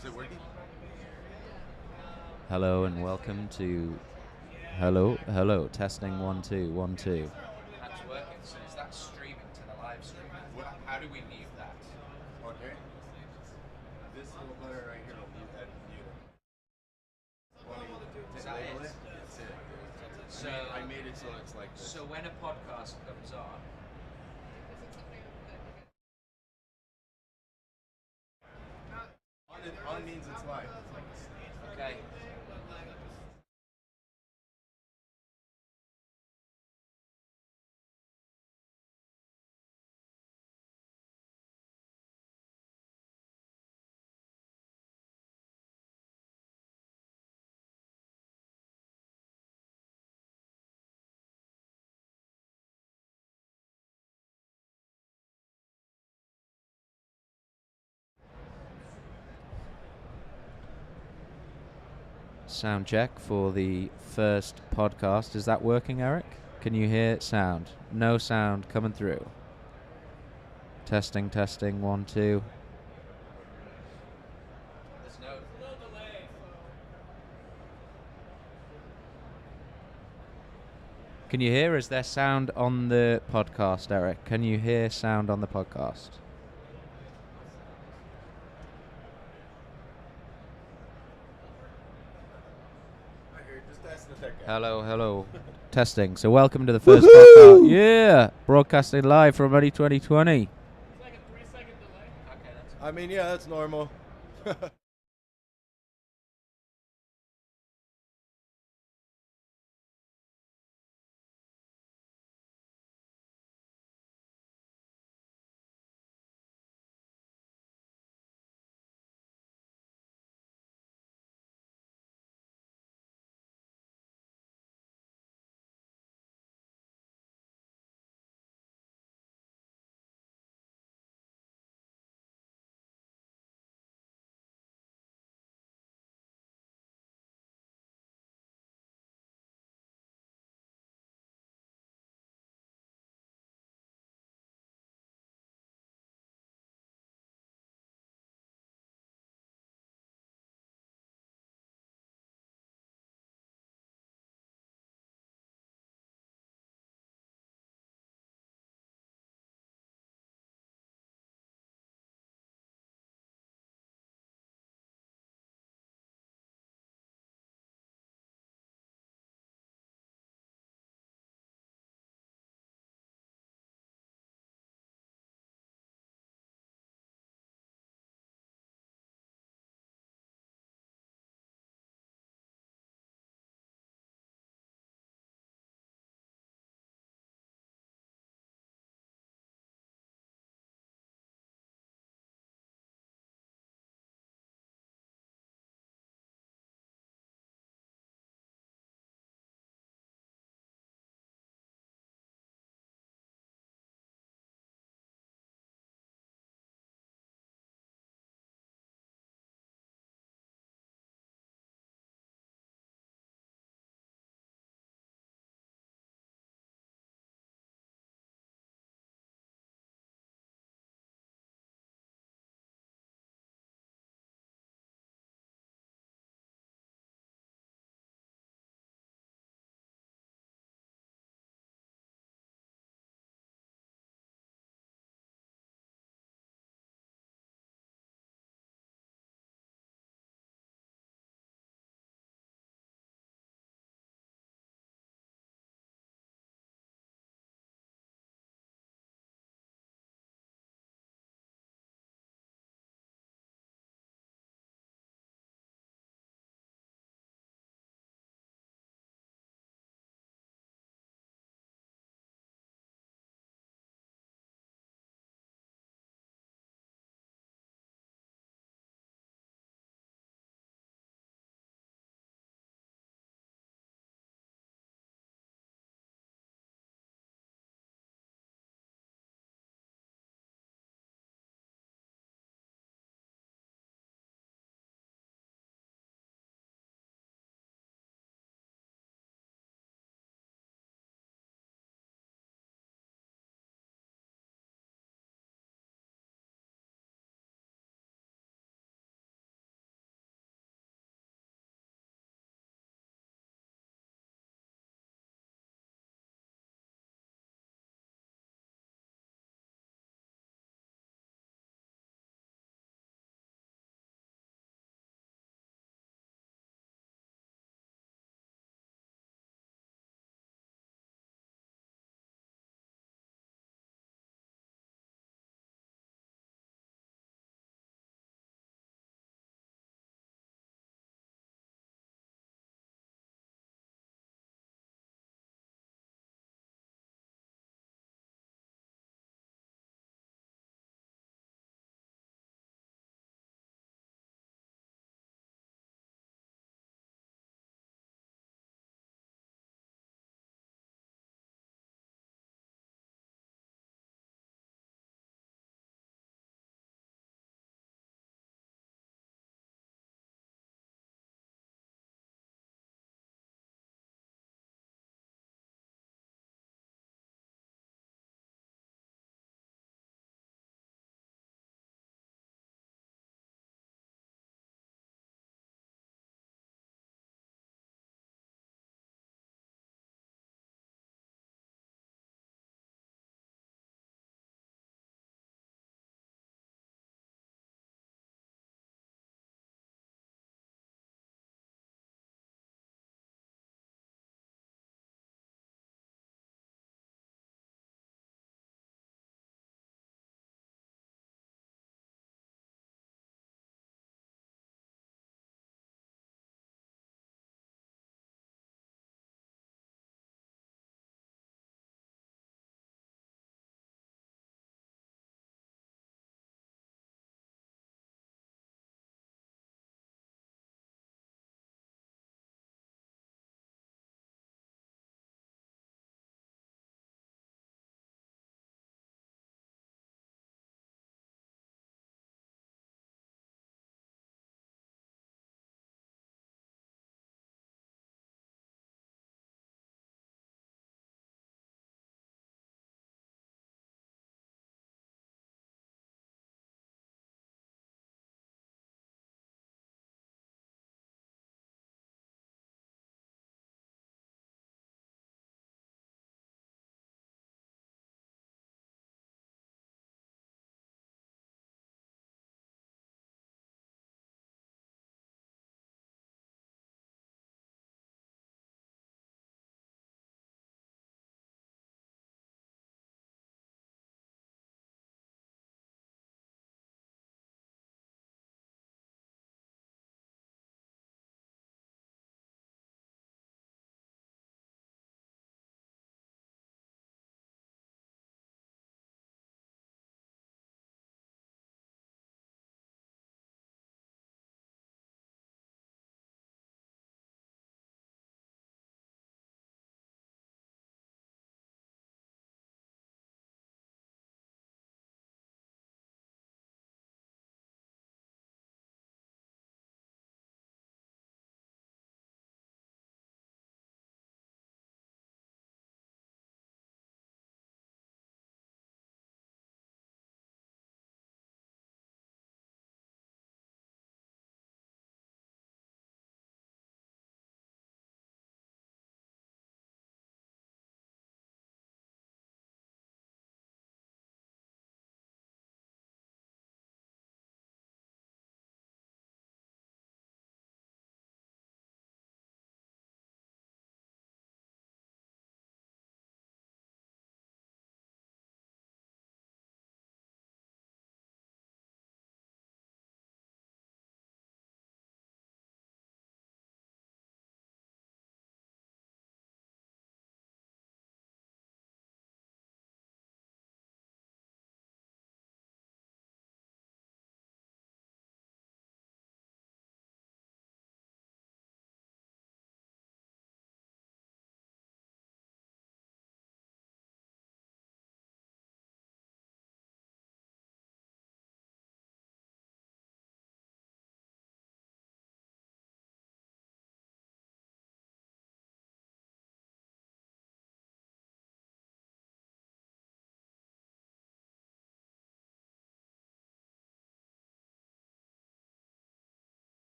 Is it working? Hello and welcome to hello testing 1 2 1 2. That's working. So is that streaming to the live stream? How do we mute that? Okay. This little button right here will mute that mute. Is that Label it? it? That's it. So I made it so it's like this. So when a podcast comes on, On means it's live. okay. Sound check for the first podcast. Is that working, Eric? Can you hear sound? No sound coming through. Testing 1 2. There's no delay. Can you hear? Is there sound on the podcast, Eric? Can you hear sound on the podcast? Right here, just ask the tech guy. Hello. Testing. So welcome to the first podcast. Yeah, broadcasting live from Money 2020. It's like a 3-second delay. Okay, that's I mean, yeah, that's normal.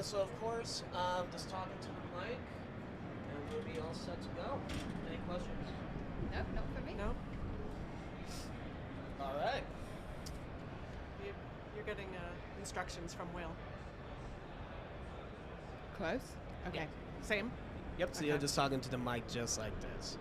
And so, of course, just talking to the mic, and we'll be all set to go. Any questions? No, not for me. No? All right. You're getting instructions from Will. Close. Okay. Same? Yep, so Okay. you're just talking to the mic just like this.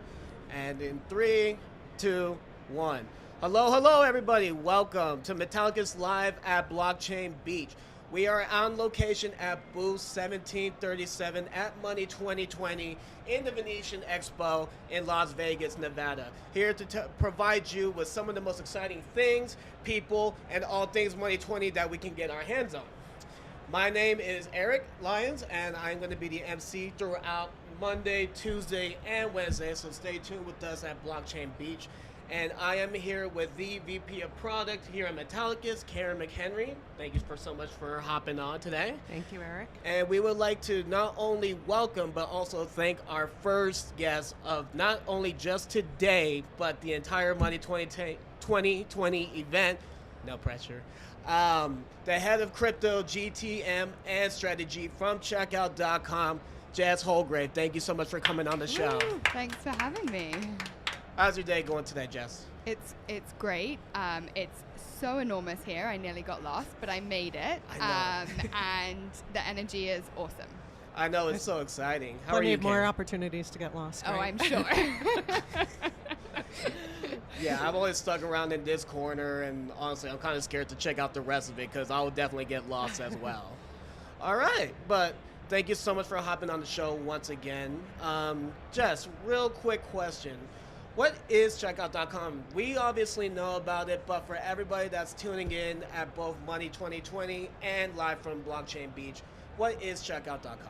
And in 3, 2, 1. Hello, everybody. Welcome to Metallicus Live at Blockchain Beach. We are on location at booth 1737 at Money20 in the Venetian Expo in Las Vegas, Nevada. Here to provide you with some of the most exciting things, people, and all things Money20 that we can get our hands on. My name is Eric Lyons, and I'm going to be the MC throughout Monday, Tuesday, and Wednesday, so stay tuned with us at Blockchain Beach. And I am here with the VP of Product here at Metallicus, Karen McHenry. Thank you so much for hopping on today. Thank you, Eric. And we would like to not only welcome, but also thank our first guest of not only just today, but the entire Money20 event. No pressure. The head of crypto, GTM, and strategy from checkout.com, Jess Holgrave. Thank you so much for coming on the show. Woo, thanks for having me. How's your day going today, Jess? It's great. It's so enormous here. I nearly got lost, but I made it. I know. And the energy is awesome. I know, it's so exciting. How are Plenty you, of more Karen? opportunities to get lost. Oh, right? I'm sure. Yeah, I'm always stuck around in this corner, and honestly, I'm kind of scared to check out the rest of it because I will definitely get lost as well. All right, but thank you so much for hopping on the show once again. Jess, real quick question. What is checkout.com? We obviously know about it, but for everybody that's tuning in at both Money20 and live from Blockchain Beach, what is checkout.com?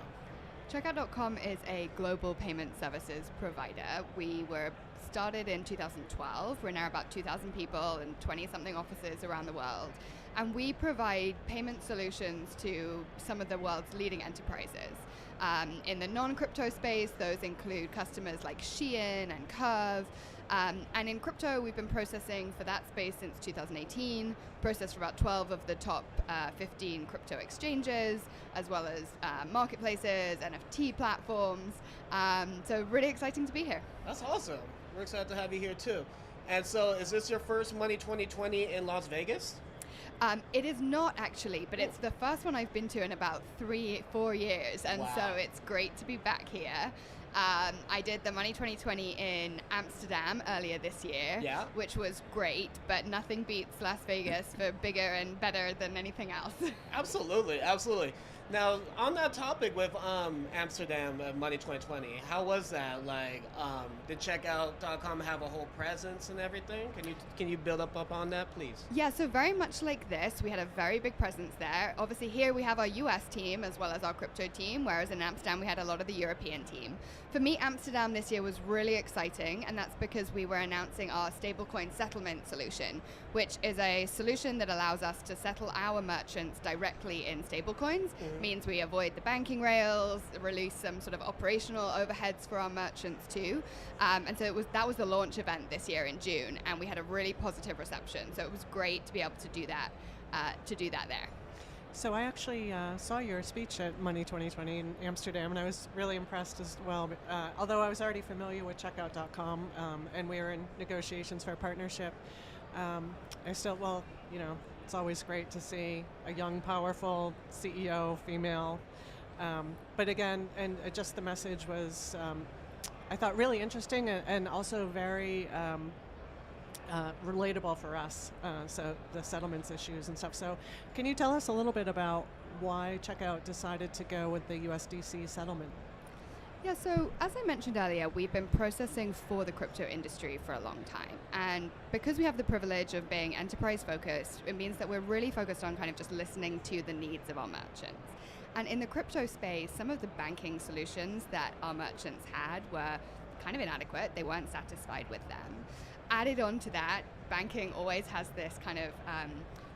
Checkout.com is a global payment services provider. We were started in 2012. We're now about 2,000 people and 20-something offices around the world. And we provide payment solutions to some of the world's leading enterprises. In the non-crypto space, those include customers like Shein and Curve. And in crypto, we've been processing for that space since 2018, processed for about 12 of the top 15 crypto exchanges, as well as marketplaces, NFT platforms. So really exciting to be here. That's awesome. We're excited to have you here too. And so is this your first Money20 in Las Vegas? It is not actually, but it's the first one I've been to in about 3-4 years, and Wow. so it's great to be back here. I did the Money20 in Amsterdam earlier this year, Yeah. which was great, but nothing beats Las Vegas for bigger and better than anything else. Absolutely, absolutely. Now, on that topic with Amsterdam Money20, how was that? Like, did checkout.com have a whole presence and everything? Can you build up on that, please? Yeah, so very much like this, we had a very big presence there. Obviously here we have our US team as well as our crypto team, whereas in Amsterdam we had a lot of the European team. For me, Amsterdam this year was really exciting, and that's because we were announcing our stablecoin settlement solution, which is a solution that allows us to settle our merchants directly in stablecoins. Means we avoid the banking rails, release some sort of operational overheads for our merchants too. And so that was the launch event this year in June, and we had a really positive reception. So it was great to be able to do that there. So I actually saw your speech at Money20 in Amsterdam, and I was really impressed as well. Although I was already familiar with checkout.com, and we were in negotiations for a partnership, I still, well, you know, it's always great to see a young, powerful CEO, female. But again, and just the message was, I thought, really interesting and also very relatable for us, so the settlements issues and stuff. So can you tell us a little bit about why Checkout decided to go with the USDC settlement? Yeah, so as I mentioned earlier, we've been processing for the crypto industry for a long time. And because we have the privilege of being enterprise focused, it means that we're really focused on kind of just listening to the needs of our merchants. And in the crypto space, some of the banking solutions that our merchants had were kind of inadequate. They weren't satisfied with them. Added on to that, banking always has this kind of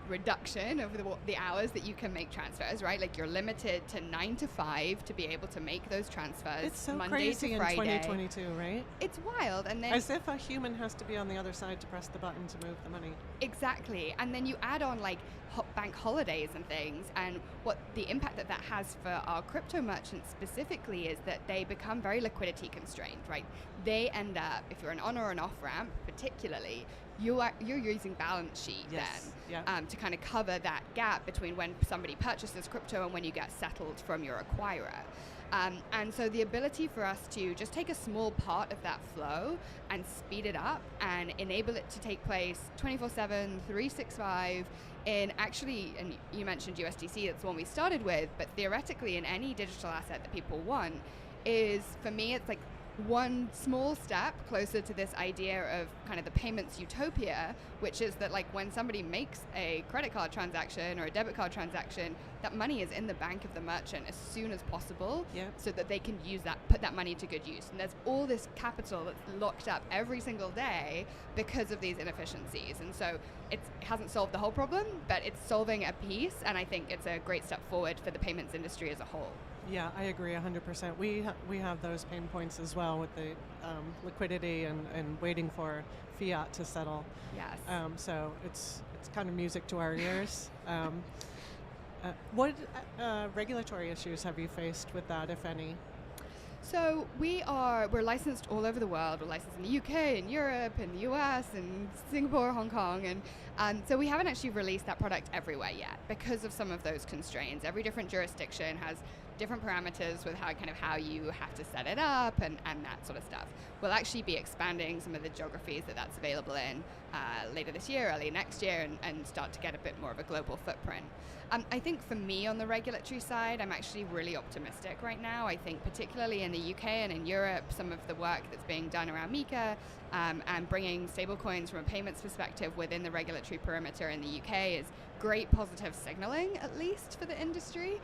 reduction of the hours that you can make transfers, right? Like you're limited to 9 to 5 to be able to make those transfers. It's so Monday crazy to in Friday. 2022, right? It's wild. And then As if a human has to be on the other side to press the button to move the money. exactly. And then you add on like bank holidays and things, and what the impact that has for our crypto merchants specifically is that they become very liquidity constrained, right? They end up, if you're an on or an off ramp particularly, you're using balance sheet then to kind of cover that gap between when somebody purchases crypto and when you get settled from your acquirer. And so the ability for us to just take a small part of that flow and speed it up and enable it to take place 24/7, 365 in actually, and you mentioned USDC, that's the one we started with, but theoretically in any digital asset that people want is, for me, it's like one small step closer to this idea of kind of the payments utopia, which is that like when somebody makes a credit card transaction or a debit card transaction, that money is in the bank of the merchant as soon as possible, so that they can use that, put that money to good use. And there's all this capital that's locked up every single day because of these inefficiencies. And so it hasn't solved the whole problem, but it's solving a piece, and I think it's a great step forward for the payments industry as a whole. Yeah, I agree 100%. We have those pain points as well with the liquidity and waiting for fiat to settle. Yes. So it's kind of music to our ears. What regulatory issues have you faced with that, if any? So we're licensed all over the world. We're licensed in the UK, in Europe, in the US, in Singapore, Hong Kong, and so we haven't actually released that product everywhere yet because of some of those constraints. Every different jurisdiction has different parameters with how you have to set it up and that sort of stuff. We'll actually be expanding some of the geographies that's available in later this year, early next year, and start to get a bit more of a global footprint. I think for me on the regulatory side, I'm actually really optimistic right now. I think particularly in the UK and in Europe, some of the work that's being done around MiCA and bringing stablecoins from a payments perspective within the regulatory perimeter in the UK is great positive signaling, at least for the industry.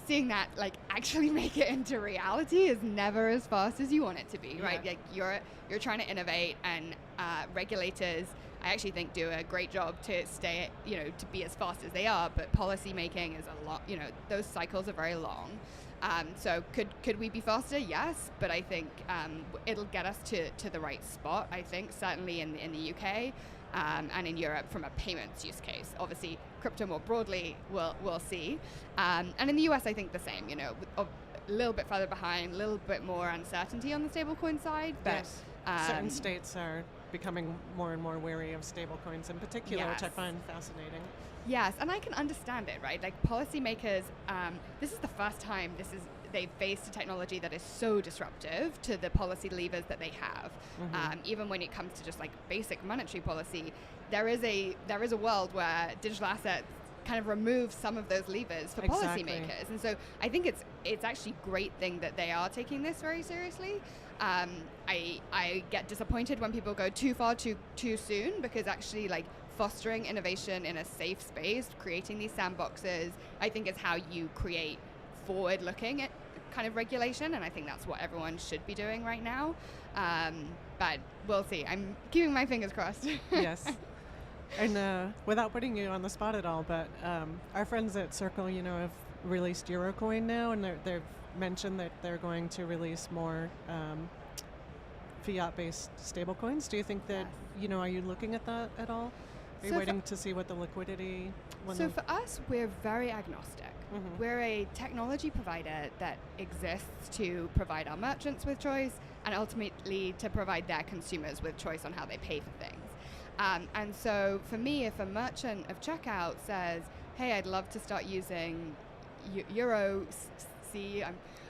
Seeing that like actually make it into reality is never as fast as you want it to be, right? Like you're trying to innovate, and regulators, I actually think, do a great job to stay, to be as fast as they are, but policy making is a lot, those cycles are very long. So could we be faster? Yes, but I think it'll get us to the right spot, I think, certainly in the UK. And in Europe from a payments use case. Obviously, crypto more broadly, we'll see. And in the US, I think the same, a little bit further behind, a little bit more uncertainty on the stablecoin side. But certain states are becoming more and more wary of stablecoins in particular, which I find fascinating. Yes, and I can understand it, right? Like policymakers, this is the first time they've faced a technology that is so disruptive to the policy levers that they have. Even when it comes to just like basic monetary policy, there is a world where digital assets kind of remove some of those levers for policymakers. And so I think it's actually a great thing that they are taking this very seriously. I get disappointed when people go too far too soon, because actually like fostering innovation in a safe space, creating these sandboxes, I think is how you create forward-looking at kind of regulation, and I think that's what everyone should be doing right now. But we'll see. I'm keeping my fingers crossed. Yes. And without putting you on the spot at all, but our friends at Circle, have released Eurocoin now, and they've mentioned that they're going to release more fiat-based stablecoins. Do you think that, are you looking at that at all? Are you waiting to see what the liquidity... So for us, we're very agnostic. We're a technology provider that exists to provide our merchants with choice and ultimately to provide their consumers with choice on how they pay for things. And so for me, if a merchant of checkout says, hey, I'd love to start using Euro C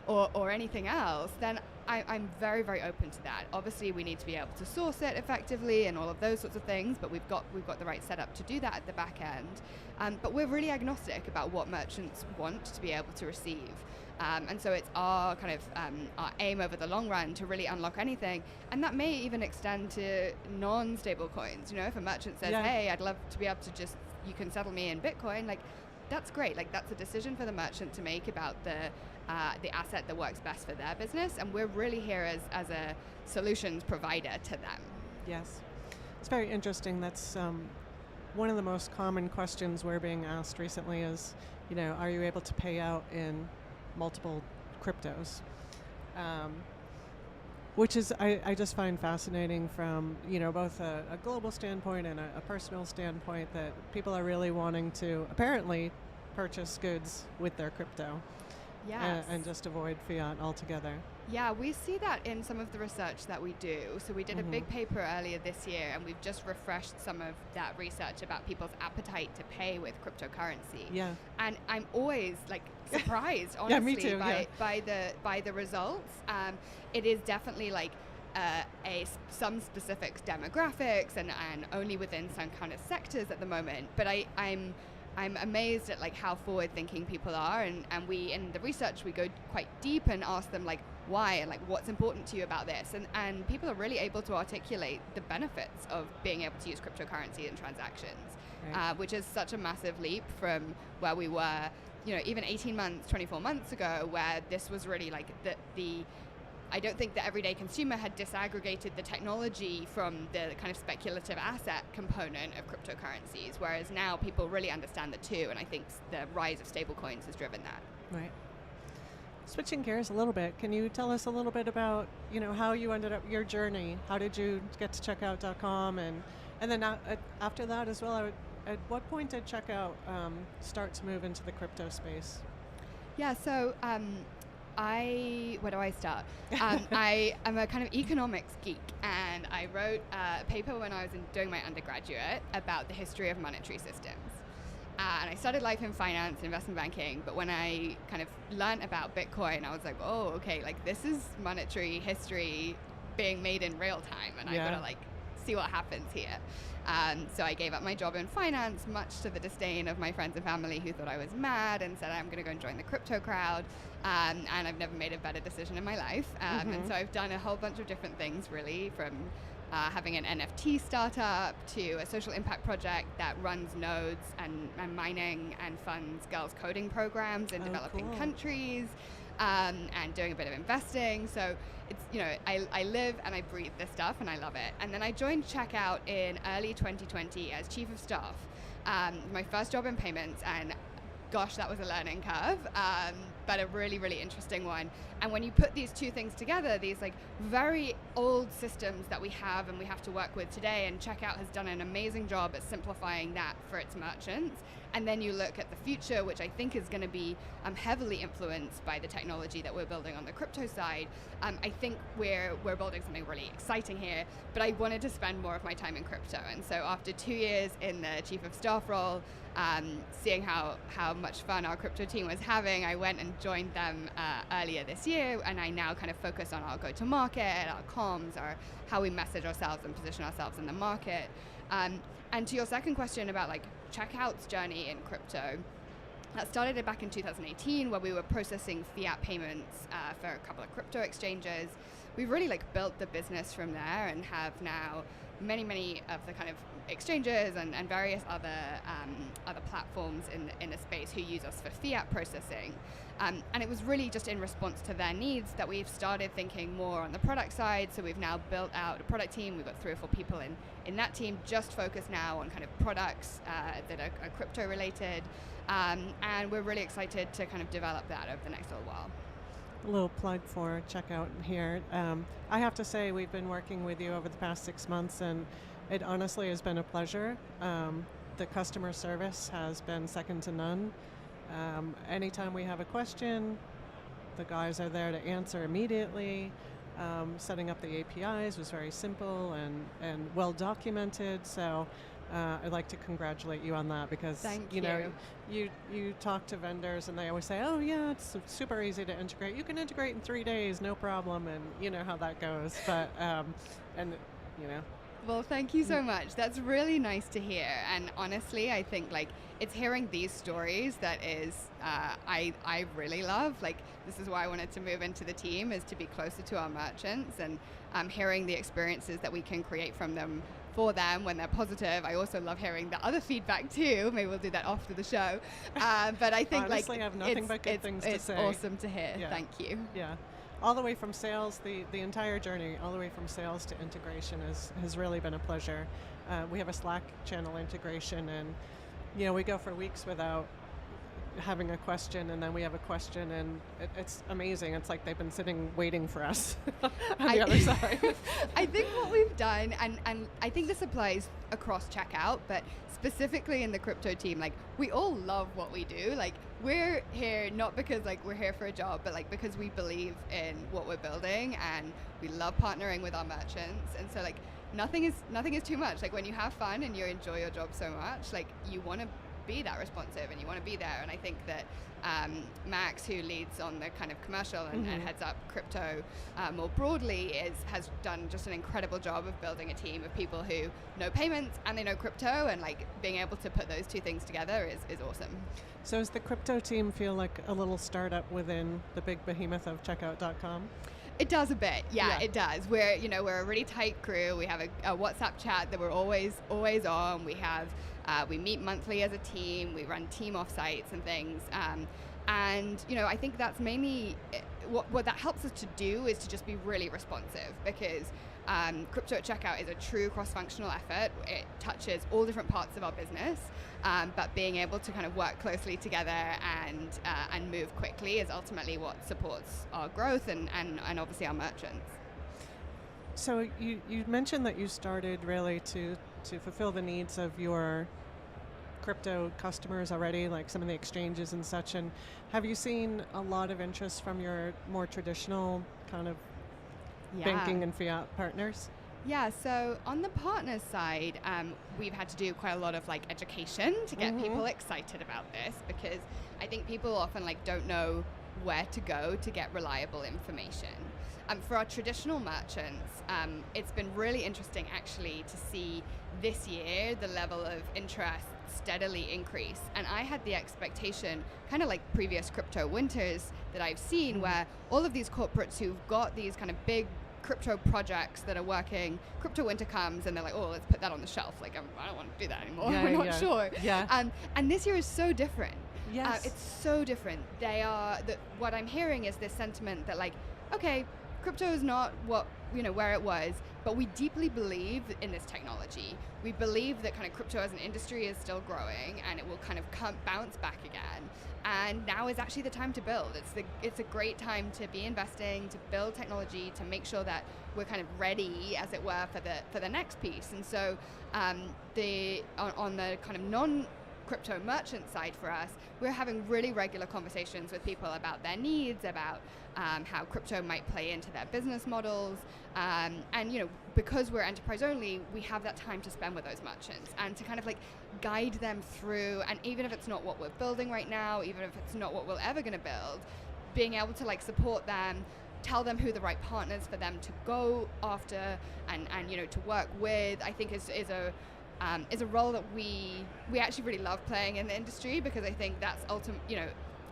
or anything else, then I'm very, very open to that. Obviously, we need to be able to source it effectively and all of those sorts of things, but we've got the right setup to do that at the back end. But we're really agnostic about what merchants want to be able to receive. And so it's our kind of our aim over the long run to really unlock anything. And that may even extend to non-stable coins. If a merchant says, hey, I'd love to be able to you can settle me in Bitcoin, like that's great. Like that's a decision for the merchant to make about the asset that works best for their business, and we're really here as a solutions provider to them. Yes, it's very interesting. That's one of the most common questions we're being asked recently is, are you able to pay out in multiple cryptos? Which is, I just find fascinating from, both a global standpoint and a personal standpoint, that people are really wanting to apparently purchase goods with their crypto. Yes. And just avoid fiat altogether. Yeah, we see that in some of the research that we do. So we did a big paper earlier this year, and we've just refreshed some of that research about people's appetite to pay with cryptocurrency. Yeah. And I'm always surprised, honestly, Yeah, me too, by the results. It is definitely some specific demographics and only within some kind of sectors at the moment. But I'm amazed at how forward-thinking people are, and we in the research we go quite deep and ask them why and what's important to you about this, and people are really able to articulate the benefits of being able to use cryptocurrency in transactions, right. Which is such a massive leap from where we were, even 18 months, 24 months ago, where this was really the I don't think the everyday consumer had disaggregated the technology from the kind of speculative asset component of cryptocurrencies, whereas now people really understand the two, and I think the rise of stablecoins has driven that. Right. Switching gears a little bit, can you tell us a little bit about, how you ended up your journey? How did you get to checkout.com, and then after that as well, at what point did Checkout start to move into the crypto space? Yeah, so where do I start? I am a kind of economics geek, and I wrote a paper when I was doing my undergraduate about the history of monetary systems. And I started life in finance, investment banking, but when I kind of learned about Bitcoin, I was like, oh, okay, this is monetary history being made in real time, and Yeah. I gotta see what happens here. So I gave up my job in finance, much to the disdain of my friends and family who thought I was mad, and said I'm going to go and join the crypto crowd. And I've never made a better decision in my life. And so I've done a whole bunch of different things, really, from having an NFT startup to a social impact project that runs nodes and mining and funds girls' coding programs in developing cool. countries. And doing a bit of investing. So it's, I live and I breathe this stuff, and I love it. And then I joined Checkout in early 2020 as chief of staff. My first job in payments, and gosh, that was a learning curve, but a really, really interesting one. And when you put these two things together, these very old systems that we have and we have to work with today, and Checkout has done an amazing job at simplifying that for its merchants. And then you look at the future, which I think is going to be heavily influenced by the technology that we're building on the crypto side. I think we're building something really exciting here, but I wanted to spend more of my time in crypto. And so after 2 years in the chief of staff role, seeing how much fun our crypto team was having, I went and joined them earlier this year, and I now kind of focus on our go-to-market, our comms, our how we message ourselves and position ourselves in the market. And to your second question about Checkout's journey in crypto, that started back in 2018, where we were processing fiat payments for a couple of crypto exchanges. We've really built the business from there, and have now many of the kind of exchanges and various other platforms in the space who use us for fiat processing. And it was really just in response to their needs that we've started thinking more on the product side. So we've now built out a product team. We've got 3 or 4 people in that team just focused now on kind of products that are crypto related. And we're really excited to kind of develop that over the next little while. A little plug for Checkout here. I have to say, we've been working with you over the past 6 months, and it honestly has been a pleasure. The customer service has been second to none. Anytime we have a question, the guys are there to answer immediately. Setting up the APIs was very simple and well documented. So I'd like to congratulate you on that, because Thank you talk to vendors and they always say, oh yeah, it's super easy to integrate. You can integrate in 3 days, no problem, and you know how that goes. But Well, thank you so much. That's really nice to hear. And honestly, I think it's hearing these stories that is I really love. This is why I wanted to move into the team, is to be closer to our merchants, and hearing the experiences that we can create from them for them when they're positive. I also love hearing the other feedback too. Maybe we'll do that after the show. But I think honestly, I have nothing but good things to say. It's awesome to hear. Yeah. Thank you. Yeah. All the way from sales, the entire journey, all the way from sales to integration has really been a pleasure. we have a Slack channel integration, and we go for weeks without having a question, and then we have a question, and it's amazing. It's like they've been sitting waiting for us on the other side. I think what we've done, and I think this applies across checkout, but specifically in the crypto team, like we all love what we do. Like we're here not because like we're here for a job, but like because we believe in what we're building, and we love partnering with our merchants. And so like nothing is too much. Like when you have fun and you enjoy your job so much, like you want to be that responsive and you want to be there. And I think that Max, who leads on the kind of commercial and heads up crypto more broadly, has done just an incredible job of building a team of people who know payments and they know crypto, and like being able to put those two things together is awesome. So does the crypto team feel like a little startup within the big behemoth of checkout.com? It does a bit, yeah, it does. We're a really tight crew. We have a WhatsApp chat that we're always on. We have we meet monthly as a team. We run team offsites and things. And I think that's mainly what that helps us to do is to just be really responsive, because crypto at checkout is a true cross-functional effort. It touches all different parts of our business, but being able to kind of work closely together and move quickly is ultimately what supports our growth and obviously our merchants. So you mentioned that you started really to fulfill the needs of your crypto customers already, like some of the exchanges and such. And have you seen a lot of interest from your more traditional kind of banking and fiat partners? Yeah, so on the partners side, we've had to do quite a lot of like education to get people excited about this, because I think people often like don't know where to go to get reliable information. For our traditional merchants, it's been really interesting actually to see this year the level of interest steadily increase. And I had the expectation, kind of like previous crypto winters that I've seen, where all of these corporates who've got these kind of big crypto projects that are working, crypto winter comes and they're like, oh, let's put that on the shelf. Like, I don't want to do that anymore. We're not sure. Yeah. And this year is so different. Yes. It's so different. What I'm hearing is this sentiment that like, okay, crypto is not where it was, but we deeply believe in this technology. We believe that kind of crypto as an industry is still growing, and it will kind of bounce back again. And now is actually the time to build. It's a great time to be investing, to build technology, to make sure that we're kind of ready, as it were, for the next piece. And so on the kind of non-crypto merchant side for us, we're having really regular conversations with people about their needs, about how crypto might play into their business models, and because we're enterprise only, we have that time to spend with those merchants and to kind of like guide them through. And even if it's not what we're building right now, even if it's not what we're ever going to build, being able to like support them, tell them who the right partners for them to go after and to work with, I think is a role that we actually really love playing in the industry, because I think that's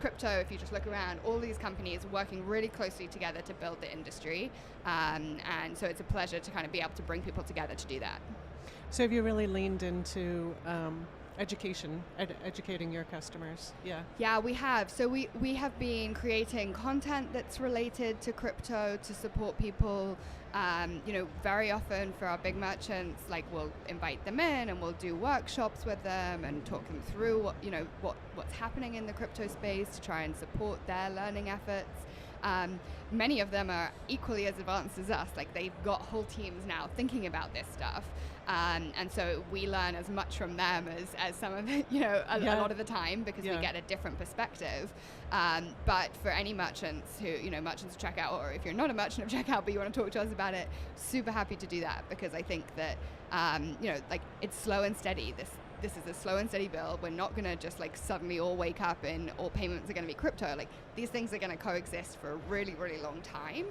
crypto, if you just look around, all these companies working really closely together to build the industry, and so it's a pleasure to kind of be able to bring people together to do that. So have you really leaned into educating your customers? Yeah, we have. So we have been creating content that's related to crypto to support people. Very often for our big merchants, like we'll invite them in and we'll do workshops with them and talk them through what's happening in the crypto space to try and support their learning efforts. Many of them are equally as advanced as us. Like they've got whole teams now thinking about this stuff. And so we learn as much from them as some of it, a lot of the time, because we get a different perspective. But for any merchants who, merchants of checkout, or if you're not a merchant of checkout but you want to talk to us about it, super happy to do that, because I think that, it's slow and steady. This is a slow and steady build. We're not going to just like suddenly all wake up and all payments are going to be crypto. Like these things are going to coexist for a really, really long time.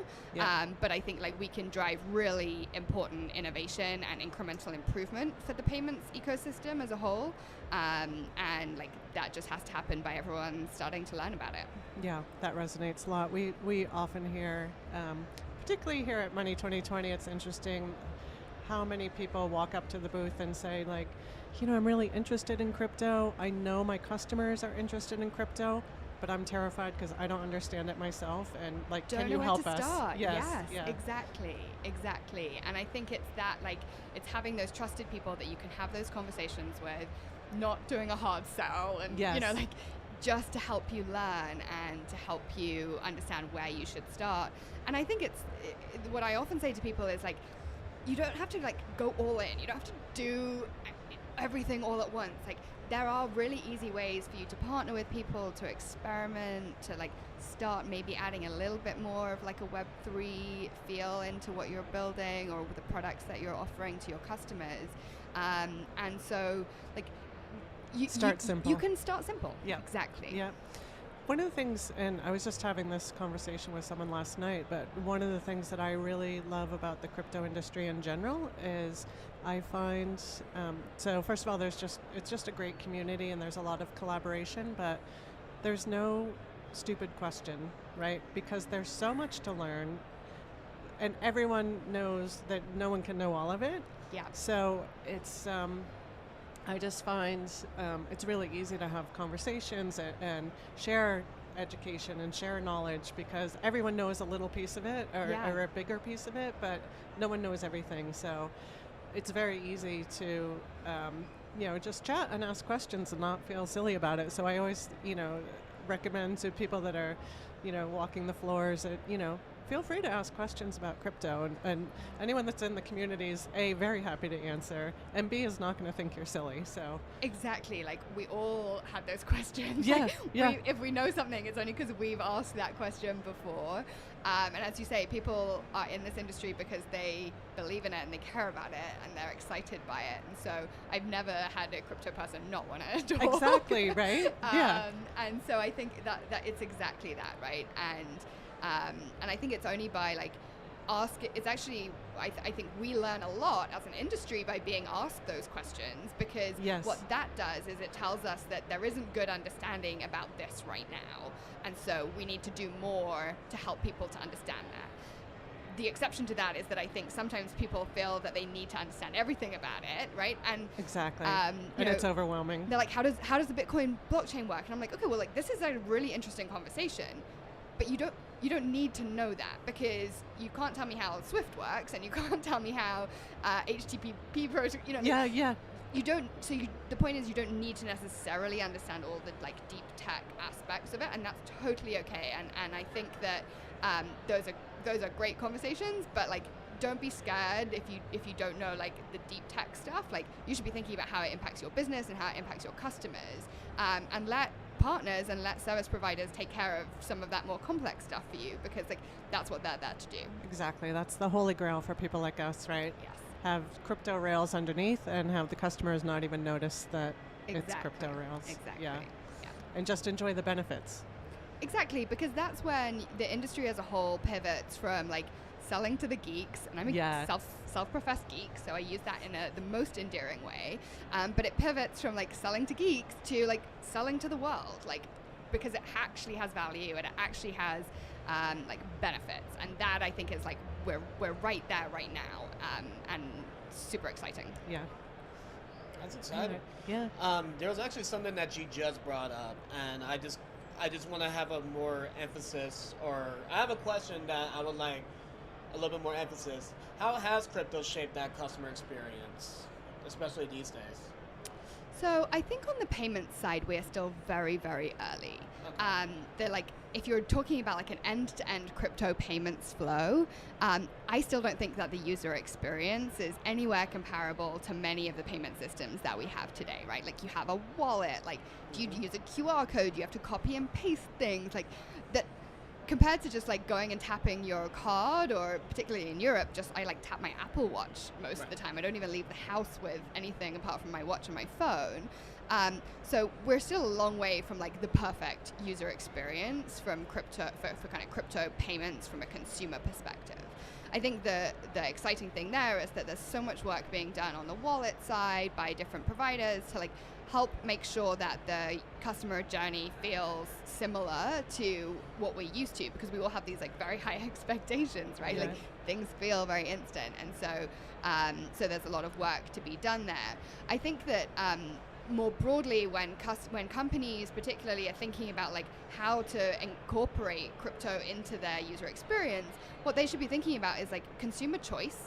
But I think like we can drive really important innovation and incremental improvement for the payments ecosystem as a whole. And like that just has to happen by everyone starting to learn about it. Yeah, that resonates a lot. We often hear, particularly here at Money20, it's interesting how many people walk up to the booth and say like, I'm really interested in crypto. I know my customers are interested in crypto, but I'm terrified because I don't understand it myself. And like, Don't can know you where help to us? start. Yes. Yes, exactly. And I think it's that, like, it's having those trusted people that you can have those conversations with, not doing a hard sell, and Yes. you know, like, just to help you learn and to help you understand where you should start. And I think what I often say to people is, like, you don't have to like go all in. You don't have to do everything all at once. Like, there are really easy ways for you to partner with people, to experiment, to like start maybe adding a little bit more of like a Web3 feel into what you're building or the products that you're offering to your customers. And so, like, Start simple. You can start simple. Yeah. Exactly. Yeah. One of the things, and I was just having this conversation with someone last night, but one of the things that I really love about the crypto industry in general is I find, so first of all, it's just a great community and there's a lot of collaboration, but there's no stupid question, right? Because there's so much to learn and everyone knows that no one can know all of it. Yeah. So it's, I just find it's really easy to have conversations and share education and share knowledge because everyone knows a little piece of it or a bigger piece of it, but no one knows everything. So it's very easy to, just chat and ask questions and not feel silly about it. So I always, recommend to people that are, walking the floors that, feel free to ask questions about crypto, and anyone that's in the community is A, very happy to answer, and B, is not going to think you're silly. So exactly, like, we all had those questions. Yeah, like, yeah. If we know something, it's only because we've asked that question before. And as you say, people are in this industry because they believe in it and they care about it and they're excited by it. And so I've never had a crypto person not want to talk. Exactly, right? Yeah. And so I think that it's exactly that, right? And I think it's only by like it's actually, I think we learn a lot as an industry by being asked those questions, because Yes. what that does is it tells us that there isn't good understanding about this right now. And so we need to do more to help people to understand that. The exception to that is that I think sometimes people feel that they need to understand everything about it, right? And Exactly. And it's overwhelming. they're like, how does the Bitcoin blockchain work? And I'm like, okay, well, like, this is a really interesting conversation, but you don't need to know that, because you can't tell me how Swift works, and you can't tell me how HTTP protocol. Yeah. You don't. So the point is, you don't need to necessarily understand all the like deep tech aspects of it, and that's totally okay. And I think that those are great conversations, but like, don't be scared if you don't know like the deep tech stuff. Like, you should be thinking about how it impacts your business and how it impacts your customers, and let partners and let service providers take care of some of that more complex stuff for you, because like, that's what they're there to do. Exactly. That's the holy grail for people like us, right? Yes. Have crypto rails underneath and have the customers not even notice that it's Exactly. crypto rails. Exactly. Yeah. Yeah. And just enjoy the benefits. Exactly, because that's when the industry as a whole pivots from like selling to the geeks, and I'm a self-professed geek, so I use that in the most endearing way. But it pivots from like selling to geeks to like selling to the world, like, because it actually has value and it actually has like benefits, and that I think is like we're right there right now, and super exciting. Yeah. That's exciting. Yeah. There was actually something that you just brought up, and I just want to have a more emphasis, or I have a question that I would like a little bit more emphasis. How has crypto shaped that customer experience, especially these days? So I think on the payment side, we're still very, very early. Okay. They're like, if you're talking about like an end-to-end crypto payments flow, I still don't think that the user experience is anywhere comparable to many of the payment systems that we have today, right? Like, you have a wallet, like, do you use a QR code? You have to copy and paste things, like that. Compared to just like going and tapping your card, or particularly in Europe, I like tap my Apple Watch most of the time. I don't even leave the house with anything apart from my watch and my phone. So we're still a long way from like the perfect user experience from crypto for kind of crypto payments from a consumer perspective. I think the exciting thing there is that there's so much work being done on the wallet side by different providers to like help make sure that the customer journey feels similar to what we're used to, because we all have these like very high expectations, right? Yeah. Like, things feel very instant, and so there's a lot of work to be done there. I think that more broadly, when companies particularly are thinking about like how to incorporate crypto into their user experience, what they should be thinking about is like consumer choice.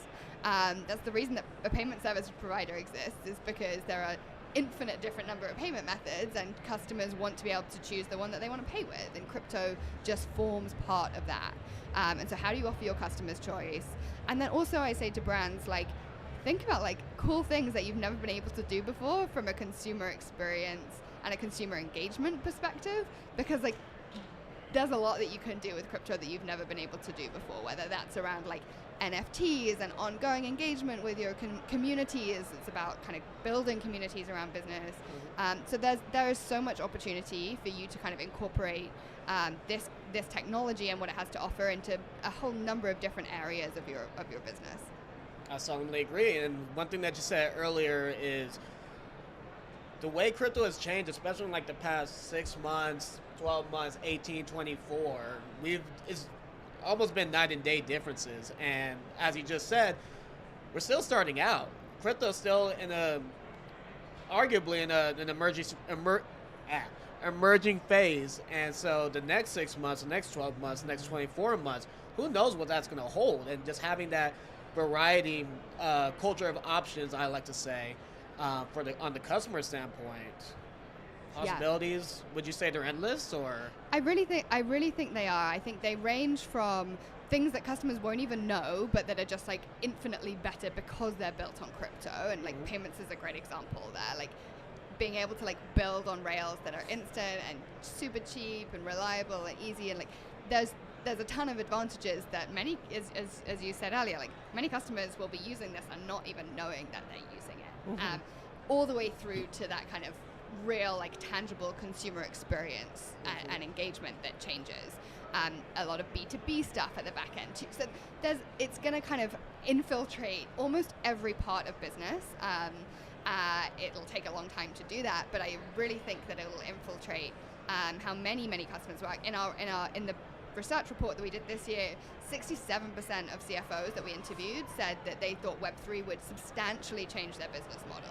That's the reason that a payment service provider exists, is because there are infinite different number of payment methods, and customers want to be able to choose the one that they want to pay with, and crypto just forms part of that. And so how do you offer your customers choice? And then also I say to brands, like, think about like cool things that you've never been able to do before from a consumer experience and a consumer engagement perspective, because like there's a lot that you can do with crypto that you've never been able to do before, whether that's around like NFTs and ongoing engagement with your communities. It's about kind of building communities around business. So there is so much opportunity for you to kind of incorporate this technology and what it has to offer into a whole number of different areas of your business. I solemnly agree. And one thing that you said earlier is the way crypto has changed, especially in like the past 6 months, 12 months, 18, 24. It's almost been night and day differences. And as you just said, we're still starting out. Crypto's still arguably in an emerging phase. And so the next 6 months, the next 12 months, the next 24 months, who knows what that's going to hold. And just having that variety, culture of options, I like to say, on the customer standpoint. Possibilities, would you say they're endless, or? I really think they are. I think they range from things that customers won't even know, but that are just like infinitely better because they're built on crypto. And like payments is a great example there. Like being able to like build on rails that are instant and super cheap and reliable and easy, and like there's a ton of advantages that many, as you said earlier, like many customers will be using this and not even knowing that they're using it. All the way through to that kind of real, like tangible consumer experience and engagement that changes. A lot of B2B stuff at the back end too. So it's going to kind of infiltrate almost every part of business. It'll take a long time to do that, but I really think that it will infiltrate how many customers work. In the research report that we did this year, 67% of CFOs that we interviewed said that they thought Web3 would substantially change their business model.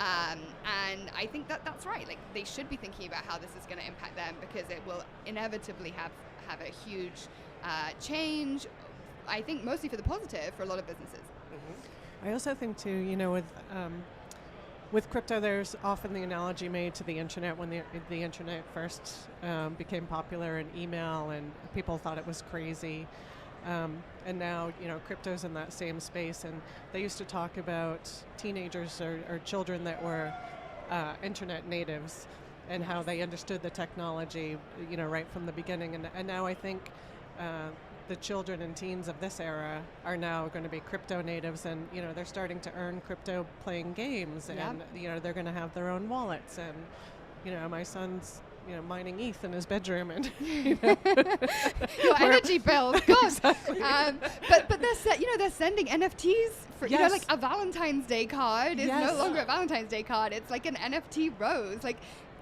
And I think that's right. Like they should be thinking about how this is going to impact them, because it will inevitably have a huge change. I think mostly for the positive for a lot of businesses. I also think too, with crypto, there's often the analogy made to the internet when the internet first became popular, and email, and people thought it was crazy. And now, crypto's in that same space, and they used to talk about teenagers or children that were internet natives and how they understood the technology, right from the beginning. And now I think the children and teens of this era are now going to be crypto natives, and they're starting to earn crypto playing games, and they're going to have their own wallets, and my son's mining ETH in his bedroom, and your energy bills, God. Exactly. But they're sending NFTs for Yes. like a Valentine's Day card is Yes. no longer a Valentine's Day card. It's like an NFT rose. Like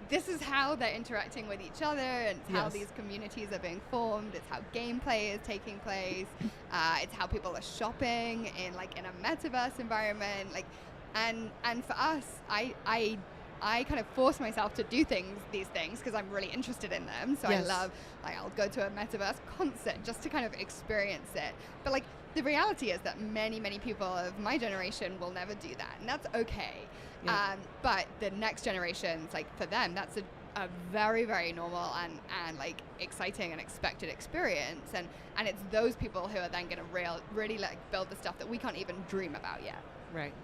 this is how they're interacting with each other, and it's how Yes. these communities are being formed. It's how gameplay is taking place. It's how people are shopping in a metaverse environment. Like, and for us, I kind of force myself to do these things because I'm really interested in them. So Yes. I love, I'll go to a metaverse concert just to kind of experience it. But the reality is that many people of my generation will never do that, and that's okay. Yeah. But the next generations, for them, that's a very, very normal and exciting and expected experience. And it's those people who are then going to really build the stuff that we can't even dream about yet. Right.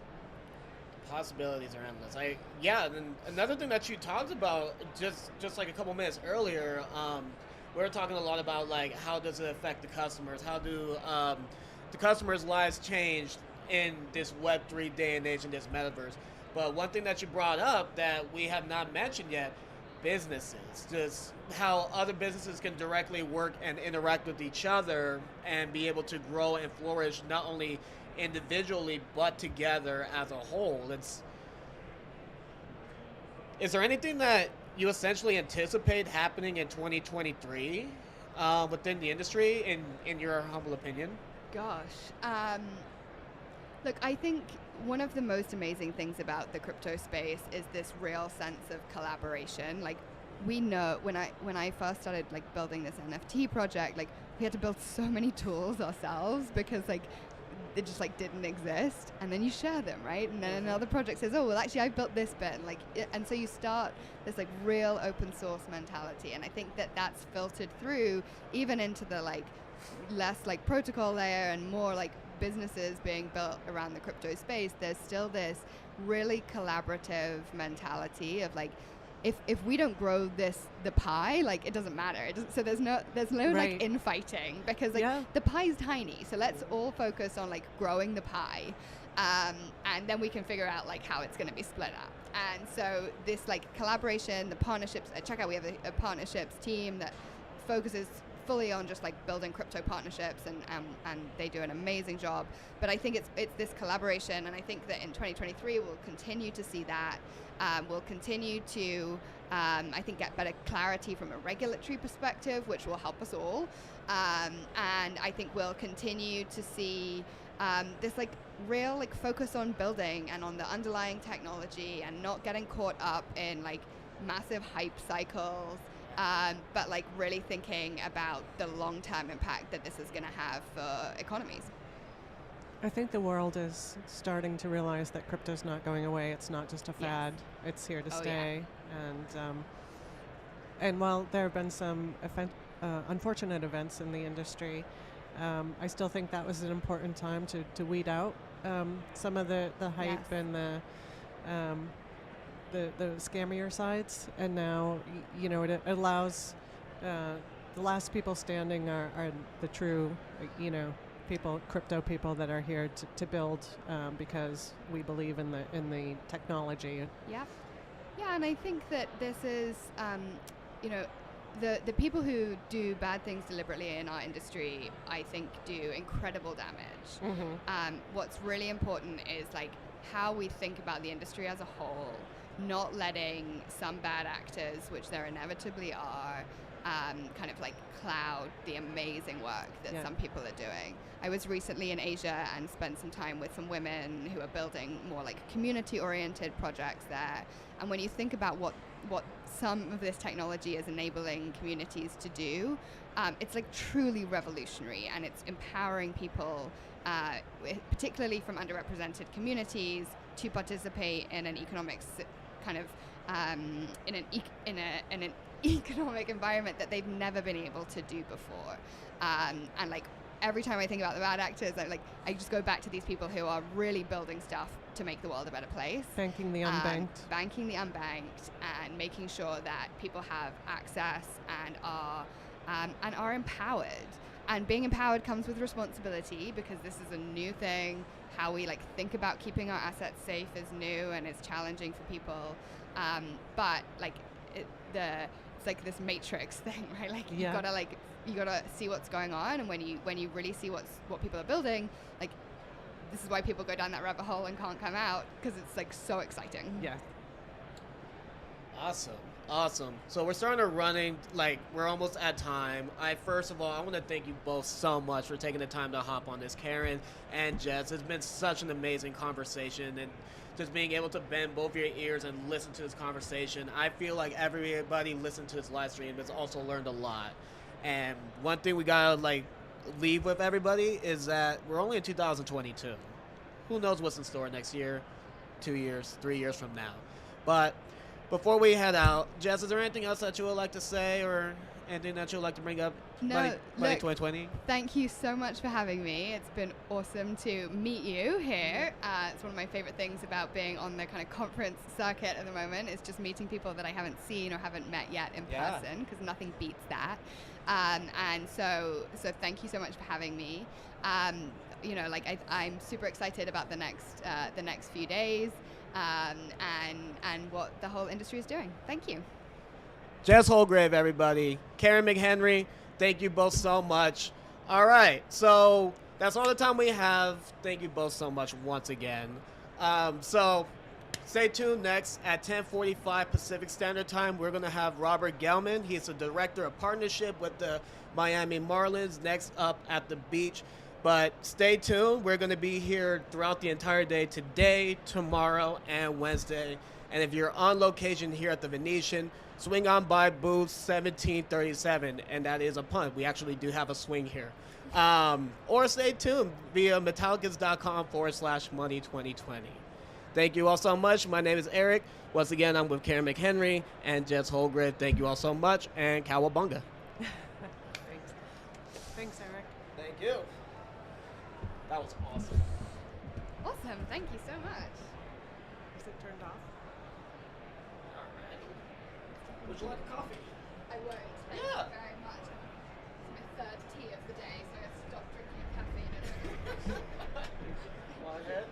Possibilities are endless. And another thing that you talked about just like a couple minutes earlier, we were talking a lot about how does it affect the customers? How do the customers' lives change in this Web3 day and age, in this metaverse? But one thing that you brought up that we have not mentioned yet, businesses, just how other businesses can directly work and interact with each other and be able to grow and flourish, not only individually but together as a whole. Is there anything that you essentially anticipate happening in 2023 within the industry, in your humble opinion? Gosh, Look, I think one of the most amazing things about the crypto space is this real sense of collaboration. Like, we know when I first started like building this NFT project, like we had to build so many tools ourselves because like it just like didn't exist, and then you share them, right? And then another project says, oh well, actually I built this bit, and like and so you start this like real open source mentality, and I think that that's filtered through even into the like less like protocol layer and more like businesses being built around the crypto space. There's still this really collaborative mentality of like, if we don't grow the pie, like it doesn't matter. So there's no Right. like infighting, because like the pie's tiny. So let's all focus on like growing the pie, and then we can figure out like how it's going to be split up. And so this like collaboration, the partnerships. At Checkout, we have a partnerships team that focuses fully on just like building crypto partnerships, and they do an amazing job. But I think it's this collaboration, and I think that in 2023 we'll continue to see that. We'll continue to, I think, get better clarity from a regulatory perspective, which will help us all. And I think we'll continue to see this like real like focus on building and on the underlying technology, and not getting caught up in like massive hype cycles. But like really thinking about the long-term impact that this is going to have for economies. I think the world is starting to realize that crypto's not going away. It's not just a fad. It's here to stay. And while there have been some unfortunate events in the industry, I still think that was an important time to weed out some of the hype and the scammier sides. And now, it allows the last people standing are the true, crypto people that are here to build because we believe in the technology. Yeah, and I think that this is, the people who do bad things deliberately in our industry, I think, do incredible damage. What's really important is like how we think about the industry as a whole, not letting some bad actors, which there inevitably are, kind of like cloud the amazing work that some people are doing. I was recently in Asia and spent some time with some women who are building more like community-oriented projects there. And when you think about what some of this technology is enabling communities to do, it's like truly revolutionary, and it's empowering people, particularly from underrepresented communities, to participate in an economic kind of in an economic environment that they've never been able to do before. And like every time I think about the bad actors, I just go back to these people who are really building stuff to make the world a better place. Banking the unbanked. Banking the unbanked, and making sure that people have access and are empowered. And being empowered comes with responsibility, because this is a new thing. How we like think about keeping our assets safe is new, and it's challenging for people. But like it's like this matrix thing, right? Like you gotta see what's going on, and when you really see what people are building, like this is why people go down that rabbit hole and can't come out, because it's like so exciting. Yeah. Awesome. So we're starting to running, like we're almost at time. First of all, I want to thank you both so much for taking the time to hop on this, Karen and Jess. It's been such an amazing conversation, and just being able to bend both your ears and listen to this conversation. I feel like everybody listened to this live stream has also learned a lot. And one thing we gotta like leave with everybody is that we're only in 2022. Who knows what's in store next year, 2 years, 3 years from now. But before we head out, Jess, is there anything else that you would like to say, or anything that you would like to bring up? No, Money 2020? Thank you so much for having me. It's been awesome to meet you here. It's one of my favorite things about being on the kind of conference circuit at the moment, is just meeting people that I haven't seen or haven't met yet in person, because nothing beats that. And so thank you so much for having me. I'm super excited about the next few days. And what the whole industry is doing. Thank you. Jess Holgrave, everybody. Karen McHenry, thank you both so much. All right, so that's all the time we have. Thank you both so much once again. So stay tuned. Next at 10:45 Pacific Standard Time, we're going to have Robert Gelman. He's the Director of Partnership with the Miami Marlins. Next up at the beach, But stay tuned. We're going to be here throughout the entire day today, tomorrow, and Wednesday. And if you're on location here at the Venetian, swing on by booth 1737, and that is a pun. We actually do have a swing here. Or stay tuned via metallicus.com/money2020. Thank you all so much. My name is Eric. Once again, I'm with Karen McHenry and Jess Holgren. Thank you all so much, and cowabunga. Thanks. Thanks, Eric. Thank you. That was awesome. Awesome. Thank you so much. Is it turned off? All right. Would you like a coffee? I would. Thank Yeah. you very much. It's my third tea of the day, so I stopped drinking caffeine. Go ahead.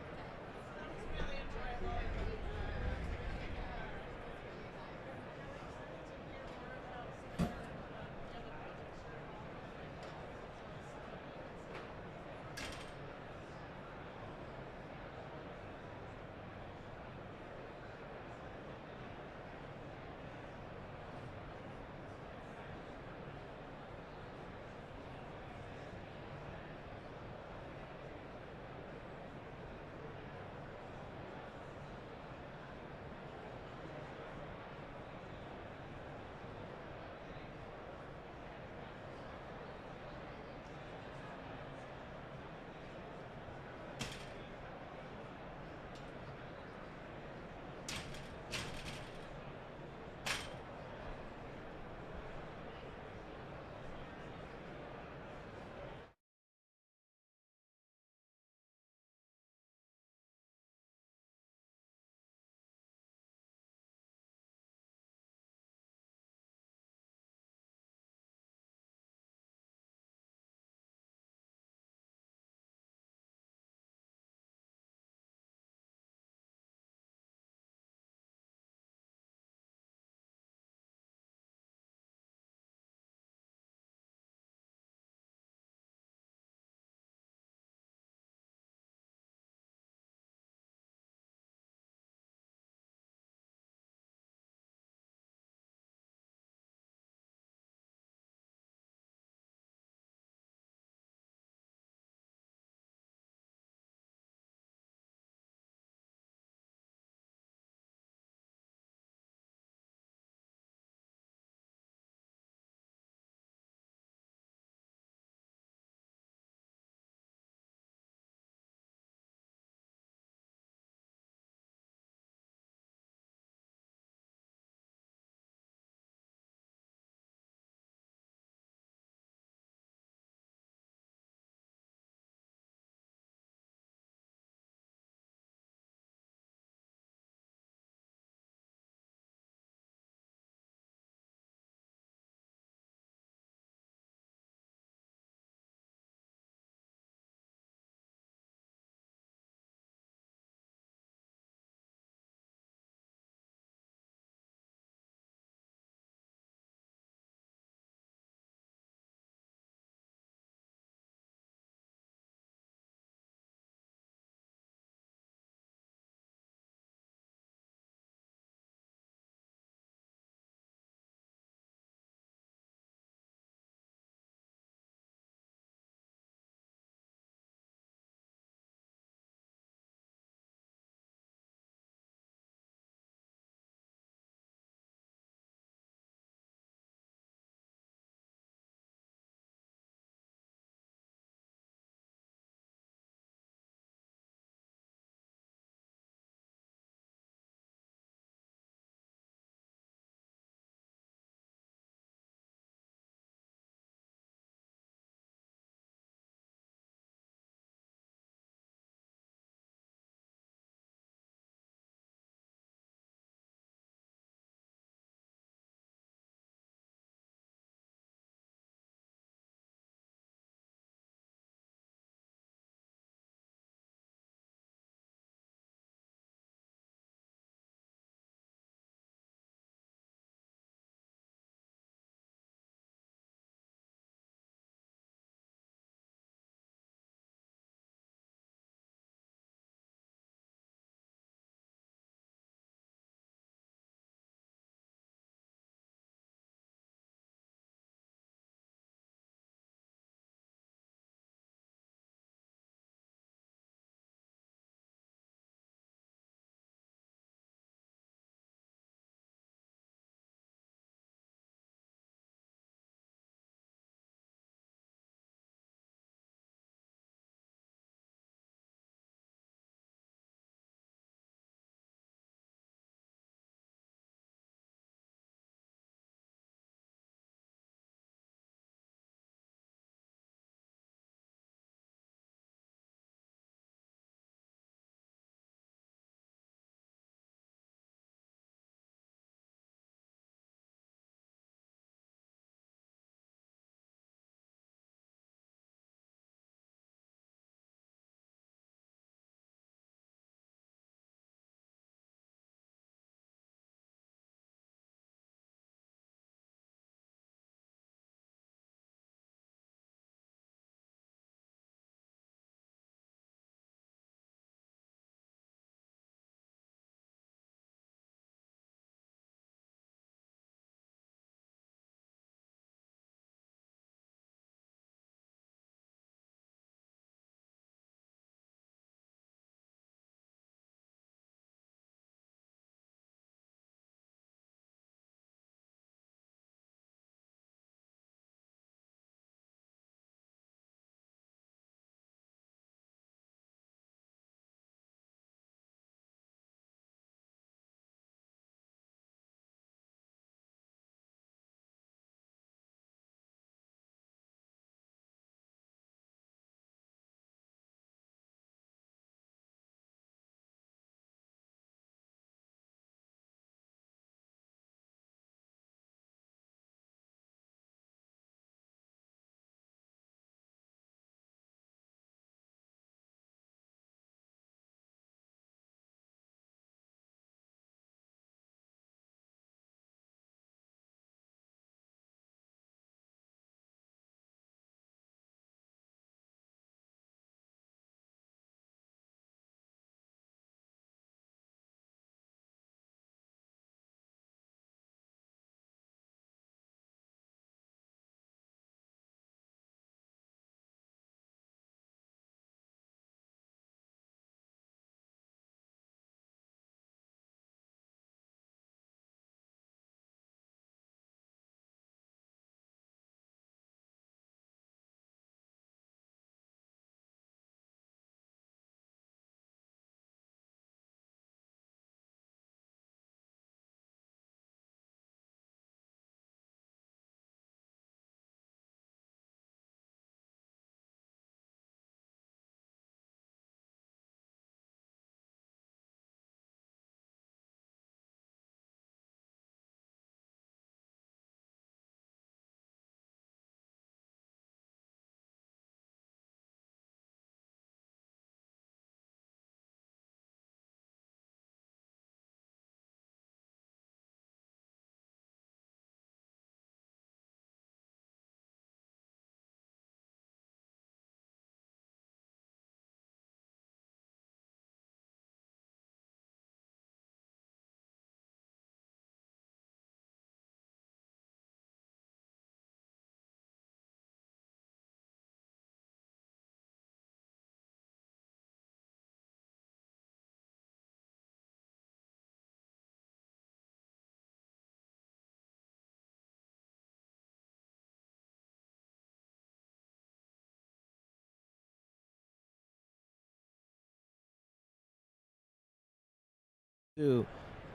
2,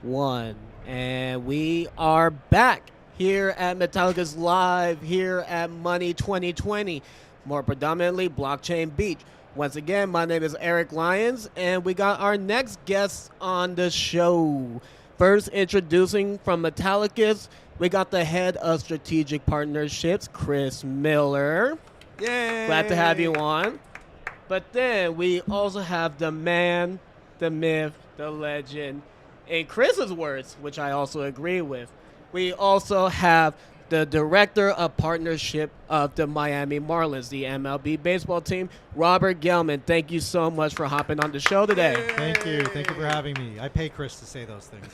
1. And we are back here at Metallicus Live here at Money 2020, more predominantly Blockchain Beach. Once again, my name is Eric Lyons, and we got our next guest on the show. First, introducing from Metallicus, we got the head of strategic partnerships, Chris Miller. Yay! Glad to have you on. But then we also have the man, the myth, the legend, in Chris's words, which I also agree with. We also have the director of partnership of the Miami Marlins, the MLB baseball team, Robert Gelman. Thank you so much for hopping on the show today. Thank you. Thank you for having me. I pay Chris to say those things.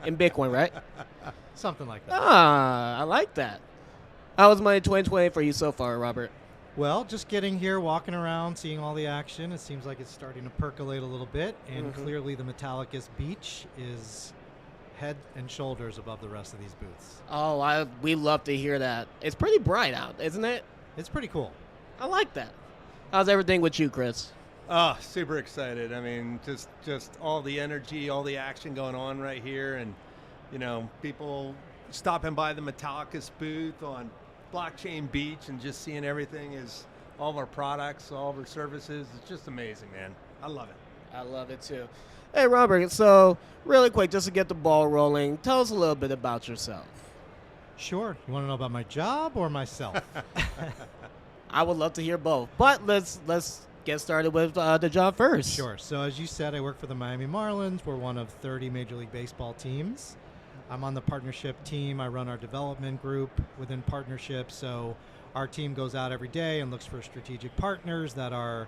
In Bitcoin, right? Something like that. Ah, I like that. How was Money 2020 for you so far, Robert? Well, just getting here, walking around, seeing all the action. It seems like it's starting to percolate a little bit, and clearly the Metallicus Beach is head and shoulders above the rest of these booths. Oh, we love to hear that. It's pretty bright out, isn't it? It's pretty cool. I like that. How's everything with you, Chris? Oh, super excited. I mean, just all the energy, all the action going on right here, and people stopping by the Metallicus booth on Blockchain Beach and just seeing everything is all of our products, all of our services. It's just amazing, man. I love it. I love it too. Hey, Robert, so really quick, just to get the ball rolling, tell us a little bit about yourself. Sure. You want to know about my job or myself? I would love to hear both, but let's get started with the job first. Sure. So as you said, I work for the Miami Marlins. We're one of 30 Major League Baseball teams. I'm on the partnership team. I run our development group within partnership. So our team goes out every day and looks for strategic partners that are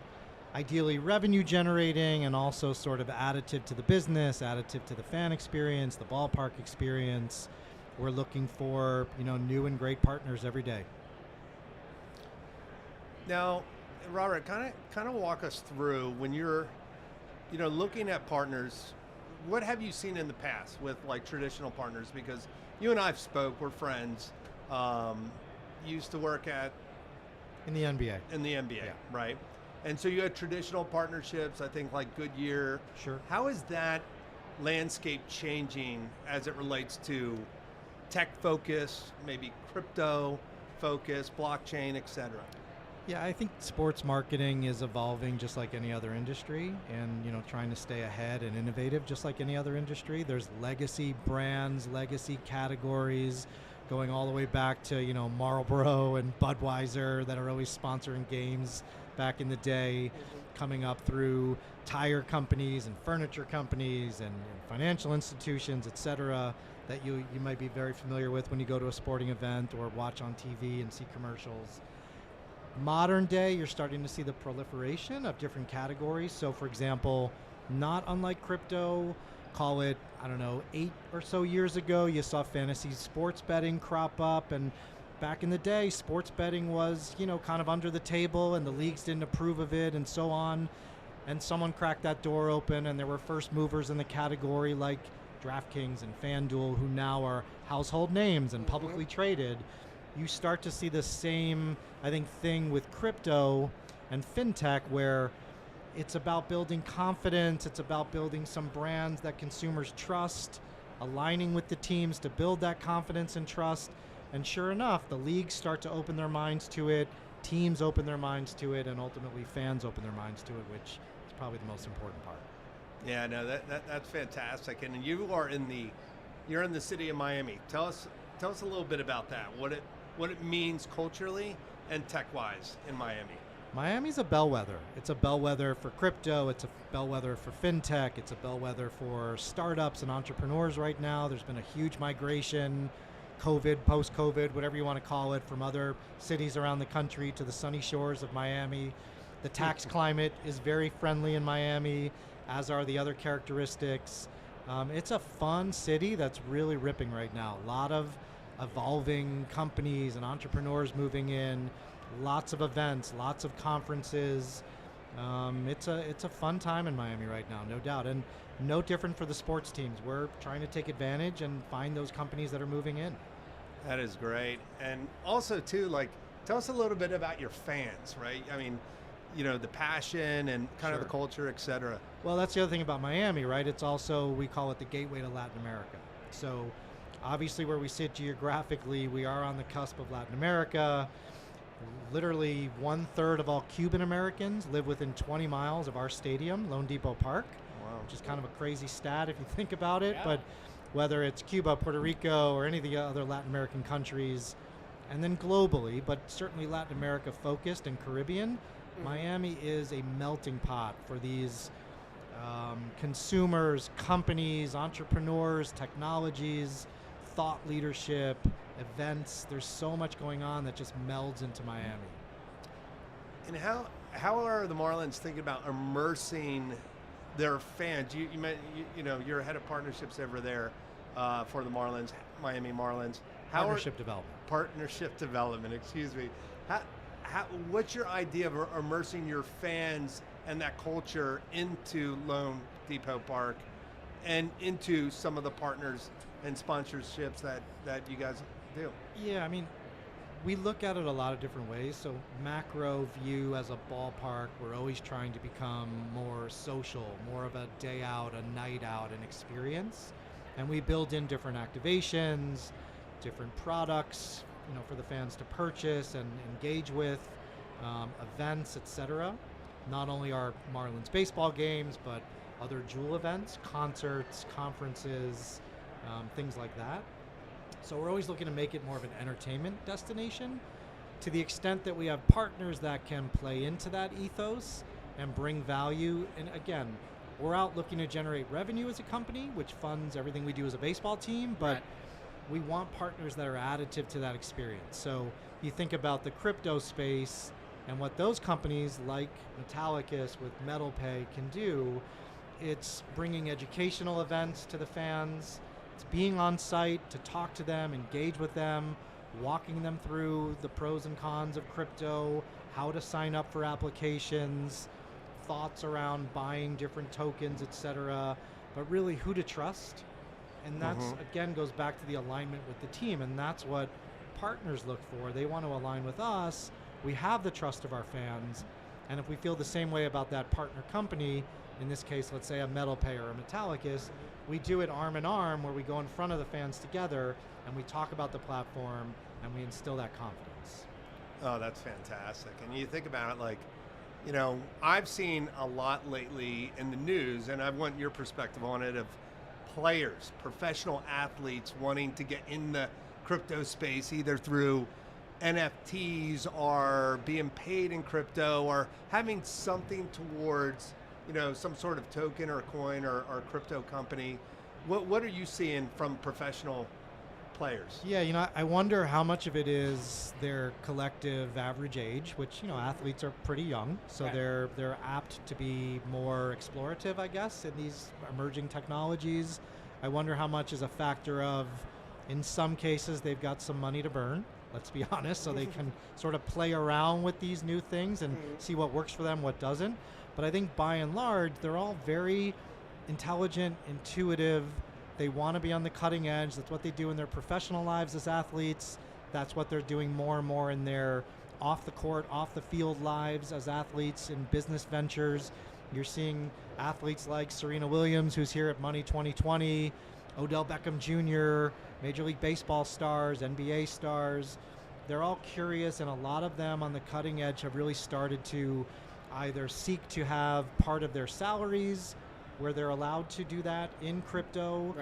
ideally revenue generating and also sort of additive to the business, additive to the fan experience, the ballpark experience. We're looking for, new and great partners every day. Now, Robert, kind of walk us through when you're, looking at partners. What have you seen in the past with like traditional partners? Because you and I've spoke, we're friends. Used to work in the NBA. Yeah. Right? And so you had traditional partnerships, I think like Goodyear. Sure. How is that landscape changing as it relates to tech focus, maybe crypto focus, blockchain, et cetera? Yeah, I think sports marketing is evolving just like any other industry and, trying to stay ahead and innovative just like any other industry. There's legacy brands, legacy categories going all the way back to, Marlboro and Budweiser that are always sponsoring games back in the day, coming up through tire companies and furniture companies and financial institutions, et cetera, that you might be very familiar with when you go to a sporting event or watch on TV and see commercials. Modern day, you're starting to see the proliferation of different categories. So for example, not unlike crypto, call it, 8 or so years ago, you saw fantasy sports betting crop up. And back in the day, sports betting was, kind of under the table and the leagues didn't approve of it and so on. And someone cracked that door open and there were first movers in the category like DraftKings and FanDuel, who now are household names and publicly traded. You start to see the same, thing with crypto and FinTech, where it's about building confidence, it's about building some brands that consumers trust, aligning with the teams to build that confidence and trust. And sure enough, the leagues start to open their minds to it, teams open their minds to it, and ultimately fans open their minds to it, which is probably the most important part. Yeah, no, that's fantastic. And you're in the city of Miami. Tell us a little bit about that. What it means culturally and tech-wise in Miami. Miami's a bellwether. It's a bellwether for crypto. It's a bellwether for FinTech. It's a bellwether for startups and entrepreneurs right now. There's been a huge migration, COVID, post-COVID, whatever you want to call it, from other cities around the country to the sunny shores of Miami. The tax climate is very friendly in Miami, as are the other characteristics. It's a fun city that's really ripping right now. A lot of evolving companies and entrepreneurs moving in, lots of events, lots of conferences. It's a fun time in Miami right now, no doubt, and no different for the sports teams. We're trying to take advantage and find those companies that are moving in. That is great. And also too, tell us a little bit about your fans, right? I mean, the passion and kind of the Sure. culture, et cetera. Well, that's the other thing about Miami, right? It's also, we call it the gateway to Latin America. So obviously where we sit geographically, we are on the cusp of Latin America. Literally 1/3 of all Cuban Americans live within 20 miles of our stadium, Lone Depot Park, Wow. which is kind of a crazy stat if you think about it. Yeah. But whether it's Cuba, Puerto Rico, or any of the other Latin American countries, and then globally, but certainly Latin America focused and Caribbean, Miami is a melting pot for these consumers, companies, entrepreneurs, technologies, thought leadership, events. There's so much going on that just melds into Miami. And how are the Marlins thinking about immersing their fans? You're head of partnerships over there for the Marlins, Miami Marlins. Partnership development. Partnership development. Excuse me. What's your idea of immersing your fans and that culture into Lone Depot Park and into some of the partners and sponsorships that you guys do? Yeah, I mean, we look at it a lot of different ways. So macro view as a ballpark, we're always trying to become more social, more of a day out, a night out, an experience. And we build in different activations, different products, for the fans to purchase and engage with, events, etc. Not only our Marlins baseball games, but other Jewel events, concerts, conferences, things like that. So we're always looking to make it more of an entertainment destination, to the extent that we have partners that can play into that ethos and bring value. And again, we're out looking to generate revenue as a company, which funds everything we do as a baseball team, but we want partners that are additive to that experience. So you think about the crypto space and what those companies like Metallicus with MetalPay can do. It's bringing educational events to the fans. It's being on site to talk to them, engage with them, walking them through the pros and cons of crypto, how to sign up for applications, thoughts around buying different tokens, etc. But really who to trust. And that's, again, goes back to the alignment with the team. And that's what partners look for. They want to align with us. We have the trust of our fans. And if we feel the same way about that partner company, in this case, let's say a MetalPay or a Metallicus, we do it arm in arm, where we go in front of the fans together and we talk about the platform and we instill that confidence. Oh, that's fantastic. And you think about it, I've seen a lot lately in the news, and I want your perspective on it, of players, professional athletes wanting to get in the crypto space, either through NFTs or being paid in crypto or having something towards, some sort of token or coin or crypto company. What are you seeing from professional players? Yeah, I wonder how much of it is their collective average age, which, athletes are pretty young, so they're apt to be more explorative, I guess, in these emerging technologies. I wonder how much is a factor of, in some cases, they've got some money to burn, let's be honest, so they can sort of play around with these new things and see what works for them, what doesn't. But I think by and large, they're all very intelligent, intuitive. They want to be on the cutting edge. That's what they do in their professional lives as athletes. That's what they're doing more and more in their off the court, off the field lives as athletes in business ventures. You're seeing athletes like Serena Williams, who's here at Money20, Odell Beckham Jr., Major League Baseball stars, NBA stars. They're all curious, and a lot of them on the cutting edge have really started to either seek to have part of their salaries where they're allowed to do that in crypto,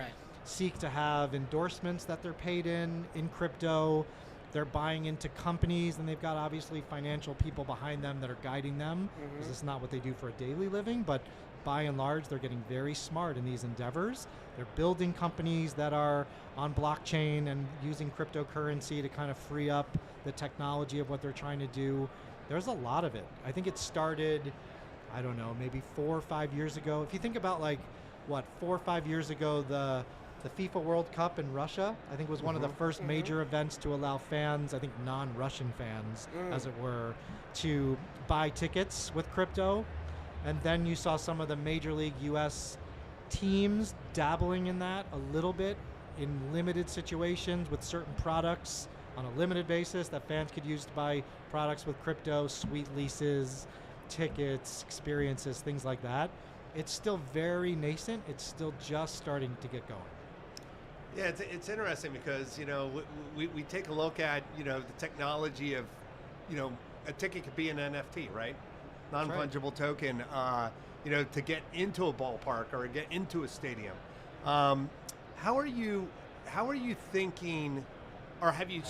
seek to have endorsements that they're paid in crypto. They're buying into companies, and they've got obviously financial people behind them that are guiding them, because it's not what they do for a daily living, but by and large, they're getting very smart in these endeavors. They're building companies that are on blockchain and using cryptocurrency to kind of free up the technology of what they're trying to do. There's a lot of it. I think it started, I don't know, maybe 4 or 5 years ago. If you think about 4 or 5 years ago, the FIFA World Cup in Russia, I think, was one of the first major events to allow fans, I think non-Russian fans, as it were, to buy tickets with crypto. And then you saw some of the Major League US teams dabbling in that a little bit in limited situations with certain products on a limited basis that fans could use to buy products with crypto, suite leases, tickets, experiences, things like that, it's still very nascent. It's still just starting to get going. Yeah, it's interesting because, we take a look at, the technology of, a ticket could be an NFT, right? Non-fungible token, to get into a ballpark or get into a stadium. How are you thinking, or have you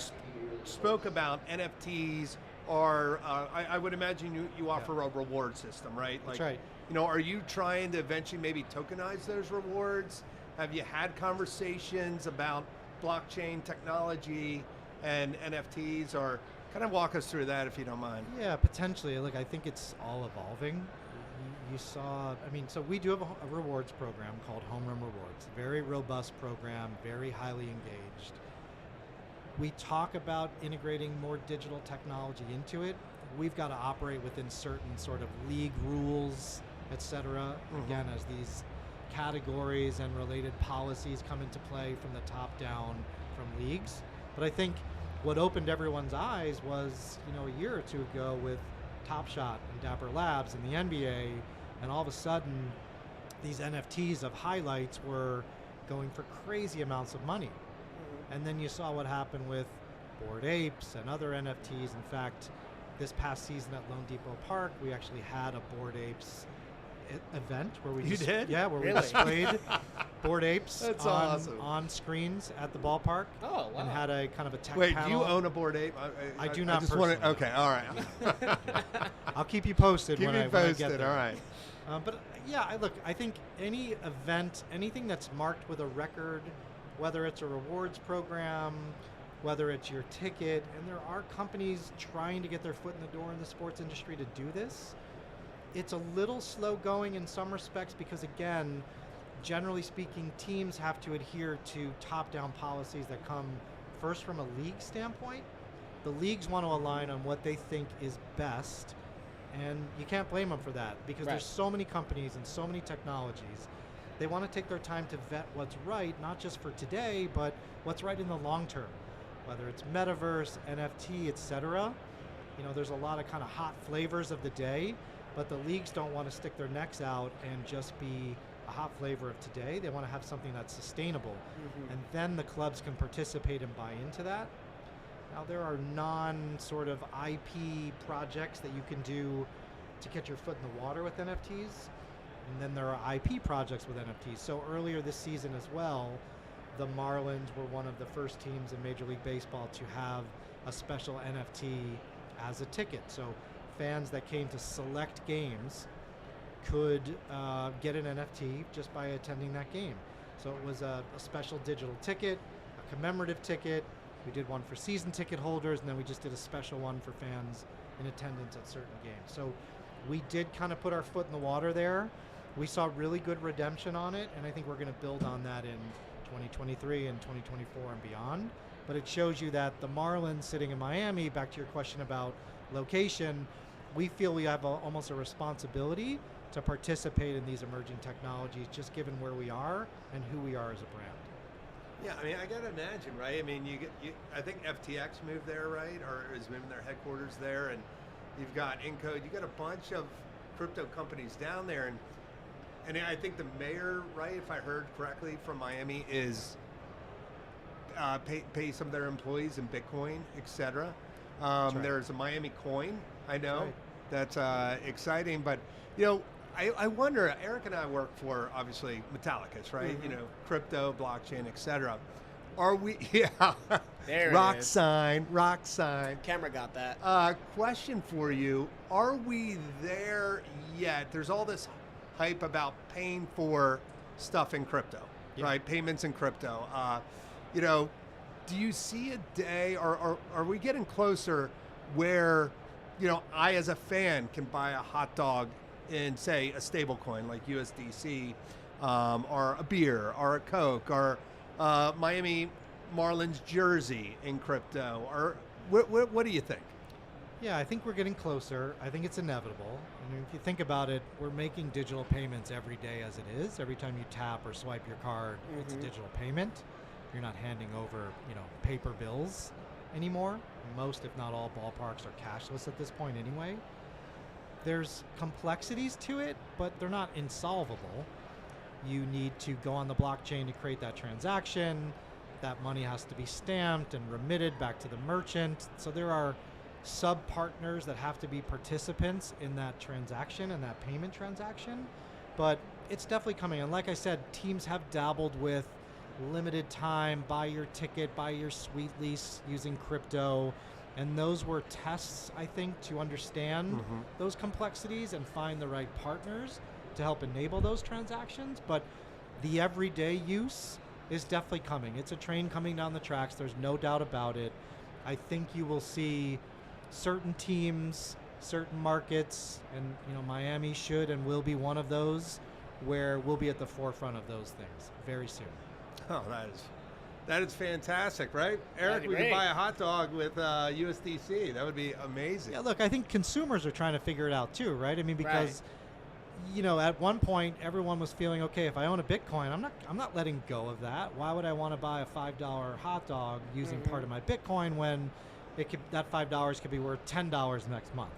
spoke about NFTs, or I would imagine you offer a reward system, right? That's right. Are you trying to eventually maybe tokenize those rewards? Have you had conversations about blockchain technology and NFTs, or kind of walk us through that if you don't mind? Yeah, potentially. Look, I think it's all evolving. You saw, so we do have a rewards program called Home Run Rewards. Very robust program, very highly engaged. We talk about integrating more digital technology into it. We've got to operate within certain sort of league rules, et cetera. Again, as these categories and related policies come into play from the top down from leagues. But I think what opened everyone's eyes was, a year or two ago with Top Shot and Dapper Labs and the NBA, and all of a sudden these NFTs of highlights were going for crazy amounts of money. And then you saw what happened with Bored Apes and other NFTs. In fact, this past season at Lone Depot Park, we actually had a Bored Apes event where we we displayed Bored Apes That's on, awesome. on screens at the ballpark. Oh, wow. And had a kind of a tech Wait, panel. do you own a Bored Ape? I do not just wanna, personally. okay, all right. I'll keep you posted Keep when me I posted, get there. all right. But yeah, I think any event, anything that's marked with a record, whether it's a rewards program, whether it's your ticket, and there are companies trying to get their foot in the door in the sports industry to do this. It's a little slow going in some respects because, again, generally speaking, teams have to adhere to top-down policies that come first from a league standpoint. The leagues want to align on what they think is best, and you can't blame them for that because there's so many companies and so many technologies. They want to take their time to vet what's right, not just for today, but what's right in the long term, whether it's metaverse, NFT, etc. There's a lot of kind of hot flavors of the day, but the leagues don't want to stick their necks out and just be a hot flavor of today. They want to have something that's sustainable, and then the clubs can participate and buy into that. Now, there are non-sort of IP projects that you can do to get your foot in the water with NFTs. And then there are IP projects with NFTs. So earlier this season as well, the Marlins were one of the first teams in Major League Baseball to have a special NFT as a ticket. So fans that came to select games could get an NFT just by attending that game. So it was a special digital ticket, a commemorative ticket. We did one for season ticket holders, and then we just did a special one for fans in attendance at certain games. So we did kind of put our foot in the water there. We saw really good redemption on it, and I think we're going to build on that in 2023 and 2024 and beyond. But it shows you that the Marlins sitting in Miami, back to your question about location, we feel we have almost a responsibility to participate in these emerging technologies, just given where we are and who we are as a brand. Yeah, I gotta imagine, right? I think FTX moved there, right, or is moving their headquarters there, and you've got Encode. You got a bunch of crypto companies down there, and I think the mayor, right, if I heard correctly from Miami, is pay some of their employees in Bitcoin, etc. Right. There's a Miami coin, I know. That's That's exciting, but I wonder, Eric and I work for, obviously, Metallicus, right? Crypto, blockchain, etc. Are we, There rock it is. sign. Camera got that. Question for you, are we there yet? There's all this hype about paying for stuff in crypto, right? Payments in crypto. Do you see a day, or are we getting closer where, I as a fan can buy a hot dog in, say, a stable coin like USDC, or a beer, or a Coke, or Miami Marlins jersey in crypto? Or what do you think? Yeah, I think we're getting closer. I think it's inevitable. If you think about it, we're making digital payments every day as it is. Every time you tap or swipe your card, it's a digital payment. You're not handing over, paper bills anymore. Most, if not all, ballparks are cashless at this point anyway. there's complexities to it, but they're not insolvable. You need to go on the blockchain to create that transaction. That money has to be stamped and remitted back to the merchant. So there are sub-partners that have to be participants in that transaction and that payment transaction. But it's definitely coming. And like I said, teams have dabbled with limited time, buy your ticket, buy your suite lease using crypto. And those were tests, I think, to understand those complexities and find the right partners to help enable those transactions. But the everyday use is definitely coming. It's a train coming down the tracks. There's no doubt about it. I think you will see certain teams, certain markets, and Miami should and will be one of those where we'll be at the forefront of those things very soon. Oh, that is fantastic, right? Eric, we could great. buy a hot dog with USDC. That would be amazing. Yeah, look, I think consumers are trying to figure it out too, right? I mean, because at one point everyone was feeling, okay, if I own a Bitcoin, I'm not letting go of that. Why would I want to buy a $5 hot dog using part of my Bitcoin when that $5 could be worth $10 next month?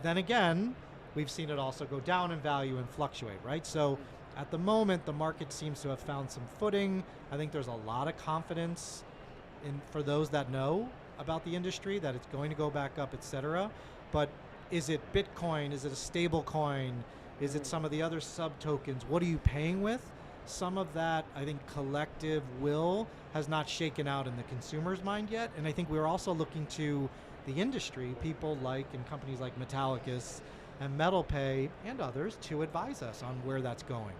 Then again, we've seen it also go down in value and fluctuate, right? So at the moment, the market seems to have found some footing. I think there's a lot of confidence for those that know about the industry that it's going to go back up, et cetera. But is it Bitcoin? Is it a stable coin? Is it some of the other sub tokens? What are you paying with? Some of that, I think, collective will has not shaken out in the consumer's mind yet. And I think we're also looking to the industry, people like and companies like Metallicus and MetalPay and others to advise us on where that's going.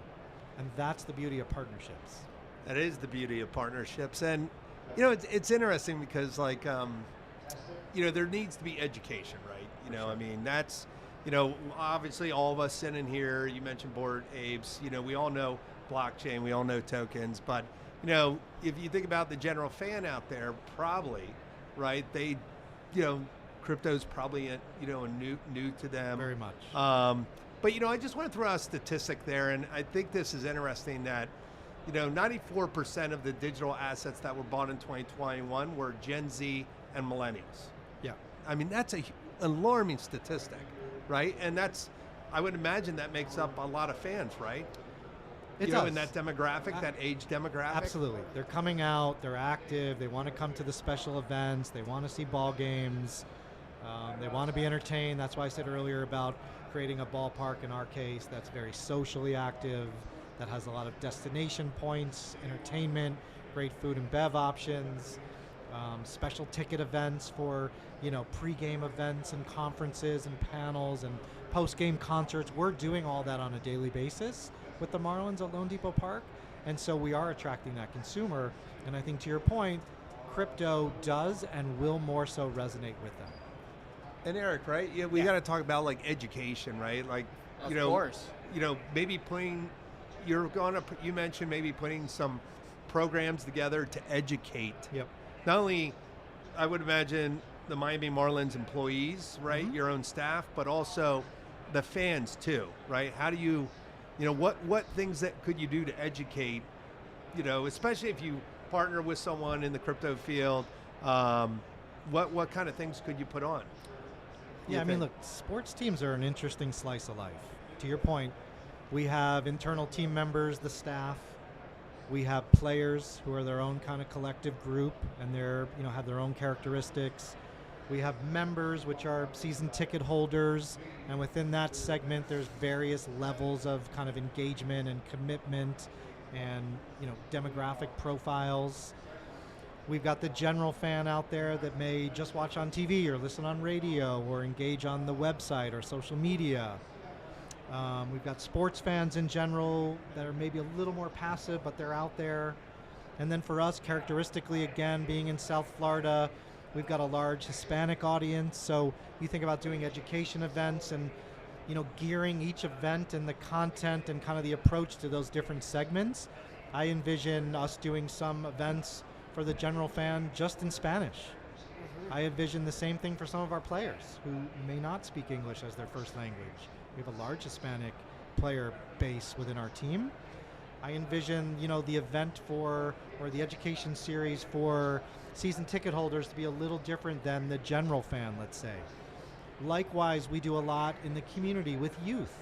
And that's the beauty of partnerships. That is the beauty of partnerships. And, it's interesting because, there needs to be education, right? I mean, that's, obviously all of us sitting here, you mentioned Bored Apes, we all know blockchain, we all know tokens, but, if you think about the general fan out there, probably, right, they, crypto's probably, new to them. Very much. But, I just want to throw out a statistic there, and I think this is interesting that, 94% of the digital assets that were bought in 2021 were Gen Z and millennials. Yeah. I mean, that's an alarming statistic, right? And I would imagine that makes up a lot of fans, right? It does. In that demographic, that age demographic? Absolutely. They're coming out, they're active, they want to come to the special events, they want to see ball games, they want to be entertained. That's why I said earlier about creating a ballpark, in our case, that's very socially active, that has a lot of destination points, entertainment, great food and bev options, special ticket events for, pre-game events and conferences and panels and post-game concerts. We're doing all that on a daily basis with the Marlins at Lone Depot Park. And so we are attracting that consumer. And I think to your point, crypto does and will more so resonate with them. And Eric, right? Yeah, we got to talk about education, right? Of course. Maybe you mentioned maybe putting some programs together to educate. Yep. Not only, I would imagine, the Miami Marlins employees, right? Your own staff, but also the fans too, right? How do you, what things that could you do to educate, especially if you partner with someone in the crypto field, what kind of things could you put on? Yeah, I mean, look, sports teams are an interesting slice of life. To your point, we have internal team members, the staff. We have players who are their own kind of collective group, and they're, have their own characteristics. We have members, which are season ticket holders, and within that segment, there's various levels of kind of engagement and commitment, and demographic profiles. We've got the general fan out there that may just watch on TV or listen on radio or engage on the website or social media. We've got sports fans in general that are maybe a little more passive, but they're out there. And then for us, characteristically, again, being in South Florida, we've got a large Hispanic audience. So you think about doing education events and, gearing each event and the content and kind of the approach to those different segments. I envision us doing some events for the general fan just in Spanish. I envision the same thing for some of our players who may not speak English as their first language. We have a large Hispanic player base within our team. I envision, the event or the education series for season ticket holders to be a little different than the general fan, let's say. Likewise, we do a lot in the community with youth.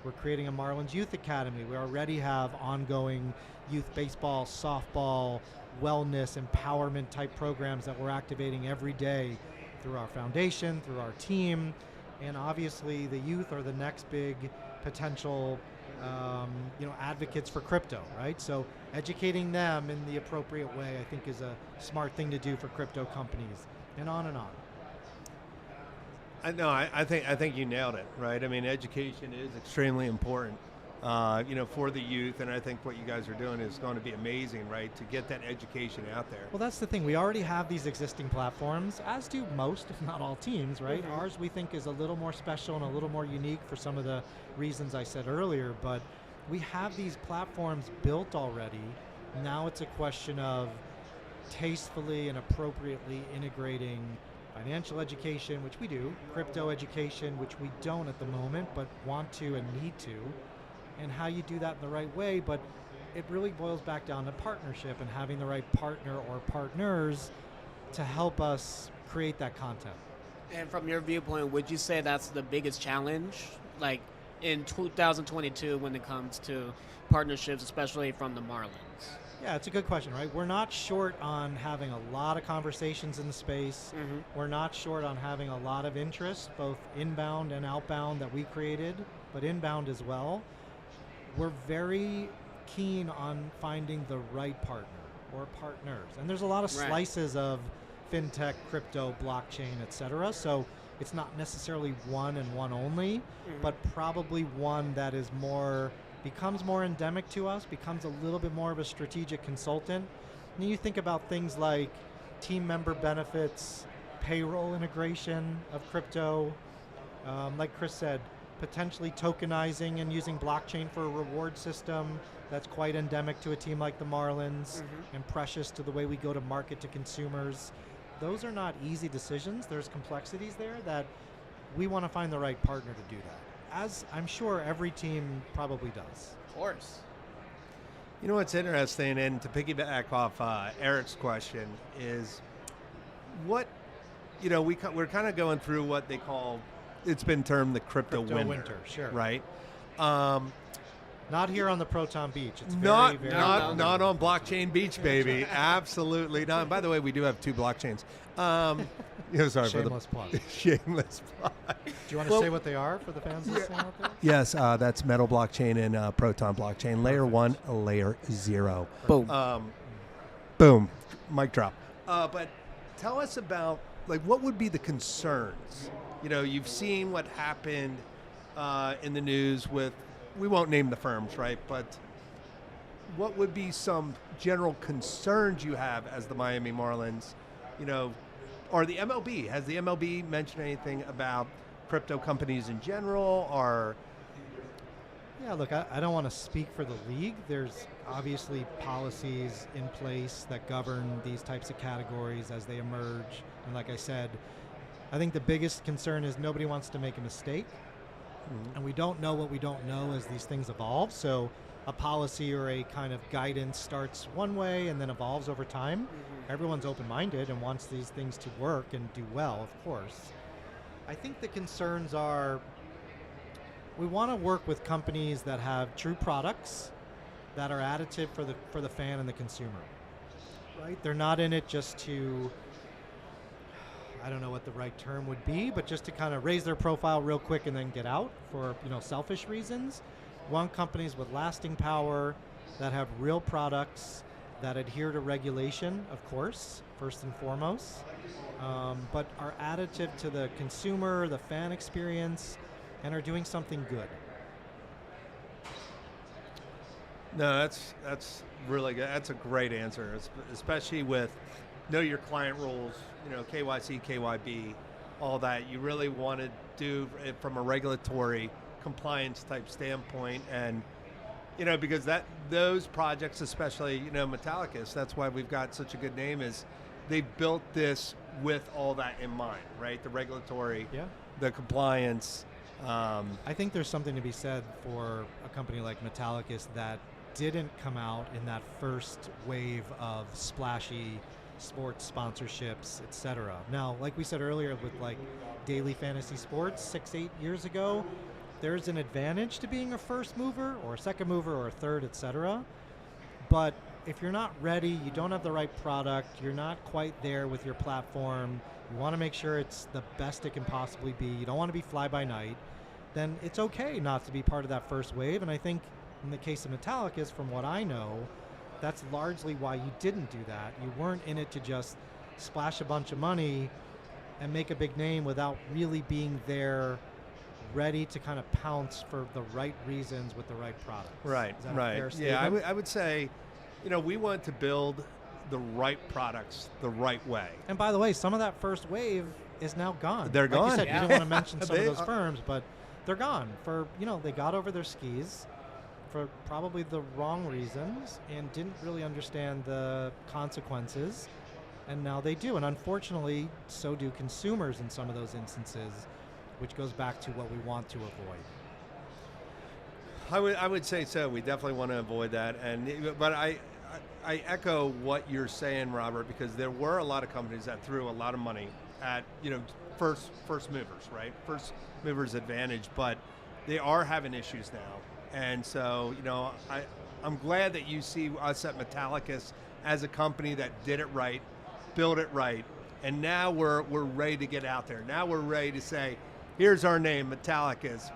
We're creating a Marlins Youth Academy. We already have ongoing youth baseball, softball, wellness, empowerment type programs that we're activating every day through our foundation, through our team, and obviously the youth are the next big potential advocates for crypto, right? So educating them in the appropriate way, I think, is a smart thing to do for crypto companies, and on and on. I think you nailed it, right? I mean, education is extremely important, for the youth, and I think what you guys are doing is going to be amazing, right? To get that education out there. Well, that's the thing. We already have these existing platforms, as do most, if not all teams, right? Mm-hmm. Ours, we think, is a little more special and a little more unique for some of the reasons I said earlier, but we have these platforms built already. Now it's a question of tastefully and appropriately integrating financial education, which we do, crypto education, which we don't at the moment, but want to and need to, and how you do that in the right way. But it really boils back down to partnership and having the right partner or partners to help us create that content. And from your viewpoint, would you say that's the biggest challenge, like in 2022 when it comes to partnerships, especially from the Marlins? Yeah, it's a good question, right? We're not short on having a lot of conversations in the space. Mm-hmm. We're not short on having a lot of interest, both inbound and outbound that we created, but inbound as well. We're very keen on finding the right partner or partners. And there's a lot of slices of FinTech, crypto, blockchain, et cetera. So it's not necessarily one and one only, but probably one that is becomes more endemic to us, becomes a little bit more of a strategic consultant. And you think about things like team member benefits, payroll integration of crypto, like Chris said, potentially tokenizing and using blockchain for a reward system that's quite endemic to a team like the Marlins and precious to the way we go to market to consumers. Those are not easy decisions. There's complexities there that we want to find the right partner to do that, as I'm sure every team probably does. Of course. You know what's interesting, and to piggyback off Eric's question, is what, we're kind of going through what they call, it's been termed the crypto winter, sure. Right? Not here on the Proton Beach. It's Not very on Blockchain Beach, baby. Absolutely not. And by the way, we do have 2 blockchains. Sorry Shameless plug. Shameless plug. Do you want to say what they are for the fans listening out there? Yes, that's Metal Blockchain and Proton Blockchain. Layer 1, Layer 0. Boom. Boom. Mic drop. But tell us about, what would be the concerns? You've seen what happened in the news with, we won't name the firms, right? But what would be some general concerns you have as the Miami Marlins, or the MLB? Has the MLB mentioned anything about crypto companies in general, or? Yeah, look, I don't want to speak for the league. There's obviously policies in place that govern these types of categories as they emerge. And like I said, I think the biggest concern is nobody wants to make a mistake. And we don't know what we don't know as these things evolve. So a policy or a kind of guidance starts one way and then evolves over time. Everyone's open-minded and wants these things to work and do well, of course. I think the concerns are, we want to work with companies that have true products that are additive for the fan and the consumer, right? They're not in it just to, I don't know what the right term would be, but just to kind of raise their profile real quick and then get out for selfish reasons. Want companies with lasting power that have real products that adhere to regulation, of course, first and foremost, but are additive to the consumer, the fan experience, and are doing something good. No, that's really good. That's a great answer, especially with know your client rules, KYC, KYB, all that. You really want to do it from a regulatory compliance type standpoint, and because those projects, especially Metallicus, that's why we've got such a good name, is they built this with all that in mind, right? The regulatory, the compliance. I think there's something to be said for a company like Metallicus that didn't come out in that first wave of splashy sports sponsorships, etc. Now, like we said earlier with like daily fantasy sports 6-8 years ago, there's an advantage to being a first mover or a second mover or a third, etc. But if you're not ready, you don't have the right product, you're not quite there with your platform, you want to make sure it's the best it can possibly be, you don't want to be fly by night, then it's okay not to be part of that first wave. And I think in the case of Metallicus, from what I know, that's largely why you didn't do that. You weren't in it to just splash a bunch of money and make a big name without really being there, ready to kind of pounce for the right reasons with the right products. Right, Is that a right. fair Yeah, statement? I would say, we want to build the right products the right way. And by the way, some of that first wave is now gone. They're like gone. You said, Yeah. you didn't want to mention some of They those are- firms, but they're gone for, they got over their skis for probably the wrong reasons and didn't really understand the consequences. And now they do. And unfortunately, so do consumers in some of those instances, which goes back to what we want to avoid. I would say so. We definitely want to avoid that. But I echo what you're saying, Robert, because there were a lot of companies that threw a lot of money at, first movers, right? First movers advantage, but they are having issues now. And so, I'm glad that you see us at Metallicus as a company that did it right, built it right, and now we're ready to get out there. Now we're ready to say, here's our name, Metallicus.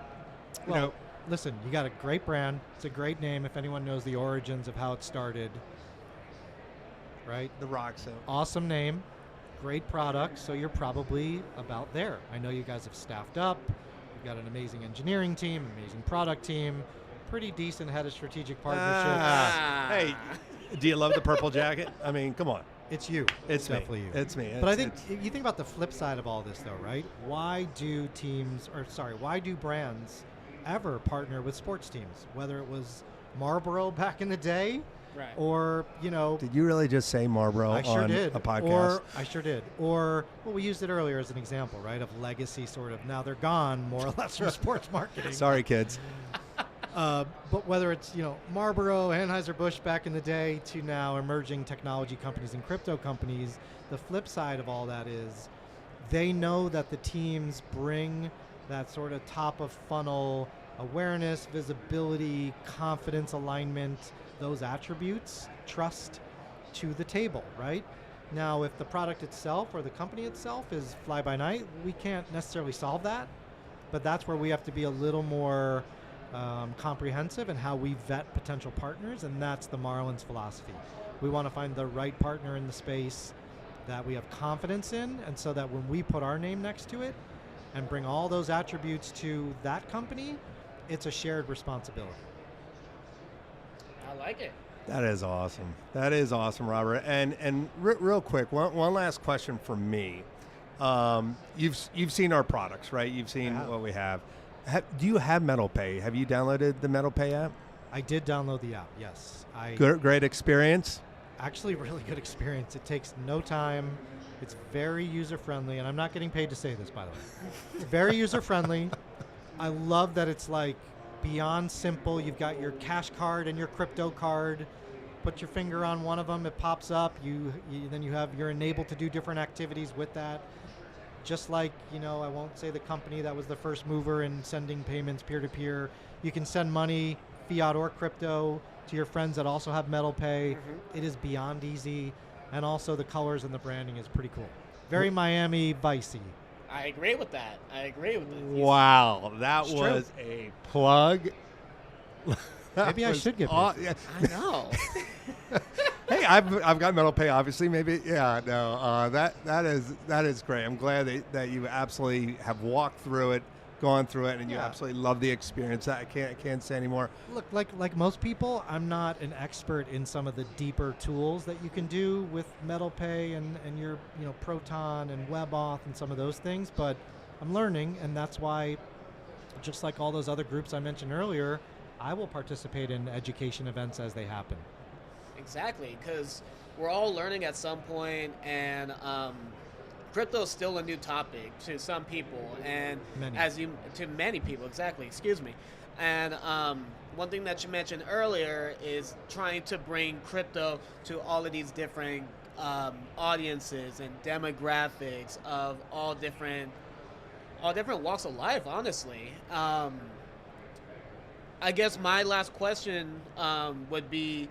Well, listen, you got a great brand. It's a great name if anyone knows the origins of how it started. Right? The Rock Zone. Awesome name, great product, so you're probably about there. I know you guys have staffed up. You've got an amazing engineering team, amazing product team, pretty decent head of strategic partnerships. Hey, do you love the purple jacket? I mean, come on. It's you. It's me. definitely you. It's me. But I It's- think you think about the flip side of all this, though, right? Why do brands ever partner with sports teams? Whether it was Marlboro back in the day, Right. or Did you really just say Marlboro I sure on did. a podcast? Or I sure did. Or well, we used it earlier as an example, right? Of legacy, sort of. Now they're gone, more or less, from sports marketing. Sorry, kids. But whether it's Marlboro, Anheuser-Busch back in the day to now emerging technology companies and crypto companies, the flip side of all that is they know that the teams bring that sort of top of funnel awareness, visibility, confidence, alignment, those attributes, trust to the table, right? Now, if the product itself or the company itself is fly by night, we can't necessarily solve that, but that's where we have to be a little more comprehensive in how we vet potential partners, and that's the Marlins philosophy. We want to find the right partner in the space that we have confidence in, and so that when we put our name next to it and bring all those attributes to that company, it's a shared responsibility. I like it. That is awesome. That is awesome, Robert. And real quick, one last question from me. You've seen our products, right? You've seen what we have. Do you have MetalPay? Have you downloaded the MetalPay app? I did download the app, yes. Great experience. Actually, really good experience. It takes no time. It's very user-friendly, and I'm not getting paid to say this, by the way. Very user-friendly. I love that it's like beyond simple. You've got your cash card and your crypto card. Put your finger on one of them, it pops up. Then you're enabled to do different activities with that. Just like, I won't say the company that was the first mover in sending payments peer-to-peer. You can send money, fiat or crypto, to your friends that also have MetalPay. It is beyond easy, and also the colors and the branding is pretty cool. Very Miami Vice-y. I agree with that. Wow, that It's was a plug. Maybe I should get paid. Yeah. I know. Hey, I've got MetalPay, obviously. Maybe, yeah. No, that is great. I'm glad that you absolutely have walked through it, gone through it, and you Yeah. absolutely love the experience. I can't say anymore. Look, like most people, I'm not an expert in some of the deeper tools that you can do with MetalPay and your Proton and WebAuth and some of those things, but I'm learning, and that's why, just like all those other groups I mentioned earlier, I will participate in education events as they happen. Exactly, because we're all learning at some point, and crypto is still a new topic to some people, and to many people. Exactly. Excuse me. And one thing that you mentioned earlier is trying to bring crypto to all of these different audiences and demographics of all different walks of life. Honestly, I guess my last question would be: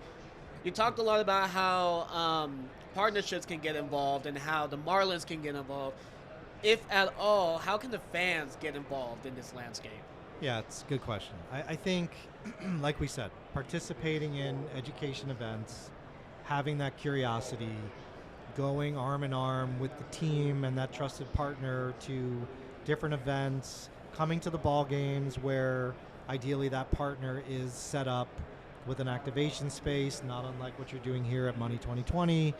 you talked a lot about how partnerships can get involved and how the Marlins can get involved. If at all, how can the fans get involved in this landscape? Yeah, it's a good question. I think, like we said, participating in education events, having that curiosity, going arm in arm with the team and that trusted partner to different events, coming to the ball games where ideally that partner is set up with an activation space, not unlike what you're doing here at Money20,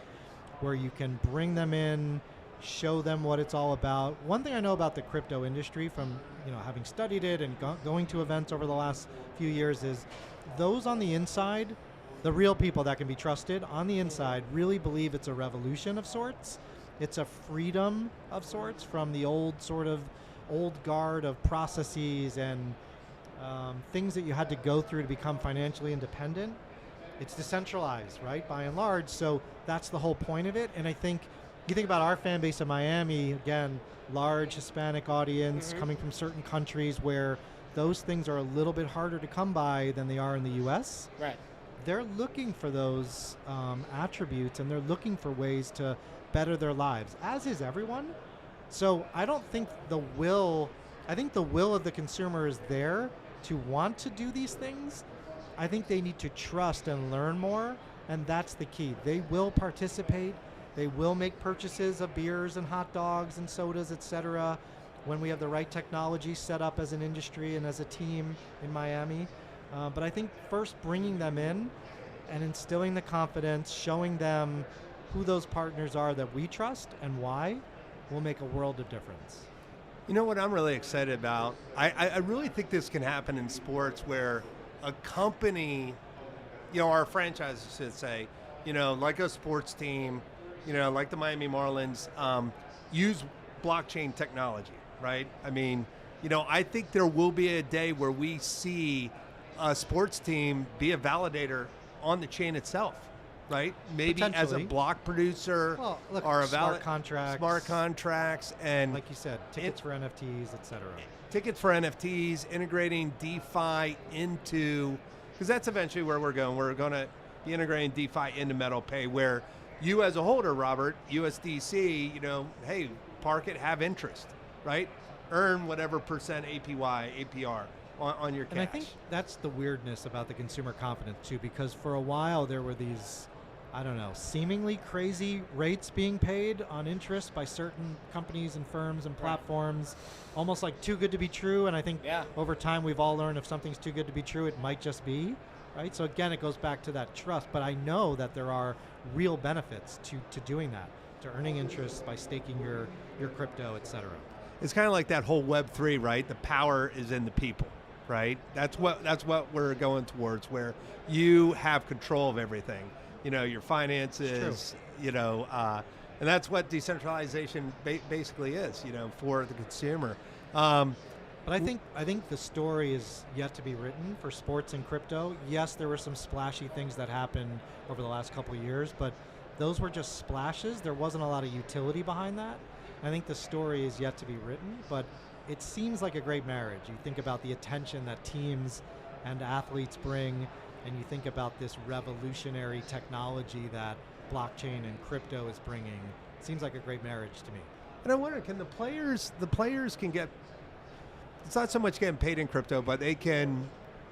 where you can bring them in, show them what it's all about. One thing I know about the crypto industry from having studied it and going to events over the last few years is those on the inside, the real people that can be trusted on the inside, really believe it's a revolution of sorts. It's a freedom of sorts from the old guard of processes and things that you had to go through to become financially independent. It's decentralized, right, by and large. So that's the whole point of it. And I think you think about our fan base in Miami, again, large Hispanic audience coming from certain countries where those things are a little bit harder to come by than they are in the US. Right. They're looking for those attributes, and they're looking for ways to better their lives, as is everyone. So I don't think I think the will of the consumer is there to want to do these things. I think they need to trust and learn more, and that's the key. They will participate. They will make purchases of beers and hot dogs and sodas, etc., when we have the right technology set up as an industry and as a team in Miami. But I think first bringing them in and instilling the confidence, showing them who those partners are that we trust and why, will make a world of difference. You know what I'm really excited about? I really think this can happen in sports where a company, our franchises should say, like a sports team, like the Miami Marlins, use blockchain technology, right? I mean, I think there will be a day where we see a sports team be a validator on the chain itself, right? Maybe as a block producer, or a smart contracts, and like you said, tickets for NFTs, etc. Tickets for NFTs, integrating DeFi into, because that's eventually where we're going. We're going to be integrating DeFi into Metal Pay, where you as a holder, Robert, USDC, hey, park it, have interest, right? Earn whatever percent APR on your cash. And I think that's the weirdness about the consumer confidence too, because for a while there were these, seemingly crazy rates being paid on interest by certain companies and firms and platforms, almost like too good to be true. And I think over time we've all learned if something's too good to be true, it might just be, right? So again, it goes back to that trust. But I know that there are real benefits to doing that, to earning interest by staking your crypto, etc. It's kind of like that whole Web3, right? The power is in the people, right? That's what we're going towards, where you have control of everything. Your finances, and that's what decentralization basically is, for the consumer. But I think the story is yet to be written for sports and crypto. Yes, there were some splashy things that happened over the last couple of years, but those were just splashes. There wasn't a lot of utility behind that. I think the story is yet to be written, but it seems like a great marriage. You think about the attention that teams and athletes bring, and you think about this revolutionary technology that blockchain and crypto is bringing. It seems like a great marriage to me. And I wonder, can the players can get, it's not so much getting paid in crypto, but they can,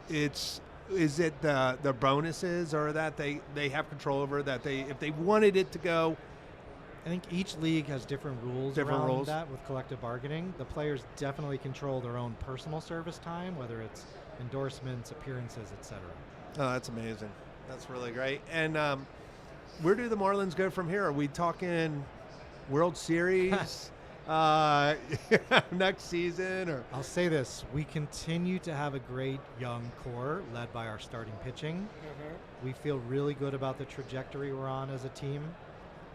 is it the bonuses or that they have control over, that if they wanted it to go? I think each league has different rules that with collective bargaining. The players definitely control their own personal service time, whether it's endorsements, appearances, etc. Oh, that's amazing. That's really great. And where do the Marlins go from here? Are we talking World Series next season? Or I'll say this. We continue to have a great young core led by our starting pitching. We feel really good about the trajectory we're on as a team.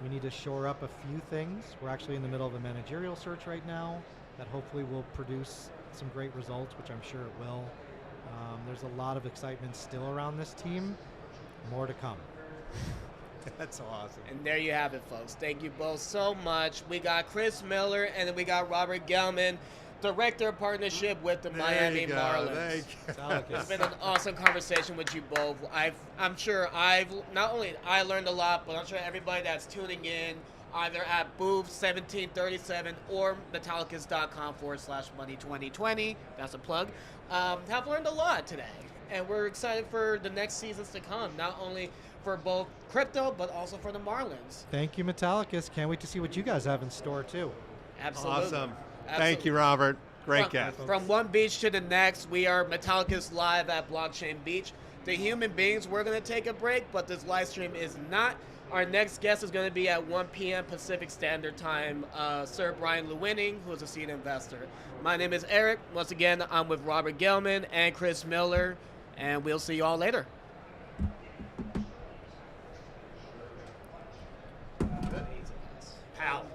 We need to shore up a few things. We're actually in the middle of a managerial search right now that hopefully will produce some great results, which I'm sure it will. There's a lot of excitement still around this team. More to come. That's awesome. And there you have it, folks. Thank you both so much. We got Chris Miller, and then we got Robert Gelman, Director of Partnership with the Miami Marlins. It's been an awesome conversation with you both. I'm sure not only I learned a lot, but I'm sure everybody that's tuning in, either at booth 1737 or metallicus.com/money2020, that's a plug, have learned a lot today. And we're excited for the next seasons to come, not only for both crypto, but also for the Marlins. Thank you, Metallicus. Can't wait to see what you guys have in store, too. Absolutely. Awesome. Absolutely. Thank you, Robert. Great guest. From one beach to the next, we are Metallicus live at Blockchain Beach. The human beings, we're going to take a break, but this live stream is not. Our next guest is going to be at 1 p.m. Pacific Standard Time, Sir Brian Lewinning, who is a seed investor. My name is Eric. Once again, I'm with Robert Gelman and Chris Miller, and we'll see you all later. Pal.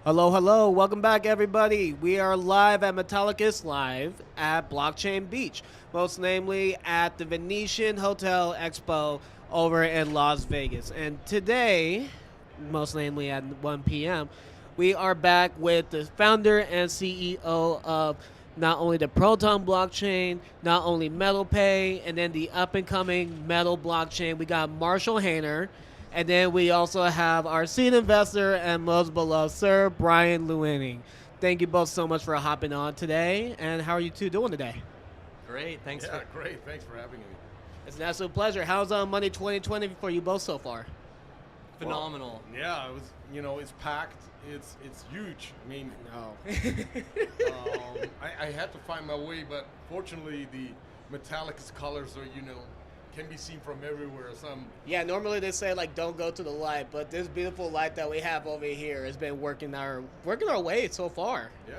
Hello, hello. Welcome back, everybody. We are live at Metallicus Live at Blockchain Beach, most namely at the Venetian Hotel Expo over in Las Vegas. And today, most namely at 1 p.m., we are back with the founder and CEO of not only the Proton blockchain, not only MetalPay, and then the up-and-coming Metal blockchain. We got Marshall Hayner. And then we also have our seed investor and most beloved sir, Brian Lewinning. Thank you both so much for hopping on today. And how are you two doing today? Great, thanks. Great. Thanks for having me. It's an absolute pleasure. How's Money 2020 for you both so far? Phenomenal. Well, yeah, it was. It's packed. It's huge. I mean, No. I had to find my way, but fortunately, the Metallicus colors are can be seen from everywhere. Yeah, normally they say like don't go to the light, but this beautiful light that we have over here has been working our way so far. Yeah.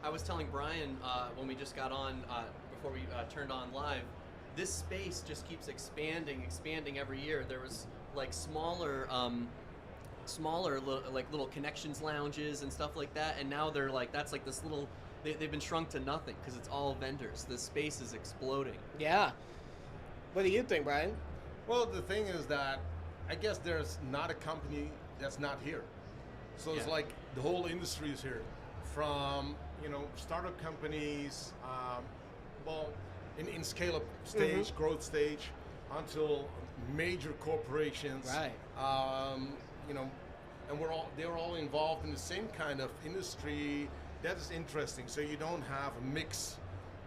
I was telling Brian when we just got on, before we turned on live, this space just keeps expanding every year. There was like smaller little connections lounges and stuff like that, and now they're like, that's like this little, they've been shrunk to nothing because it's all vendors. The space is exploding. Yeah. What do you think, Brian? Well, the thing is that I guess there's not a company that's not here. So it's Yeah. like the whole industry is here, from startup companies, in scale-up stage, growth stage, until major corporations. Right. And they're all involved in the same kind of industry. That is interesting. So you don't have a mix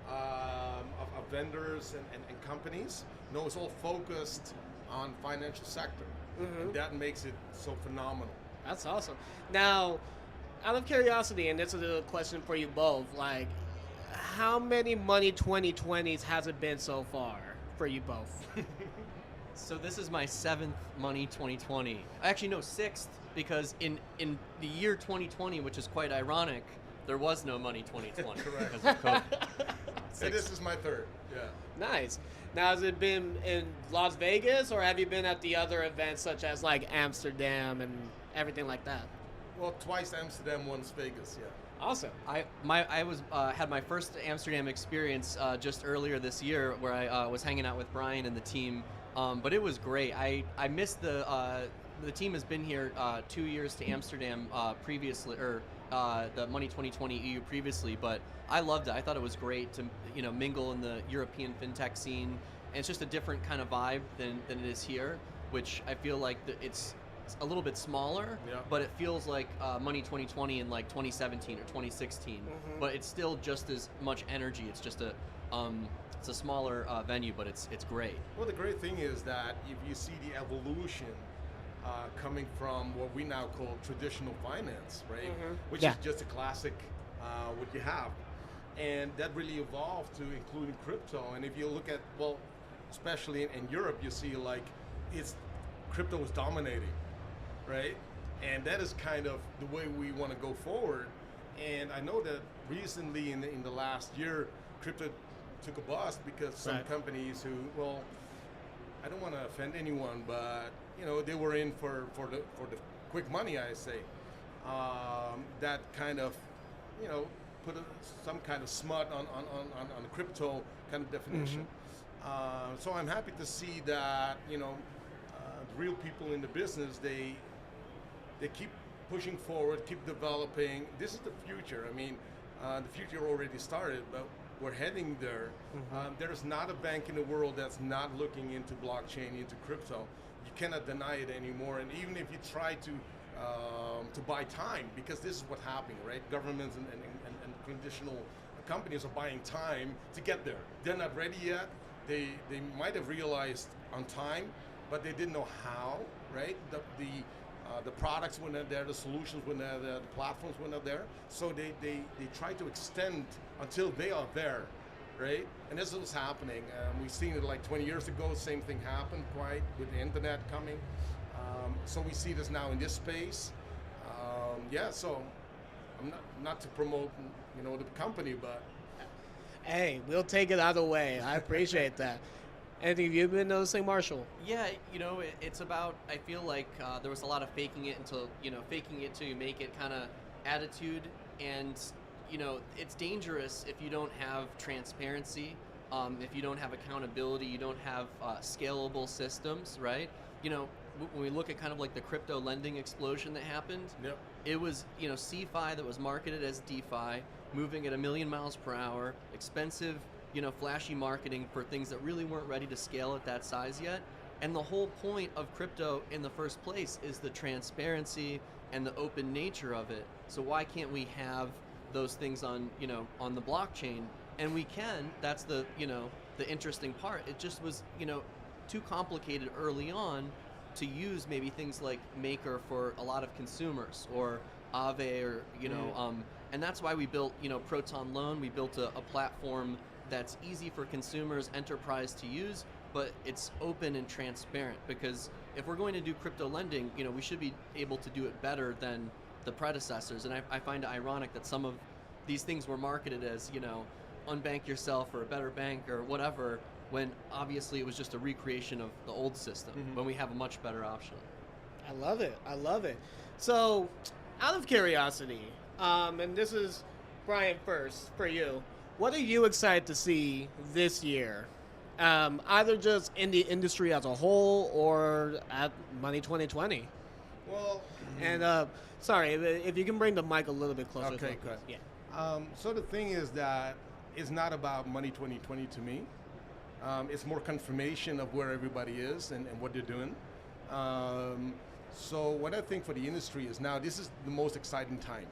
of vendors and companies. No, it's all focused on financial sector. And that makes it so phenomenal. That's awesome. Now, out of curiosity, and this is a question for you both, like, how many Money 2020s has it been so far for you both? So this is my 7th Money 2020. Actually, no, 6th, because in the year 2020, which is quite ironic, there was no Money 2020 Correct. because of COVID. And this is my third. Yeah. Nice. Now, has it been in Las Vegas, or have you been at the other events such as like Amsterdam and everything like that? Well, twice Amsterdam, once Vegas. Yeah. Awesome. I had my first Amsterdam experience just earlier this year, where I was hanging out with Brian and the team, but it was great. I missed the team has been here 2 years to Amsterdam previously, or the Money 2020 EU previously, but I loved it. I thought it was great to mingle in the European fintech scene, and it's just a different kind of vibe than it is here, which I feel like it's a little bit smaller, but it feels like Money 2020 in like 2017 or 2016, but it's still just as much energy. It's just a smaller venue, but it's great. Well, the great thing is that if you see the evolution coming from what we now call traditional finance, right? Which is just a classic, what you have. And that really evolved to including crypto. And if you look at, well, especially in Europe, you see like crypto is dominating, right? And that is kind of the way we want to go forward. And I know that recently in the last year, crypto took a bust because some companies who, well, I don't want to offend anyone, but they were in for the quick money, I say. That kind of, put some kind of smut on the crypto kind of definition. So I'm happy to see that the real people in the business, they keep pushing forward, keep developing. This is the future. I mean, the future already started, but we're heading there. There's not a bank in the world that's not looking into blockchain, into crypto. You cannot deny it anymore. And even if you try to buy time, because this is what's happening, right? Governments and traditional companies are buying time to get there. They're not ready yet. They might have realized on time, but they didn't know how, right? The products were not there, the solutions were not there, the platforms were not there. So they try to extend until they are there, right? And this is what's happening. We've seen it like 20 years ago, same thing happened, quite, with the internet coming. So we see this now in this space. So I'm not to promote, the company, but. Hey, we'll take it out of the way. I appreciate that. Anything have you been noticing, Marshall? Yeah, it's about, I feel like there was a lot of faking it until you make it kind of attitude, and it's dangerous if you don't have transparency, if you don't have accountability, you don't have scalable systems, right? When we look at kind of like the crypto lending explosion that happened, Yep. it was CeFi that was marketed as DeFi, moving at 1,000,000 miles per hour, expensive, flashy marketing for things that really weren't ready to scale at that size yet. And the whole point of crypto in the first place is the transparency and the open nature of it. So why can't we have those things on the blockchain? And we can. That's the interesting part. It just was too complicated early on to use maybe things like Maker for a lot of consumers, or Aave, or and that's why we built Proton Loan. We built a platform that's easy for consumers, enterprise to use, but it's open and transparent, because if we're going to do crypto lending, we should be able to do it better than the predecessors. And I find it ironic that some of these things were marketed as unbank yourself or a better bank or whatever, when obviously it was just a recreation of the old system, when we have a much better option. I love it. I love it. So, out of curiosity, and this is Brian first for you, what are you excited to see this year? Either just in the industry as a whole or at Money 2020? Well, and sorry, if you can bring the mic a little bit closer. Okay, good. Yeah. So the thing is that it's not about Money 2020 to me. It's more confirmation of where everybody is and what they're doing. So what I think for the industry is now this is the most exciting time.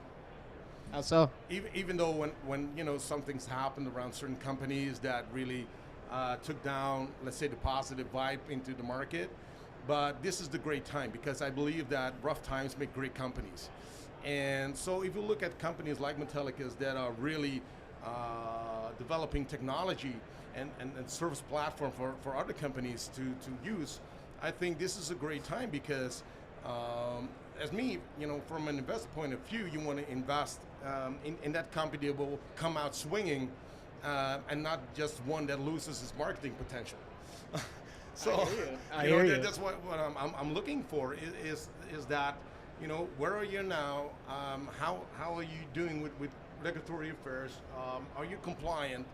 How so? Even though when some things happened around certain companies that really took down, let's say, the positive vibe into the market, but this is the great time, because I believe that rough times make great companies. And so if you look at companies like Metallicus that are really developing technology and service platform for other companies to use, I think this is a great time, because as me, from an investor point of view, you want to invest in that company that will come out swinging, and not just one that loses its marketing potential. So I hear you. That's what I'm looking for is that, where are you now? How are you doing with regulatory affairs? Are you compliant?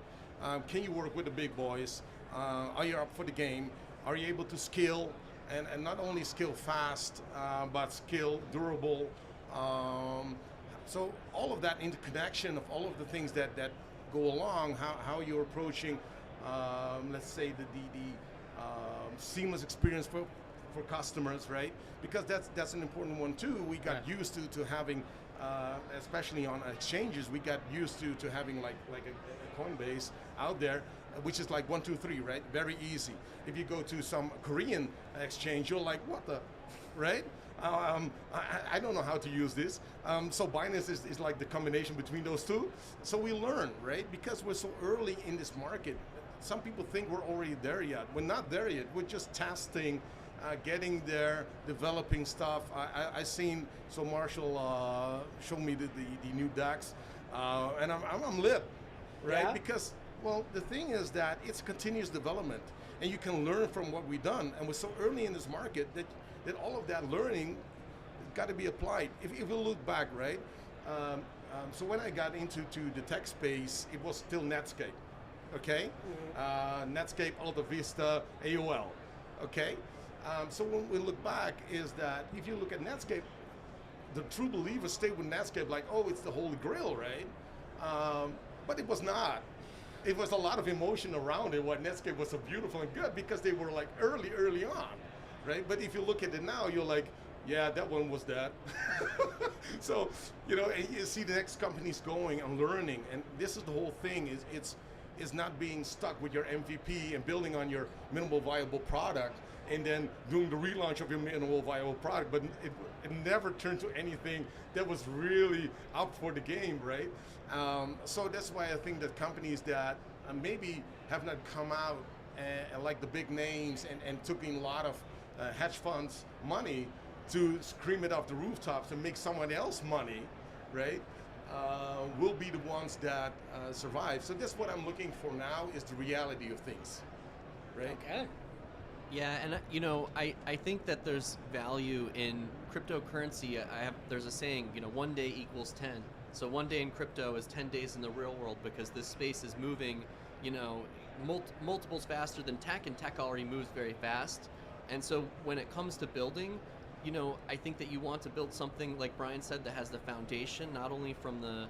Can you work with the big boys? Are you up for the game? Are you able to scale, and not only scale fast, but scale durable? So all of that interconnection of all of the things that go along, how you're approaching, let's say the seamless experience for customers, right? Because that's an important one too. We got used to having, especially on exchanges, we got used to having like a Coinbase out there, which is like 1, 2, 3, right? Very easy. If you go to some Korean exchange, you're like, what the, right? I don't know how to use this. So Binance is like the combination between those two. So we learn, right? Because we're so early in this market. Some people think we're already there yet. We're not there yet. We're just testing, getting there, developing stuff. I seen, so Marshall showed me the new DEX, and I'm lit, right? Yeah? Because, well, the thing is that it's continuous development, and you can learn from what we've done. And we're so early in this market that all of that learning has got to be applied. If we look back, right? So when I got into the tech space, it was still Netscape. Okay, Netscape, Alta Vista, AOL. Okay, so when we look back, is that if you look at Netscape, the true believers stayed with Netscape like, oh, it's the holy grail, right? But it was not. It was a lot of emotion around it. Why Netscape was so beautiful and good, because they were like early on, right? But if you look at it now, you're like, yeah, that one was that. So and you see the next companies going and learning, and this is the whole thing. Is not being stuck with your MVP and building on your minimal viable product and then doing the relaunch of your minimal viable product, but it never turned to anything that was really up for the game, right? So that's why I think that companies that maybe have not come out and like the big names and took in a lot of hedge funds money to scream it off the rooftops and make someone else money, right? Will be the ones that survive. So that's what I'm looking for now, is the reality of things, right? Okay. Yeah, and I think that there's value in cryptocurrency. There's a saying, one day equals 10. So one day in crypto is 10 days in the real world, because this space is moving, multiples faster than tech, and tech already moves very fast. And so when it comes to building, I think that you want to build something, like Brian said, that has the foundation, not only from the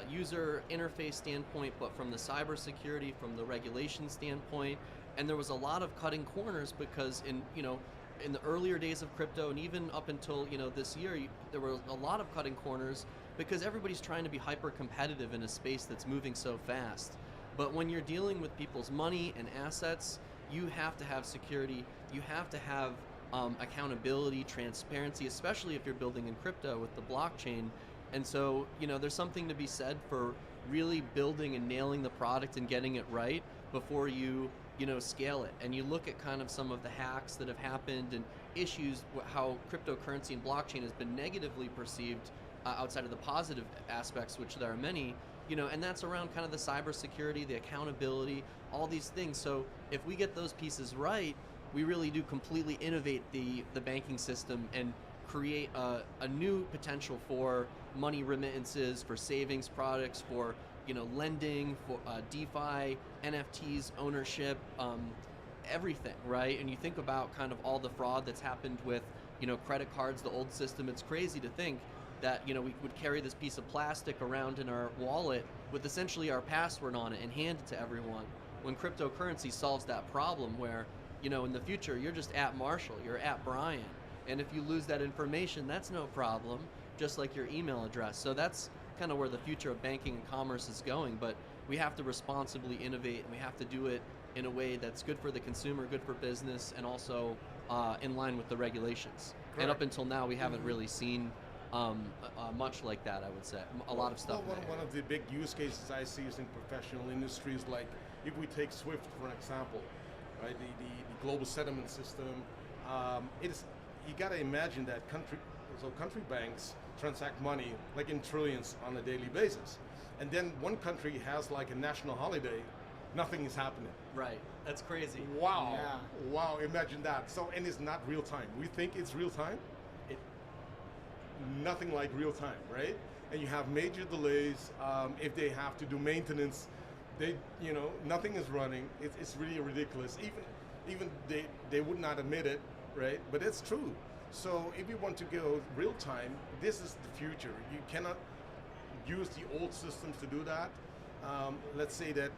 user interface standpoint, but from the cybersecurity, from the regulation standpoint. And there was a lot of cutting corners, because in the earlier days of crypto, and even up until this year, there were a lot of cutting corners, because everybody's trying to be hyper competitive in a space that's moving so fast. But when you're dealing with people's money and assets, you have to have security. You have to have accountability, transparency, especially if you're building in crypto with the blockchain. And so, there's something to be said for really building and nailing the product and getting it right before you scale it. And you look at kind of some of the hacks that have happened and issues, how cryptocurrency and blockchain has been negatively perceived outside of the positive aspects, which there are many, and that's around kind of the cybersecurity, the accountability, all these things. So if we get those pieces right, we really do completely innovate the banking system and create a new potential for money remittances, for savings products, for lending, for DeFi, NFTs, ownership, everything, right? And you think about kind of all the fraud that's happened with credit cards, the old system. It's crazy to think that we would carry this piece of plastic around in our wallet with essentially our password on it and hand it to everyone. When cryptocurrency solves that problem, where in the future you're just at Marshall, you're at Brian, and if you lose that information, that's no problem, just like your email address. So that's kind of where the future of banking and commerce is going. But we have to responsibly innovate, and we have to do it in a way that's good for the consumer, good for business, and also in line with the regulations. Correct. And up until now, we haven't really seen much like that, I would say. A lot of stuff. One of the big use cases I see is in professional industries, like if we take SWIFT for an example, right? The global settlement system. You got to imagine that country banks transact money like in trillions on a daily basis, and then one country has like a national holiday, nothing is happening. Right. That's crazy. Wow. Yeah. Wow. Imagine that. So, and it's not real time. We think it's real time. Nothing like real time, right? And you have major delays. If they have to do maintenance, nothing is running. It's really ridiculous. Even they would not admit it, right? But it's true. So if you want to go real time, this is the future. You cannot use the old systems to do that. Let's say that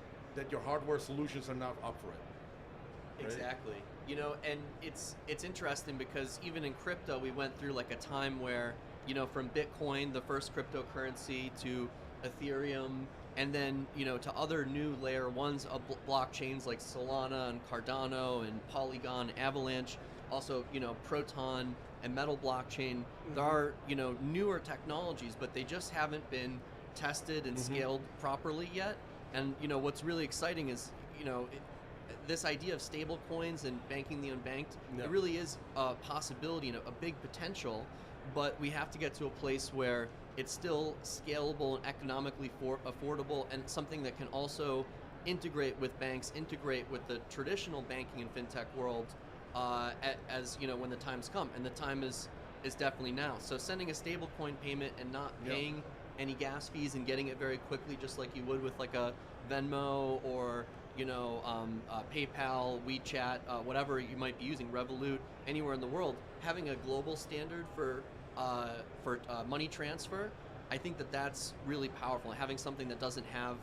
your hardware solutions are not up for it. Right? Exactly. And it's interesting, because even in crypto, we went through like a time where from Bitcoin, the first cryptocurrency, to Ethereum, and then to other new layer ones of blockchains like Solana and Cardano and Polygon, Avalanche, also Proton and Metal blockchain. Mm-hmm. There are newer technologies, but they just haven't been tested and scaled properly yet. And what's really exciting is this idea of stable coins and banking the unbanked. Yeah. It really is a possibility and a big potential. But we have to get to a place where it's still scalable and economically affordable, and something that can also integrate with banks, integrate with the traditional banking and fintech world, as when the times come. And the time is definitely now. So sending a stablecoin payment and not paying any gas fees and getting it very quickly, just like you would with like a Venmo or PayPal, WeChat, whatever you might be using, Revolut, anywhere in the world, having a global standard for money transfer, I think that's really powerful. Having something that doesn't have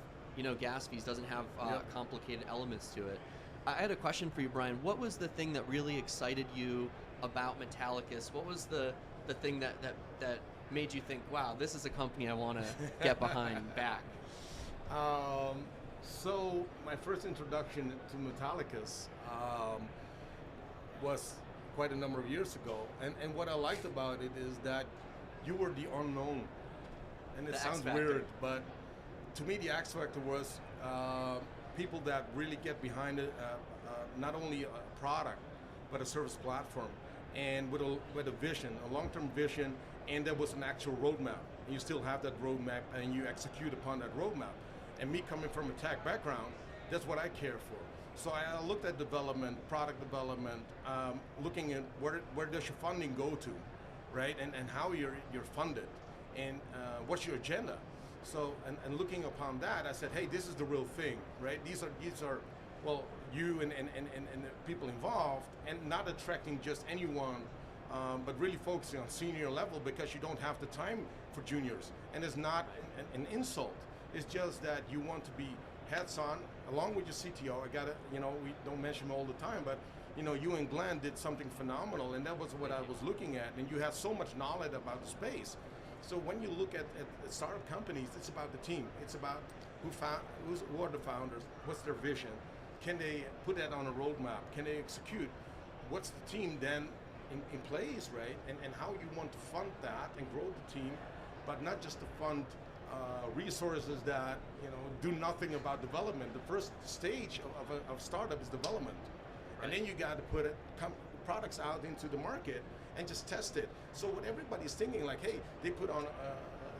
gas fees, doesn't have complicated elements to it. I had a question for you, Brian. What was the thing that really excited you about Metallicus? What was the thing that made you think, wow, this is a company I want to get behind back? So my first introduction to Metallicus was quite a number of years ago, and what I liked about it is that you were the unknown, and it sounds weird, but to me the X factor was people that really get behind it, not only a product but a service platform, and with a vision, a long-term vision, and there was an actual roadmap, and you still have that roadmap and you execute upon that roadmap. And me coming from a tech background, that's what I care for. So I looked at development, product development, looking at where does your funding go to, right? And how you're funded, and what's your agenda. So and looking upon that, I said, hey, this is the real thing, right? These are well, you and the people involved, and not attracting just anyone, but really focusing on senior level, because you don't have the time for juniors. And it's not an insult. It's just that you want to be heads on, along with your CTO. I gotta, we don't mention him all the time, but you and Glenn did something phenomenal, and that was what I was looking at. And you have so much knowledge about the space. So when you look at startup companies, it's about the team. It's about who are the founders, what's their vision, can they put that on a roadmap, can they execute, what's the team then in place, right? And how you want to fund that and grow the team, but not just to fund resources that do nothing about development. The first stage of startup is development, right. And then you got to put products out into the market and just test it. So what everybody's thinking, like, hey, they put on,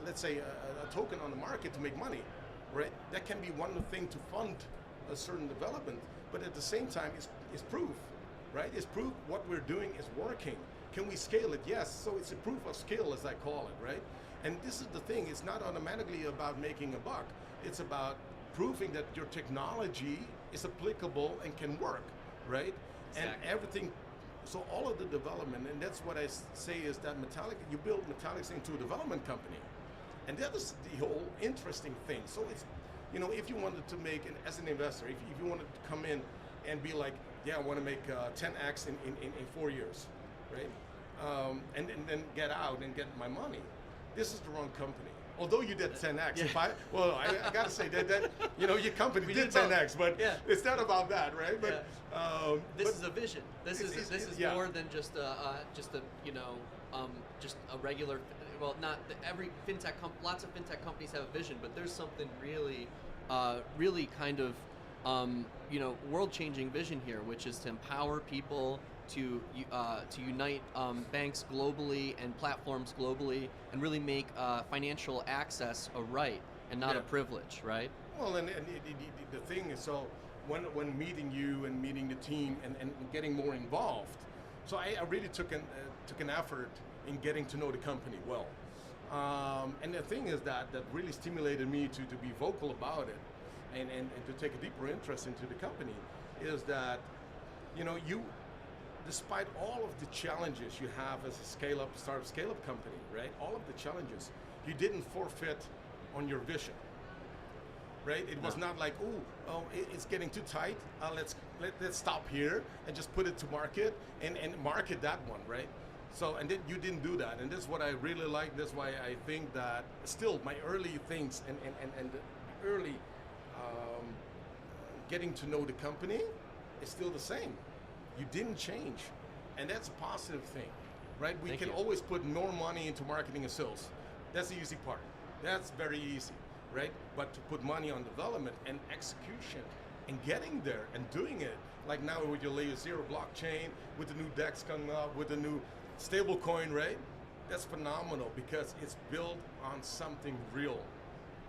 let's say, a token on the market to make money, right? That can be one thing to fund a certain development, but at the same time, it's proof, right? It's proof what we're doing is working. Can we scale it? Yes. So it's a proof of skill, as I call it, right? And this is the thing, it's not automatically about making a buck. It's about proving that your technology is applicable and can work, right? Exactly. And everything, so all of the development, and that's what I say is that you build Metallicus into a development company. And that is the whole interesting thing. So it's, if you wanted to make, as an investor, if you wanted to come in and be like, yeah, I want to make 10x in 4 years, right? And then get out and get my money. This is the wrong company. Although you did 10x, yeah. I gotta say that your company did 10x, but it's not about that, right? But this is a vision. This is more than just a regular. Well, not every fintech lots of fintech companies have a vision, but there's something really, really kind of world-changing vision here, which is to empower people to unite banks globally and platforms globally, and really make financial access a right and not a privilege, right? Well, and the thing is, so when meeting you and meeting the team and getting more involved, so I really took an effort in getting to know the company well. And the thing is that really stimulated me to be vocal about it and to take a deeper interest into the company is that, despite all of the challenges you have as a startup scale-up company, right? All of the challenges, you didn't forfeit on your vision, right? It was not like, it's getting too tight. Let's stop here and just put it to market and market that one, right? So, and then you didn't do that, and this is what I really like. That's why I think that still my early things and the early getting to know the company is still the same. You didn't change, and that's a positive thing, right? We can always put more money into marketing and sales. That's the easy part. That's very easy, right? But to put money on development and execution and getting there and doing it, like now with your layer 0 blockchain, with the new DEX coming up, with the new stable coin, right? That's phenomenal because it's built on something real.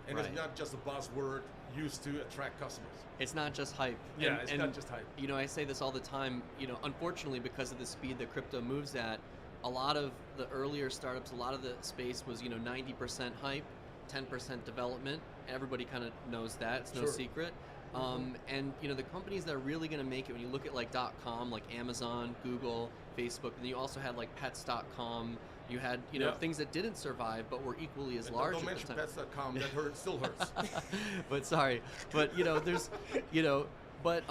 And it's not just a buzzword used to attract customers. It's not just hype. Yeah, it's not just hype. I say this all the time, unfortunately, because of the speed that crypto moves at, a lot of the earlier startups, a lot of the space was, 90% hype, 10% development. Everybody kind of knows that. It's no secret. And the companies that are really going to make it, when you look at like .com, like Amazon, Google, Facebook, and you also had like Pets.com. You had things that didn't survive but were equally as large. Don't mention Pets.com. That still hurts. But sorry, but there's but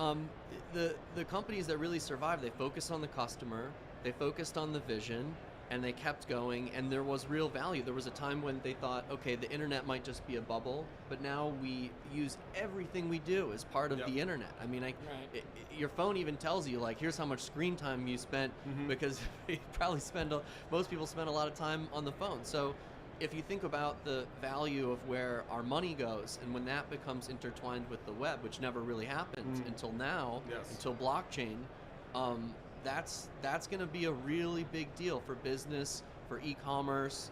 the companies that really survived, they focused on the customer, they focused on the vision, and they kept going, and there was real value. There was a time when they thought, okay, the internet might just be a bubble, but now we use everything we do as part of the internet. I mean, your phone even tells you, like, here's how much screen time you spent, because you probably most people spend a lot of time on the phone. So if you think about the value of where our money goes, and when that becomes intertwined with the web, which never really happened until now, until blockchain, that's going to be a really big deal for business, for e-commerce,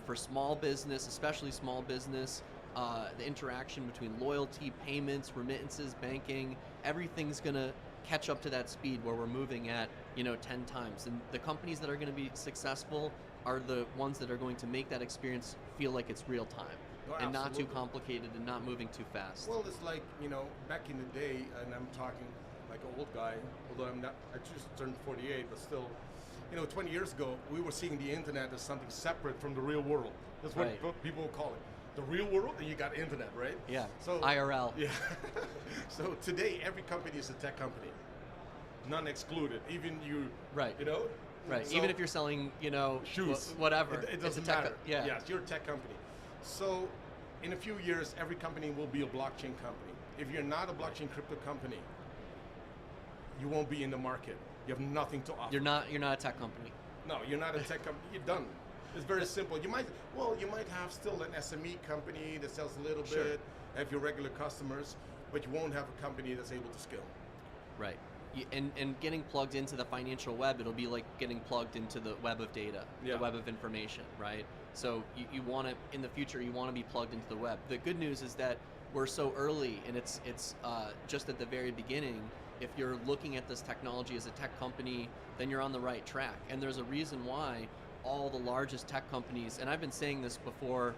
for small business, especially small business. the interaction between loyalty, payments, remittances, banking, everything's going to catch up to that speed where we're moving at 10 times. And the companies that are going to be successful are the ones that are going to make that experience feel like it's real time. No, and not too absolutely. complicated and not moving too fast. Well, it's like, back in the day, and I'm talking like an old guy, although I just turned 48, but still, 20 years ago, we were seeing the internet as something separate from the real world. That's what people will call it. The real world, and you got internet, right? Yeah, so IRL. Yeah. So today, every company is a tech company. None excluded. Even you, right. Right, So, even if you're selling, shoes, whatever. It doesn't matter. Yes, you're a tech company. So in a few years, every company will be a blockchain company. If you're not a blockchain crypto company, you won't be in the market. You have nothing to offer. You're not a tech company. No, you're not a tech company. You're done. It's very simple. You might have still an SME company that sells a little bit, have your regular customers, but you won't have a company that's able to scale. Right. And getting plugged into the financial web, it'll be like getting plugged into the web of data, the web of information, right? So you want to, in the future, you want to be plugged into the web. The good news is that we're so early, and it's just at the very beginning. If you're looking at this technology as a tech company, then you're on the right track. And there's a reason why all the largest tech companies, and I've been saying this before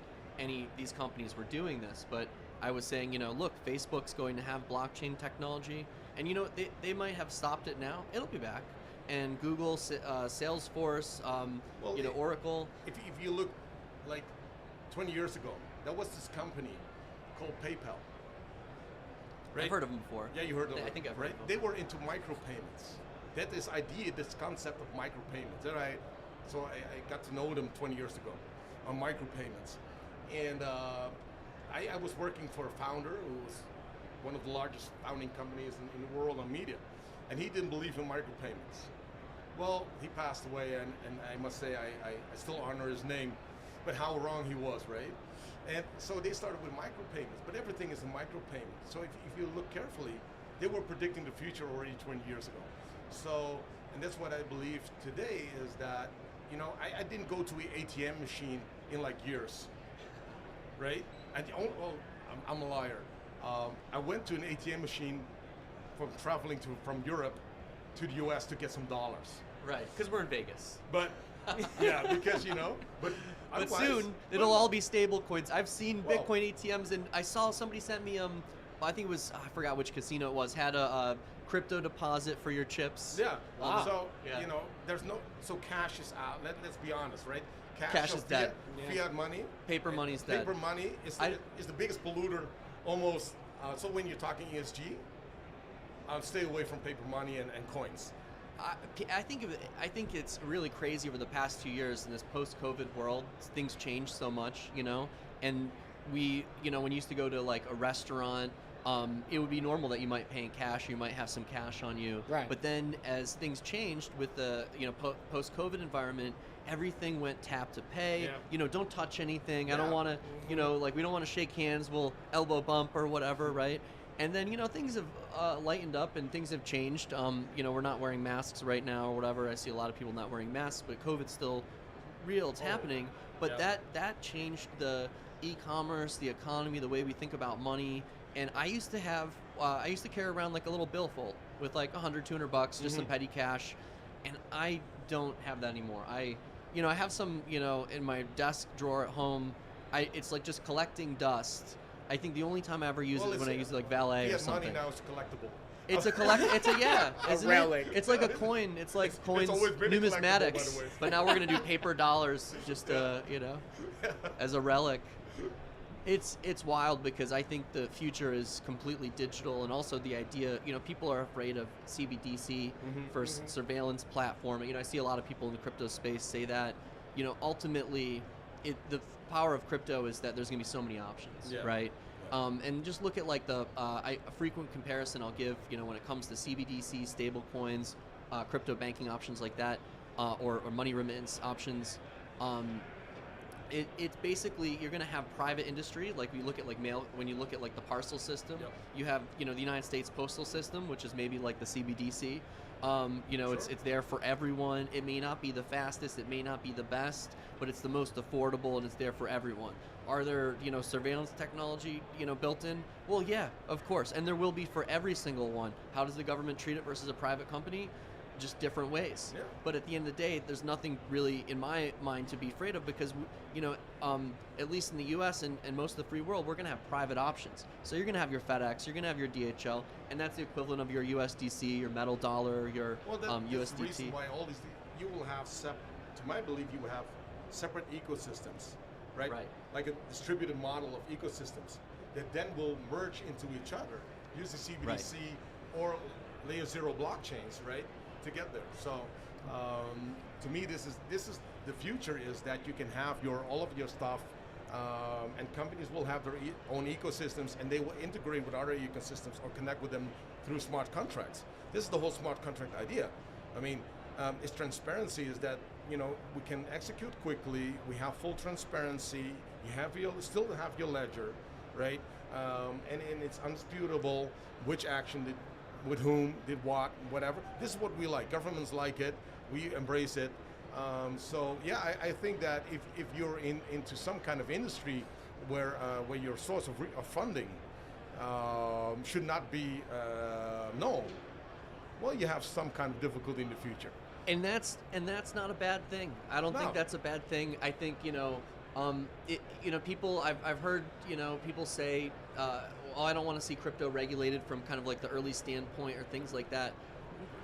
these companies were doing this, but I was saying, look, Facebook's going to have blockchain technology, and they might have stopped it now. It'll be back. And Google, Salesforce, Oracle. If you look like 20 years ago, there was this company called PayPal. Right? I've heard of them before. Yeah, you heard of them. I think I've heard of them. They were into micropayments. That this idea, this concept of micropayments. So I got to know them 20 years ago on micropayments. And I was working for a founder who was one of the largest founding companies in the world on media. And he didn't believe in micropayments. Well, he passed away, and I must say I still honor his name, but how wrong he was, right? And so they started with micropayments, but everything is a micropayment. So if you look carefully, they were predicting the future already 20 years ago. So, and that's what I believe today is that, I didn't go to an ATM machine in like years, right? I'm a liar. I went to an ATM machine from traveling from Europe to the US to get some dollars. Right, because we're in Vegas. But, yeah, because, but soon it'll all be stable coins. I've seen Bitcoin ATMs, and I saw somebody sent me I think it was, I forgot which casino it was, had a crypto deposit for your chips. Yeah. Wow. So Yeah. there's so cash is out. Let's be honest, right? Cash is dead. Fiat money. Paper money's dead. Paper money is the biggest polluter almost. So when you're talking ESG, stay away from paper money and coins. I think it's really crazy over the past 2 years in this post-COVID world. Things change so much, and we, when you used to go to like a restaurant, it would be normal that you might pay in cash, or you might have some cash on you. Right. But then as things changed with the, post-COVID environment, everything went tap to pay. Yeah. Don't touch anything. I don't want to, we don't want to shake hands. We'll elbow bump or whatever, right? And then, things have lightened up and things have changed. We're not wearing masks right now or whatever. I see a lot of people not wearing masks, but COVID's still real. It's happening. But that changed the e-commerce, the economy, the way we think about money. And I used to carry around like a little billfold with like $100, $200, just some petty cash. And I don't have that anymore. I have some, in my desk drawer at home. It's like just collecting dust. I think the only time I ever use it is when I use it like valet or something. Money now is collectible. It's a a relic. It's like a coin. It's like coins, always been numismatics. collectible, by the way. But now we're gonna do paper dollars, just as a relic. It's wild because I think the future is completely digital, and also the idea, people are afraid of CBDC for surveillance platform. I see a lot of people in the crypto space say that, ultimately, the power of crypto is that there's going to be so many options, right? And just look at like a frequent comparison I'll give, when it comes to CBDC, stable coins, crypto banking options like that, or money remittance options. It's basically, you're going to have private industry, like we look at like mail. When you look at like the parcel system, Yep. you have the United States Postal System, which is maybe like the CBDC. Sure. It's there for everyone. It may not be the fastest, it may not be the best, but it's the most affordable, and it's there for everyone. Are there surveillance technology built in? Well, yeah, of course, and there will be for every single one. How does the government treat it versus a private company? Just different ways. Yeah. But at the end of the day, there's nothing really in my mind to be afraid of, because at least in the U.S. and most of the free world, we're going to have private options. So you're going to have your FedEx, you're going to have your DHL, and that's the equivalent of your USDC, your metal dollar, your That's USDT. the reason why all these you will have to my belief, you will have separate ecosystems, right? Right. Like a distributed model of ecosystems that then will merge into each other. Use the CBDC Right. or layer 0 blockchains, right, to get there. So to me, this is the future, is that you can have all of your stuff, and companies will have their own ecosystems, and they will integrate with other ecosystems or connect with them through smart contracts. This is the whole smart contract idea. I mean, its transparency is that we can execute quickly. We have full transparency. You still have your ledger, right? And it's undisputable which action did, with whom, did what, whatever. This is what we like. Governments like it. We embrace it. So yeah, I think that if you're into some kind of industry where your source of funding should not be known, well, you have some kind of difficulty in the future. And that's not a bad thing. I don't think that's a bad thing. I think people. I've heard people say, "Oh, I don't want to see crypto regulated from kind of like the early standpoint or things like that."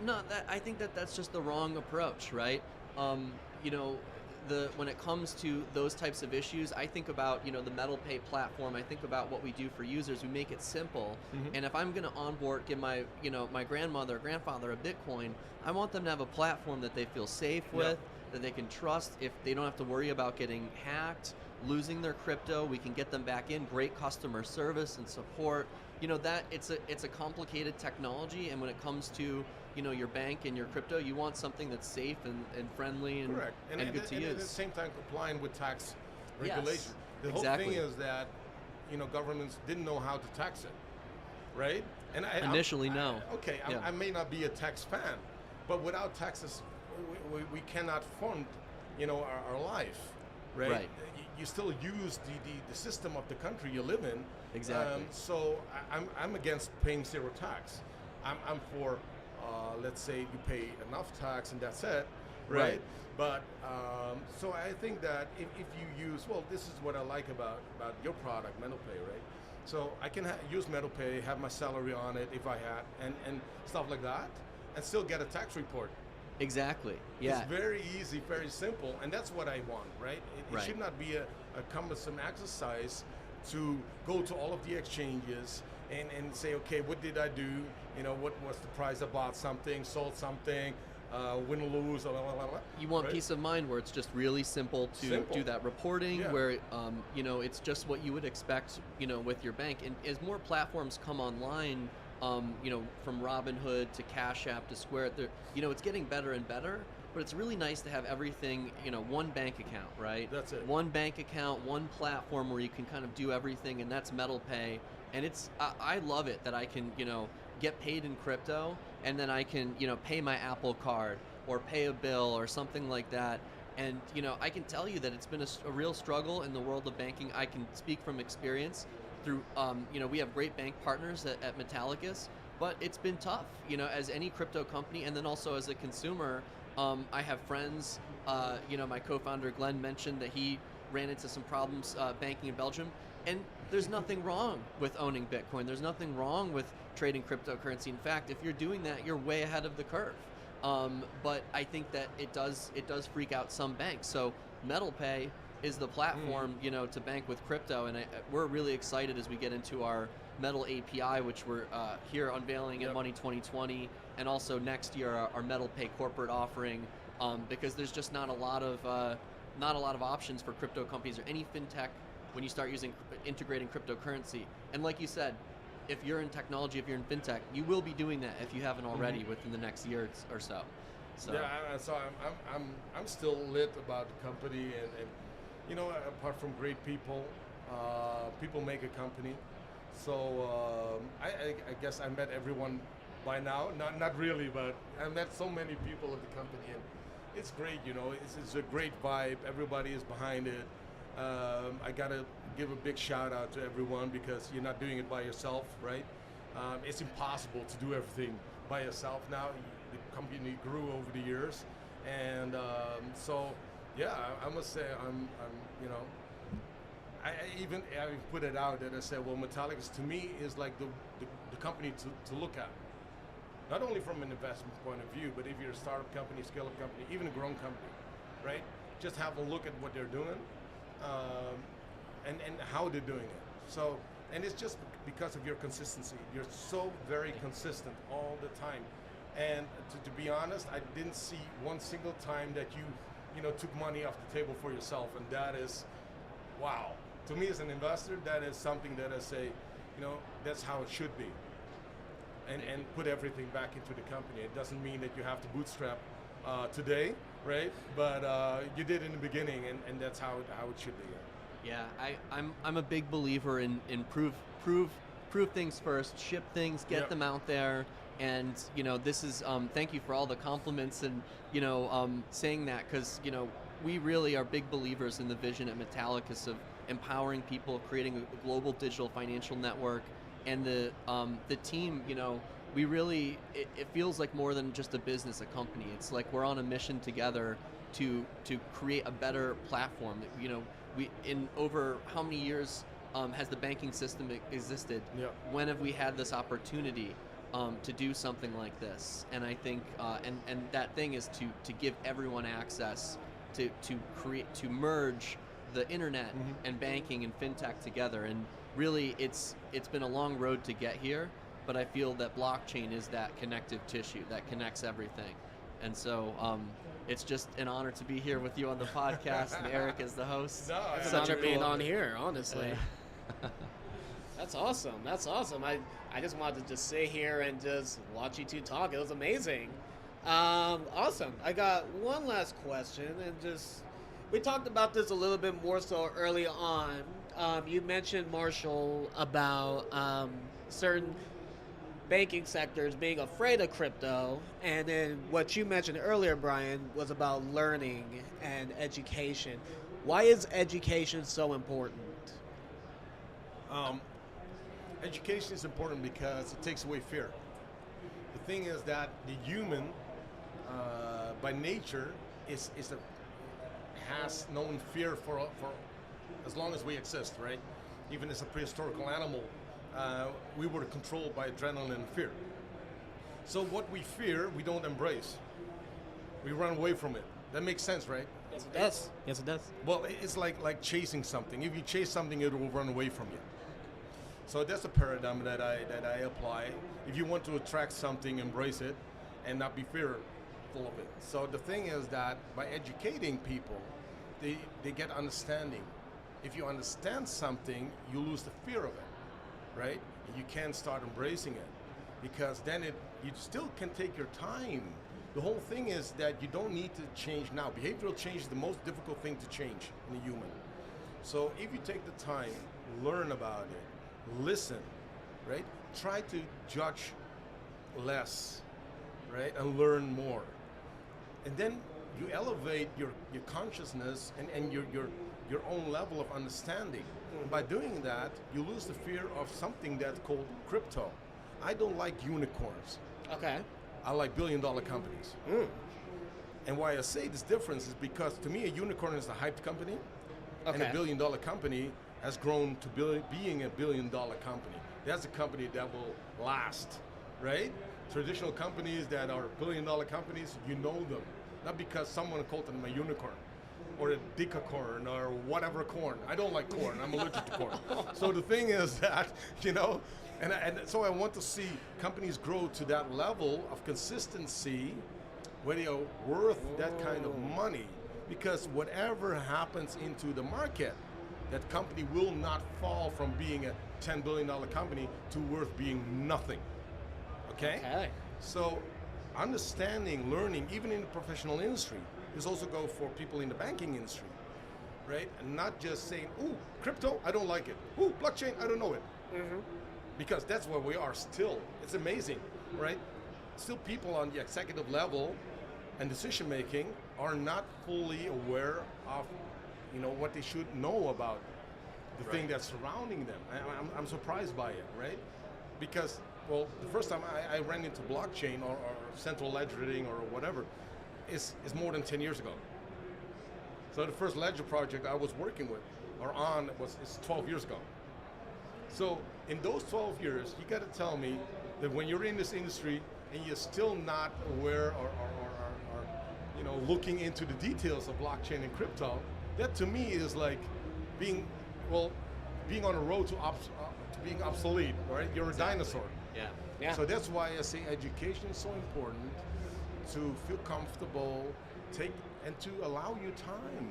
No, I think that's just the wrong approach, right? When it comes to those types of issues, I think about the MetalPay platform. I think about what we do for users. We make it simple. Mm-hmm. And if I'm going to onboard, give my my grandmother or grandfather a Bitcoin, I want them to have a platform that they feel safe with, that they can trust. If they don't have to worry about getting hacked, losing their crypto, we can get them back in. Great customer service and support. That it's a complicated technology, and when it comes to your bank and your crypto, you want something that's safe and friendly and, correct. and good to and use. at the same time complying with tax Yes, regulation. The exactly. whole thing is that governments didn't know how to tax it, right? And Initially, no. I may not be a tax fan, but without taxes, we cannot fund our life, right? Right. You still use the system of the country you live in. Exactly. So I'm against paying zero tax. I'm for let's say you pay enough tax and that's it, right? But so I think that if you use, this is what I like about your product, MetalPay, right? So I can use MetalPay, have my salary on it if I had, and stuff like that, and still get a tax report. Exactly. Yeah. It's very easy, very simple, and that's what I want, right? It should not be a cumbersome exercise to go to all of the exchanges and say, okay, what did I do? What was the price? I bought something, sold something, win or lose, blah, blah, blah, blah. You want right? peace of mind where it's just really simple to do that reporting, where it's just what you would expect, with your bank. And as more platforms come online, from Robinhood to Cash App to Square, it's getting better and better. But it's really nice to have everything, one bank account, right? That's it. One bank account, one platform where you can kind of do everything, and that's MetalPay. And I love it that I can, get paid in crypto, and then I can, pay my Apple Card or pay a bill or something like that. And, I can tell you that it's been a real struggle in the world of banking. I can speak from experience through, we have great bank partners at Metallicus, but it's been tough, as any crypto company, and then also as a consumer. I have friends, my co-founder Glenn mentioned that he ran into some problems banking in Belgium, and there's nothing wrong with owning Bitcoin. There's nothing wrong with trading cryptocurrency. In fact, if you're doing that, you're way ahead of the curve. But I think that it does freak out some banks. So MetalPay is the platform, to bank with crypto, and we're really excited as we get into our Metal API, which we're here unveiling at Money 2020, and also next year our MetalPay corporate offering, because there's just not a lot of options for crypto companies or any fintech when you start integrating cryptocurrency. And like you said, if you're in technology, if you're in fintech, you will be doing that if you haven't already within the next year or so. Yeah, so I'm still lit about the company, and apart from great people, people make a company. So I guess I met everyone by now. Not really, but I met so many people at the company, and it's great. It's a great vibe. Everybody is behind it. I gotta give a big shout out to everyone because you're not doing it by yourself, right? It's impossible to do everything by yourself now. The company grew over the years, and so yeah, I must say I even put it out that I said, well, Metallicus to me is like the company to look at. Not only from an investment point of view, but if you're a startup company, scale-up company, even a grown company, right? Just have a look at what they're doing and how they're doing it. So, and it's just because of your consistency. You're so very consistent all the time. And to be honest, I didn't see one single time that you took money off the table for yourself, and that is, wow. To me as an investor, that is something that I say, that's how it should be. And put everything back into the company. It doesn't mean that you have to bootstrap today, right? But you did in the beginning, and that's how it should be. Yeah, I'm a big believer in prove things first, ship things, get them out there, and this is thank you for all the compliments and saying that, because we really are big believers in the vision at Metallicus of empowering people, creating a global digital financial network. And the team, we really, it feels like more than just a business, a company. It's like we're on a mission together to create a better platform. We in over how many years has the banking system existed? Yeah. When have we had this opportunity to do something like this? And I think, and that thing is to give everyone access to merge the internet and banking and fintech together. And really, it's been a long road to get here, but I feel that blockchain is that connective tissue that connects everything. And so it's just an honor to be here with you on the podcast, and Eric as the host. No, It's an honor being on here, honestly. That's awesome. That's awesome. I just wanted to just sit here and just watch you two talk. It was amazing. Awesome. I got one last question, and we talked about this a little bit more so early on. You mentioned, Marshall, about certain banking sectors being afraid of crypto, and then what you mentioned earlier, Brian, was about learning and education. Why is education so important? Education is important because it takes away fear. The thing is that the human, by nature, has known fear for as long as we exist, right? Even as a prehistorical animal, we were controlled by adrenaline and fear. So what we fear, we don't embrace. We run away from it. That makes sense, right? Yes, it does. Yes, it does. Well, it's like chasing something. If you chase something, it will run away from you. So that's a paradigm that I apply. If you want to attract something, embrace it, and not be fearful of it. So the thing is that by educating people, they get understanding. If you understand something, you lose the fear of it, right? You can start embracing it, because then you still can take your time. The whole thing is that you don't need to change now. Behavioral change is the most difficult thing to change in a human. So if you take the time, learn about it, listen, right? Try to judge less, right? And learn more. And then you elevate your consciousness and your own level of understanding. And by doing that, you lose the fear of something that's called crypto. I don't like unicorns. Okay. I like billion-dollar companies. And why I say this difference is because to me a unicorn is a hyped company, and a billion-dollar company has grown to being a billion-dollar company. That's a company that will last, right? Traditional companies that are billion-dollar companies, you know them. Not because someone called them a unicorn or a decacorn or whatever corn. I don't like corn. I'm allergic to corn. So the thing is that, and so I want to see companies grow to that level of consistency where they are worth that kind of money, because whatever happens into the market, that company will not fall from being a $10 billion company to worth being nothing. Okay? So understanding, learning, even in the professional industry, this also go for people in the banking industry. right? And not just saying, ooh, crypto, I don't like it. Ooh, blockchain, I don't know it. Because that's where we are still. It's amazing, right? Still people on the executive level and decision making are not fully aware of, what they should know about the thing that's surrounding them. I'm surprised by it, right? Because, well, the first time I ran into blockchain or central ledgering or whatever is more than 10 years ago. So the first ledger project I was working with or on is 12 years ago. So in those 12 years, you got to tell me that when you're in this industry and you're still not aware or looking into the details of blockchain and crypto, that to me is like being on a road to being obsolete, right? You're a dinosaur. Yeah. So that's why I say education is so important, to feel comfortable, and to allow you time.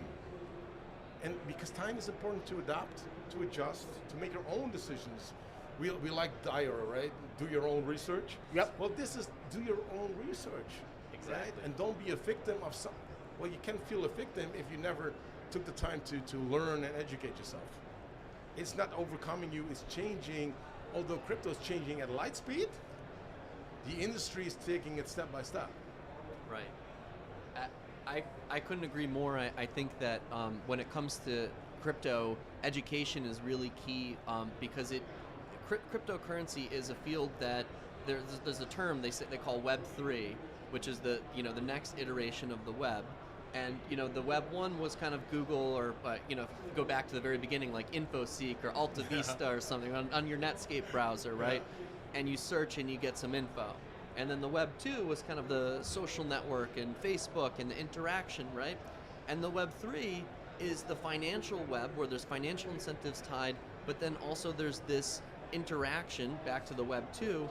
And because time is important to adapt, to adjust, to make your own decisions. We like Dyer, right? Do your own research. Yep. Well, this is do your own research. Exactly. Right? And don't be a victim of some. Well, you can't feel a victim if you never took the time to learn and educate yourself. It's not overcoming you, it's changing. Although crypto is changing at light speed, the industry is taking it step by step. Right. I couldn't agree more. I think that when it comes to crypto, education is really key because cryptocurrency is a field that there's a term they call Web3, which is the next iteration of the web. And the Web 1 was kind of Google, or go back to the very beginning, like InfoSeek or Alta Vista or something on your Netscape browser, right? Yeah. And you search and you get some info. And then the Web 2 was kind of the social network and Facebook and the interaction, right? And the Web 3 is the financial web, where there's financial incentives tied, but then also there's this interaction, back to the Web 2,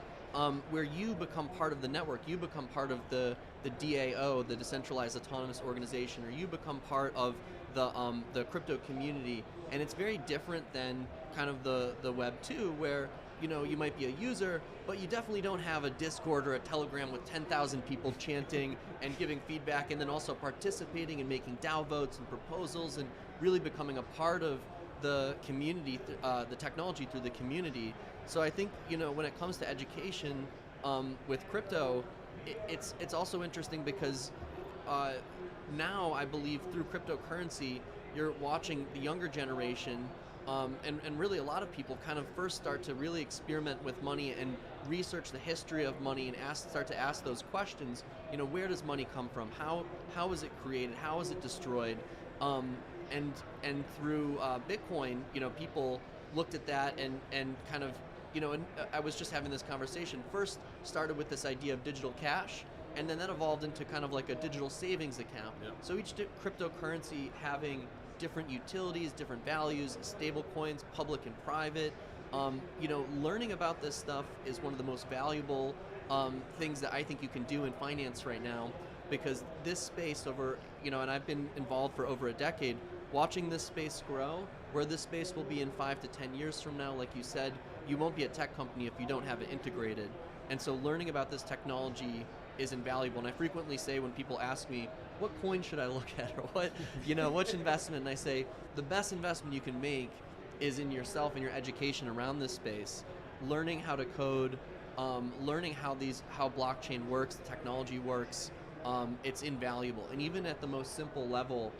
where you become part of the network, you become part of the DAO, the Decentralized Autonomous Organization, or you become part of the crypto community. And it's very different than kind of the Web 2, where you might be a user, but you definitely don't have a Discord or a Telegram with 10,000 people chanting and giving feedback, and then also participating and making DAO votes and proposals and really becoming a part of the community, the technology through the community. So I think when it comes to education with crypto, it's also interesting because now I believe through cryptocurrency you're watching the younger generation and really a lot of people kind of first start to really experiment with money and research the history of money and start to ask those questions. Where does money come from? How is it created? How is it destroyed? And through Bitcoin, people looked at that and kind of, and I was just having this conversation. First started with this idea of digital cash, and then that evolved into kind of like a digital savings account. Yep. So each cryptocurrency having different utilities, different values, stable coins, public and private. Learning about this stuff is one of the most valuable things that I think you can do in finance right now, because this space and I've been involved for over a decade, watching this space grow, where this space will be in 5 to 10 years from now. Like you said, you won't be a tech company if you don't have it integrated. And so learning about this technology is invaluable. And I frequently say when people ask me, what coin should I look at, or which investment? And I say, the best investment you can make is in yourself and your education around this space, learning how to code, learning how blockchain works, the technology works. It's invaluable. And even at the most simple level,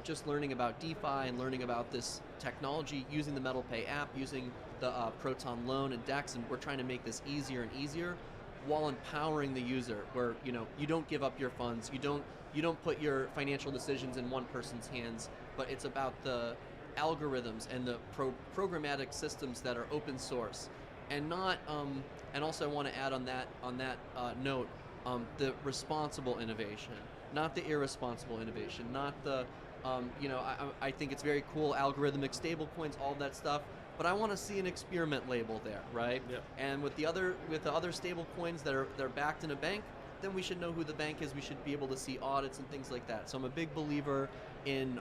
just learning about DeFi and learning about this technology, using the MetalPay app, using the Proton loan and DEX, and we're trying to make this easier and easier while empowering the user, where you don't give up your funds, you don't put your financial decisions in one person's hands, but it's about the algorithms and the programmatic systems that are open source, and not and also I want to add on that note, the responsible innovation, not the irresponsible innovation, not the I think it's very cool, algorithmic stablecoins, all that stuff, but I want to see an experiment label there, right? Yep. And with the other stablecoins that are backed in a bank, then we should know who the bank is. We should be able to see audits and things like that. So I'm a big believer in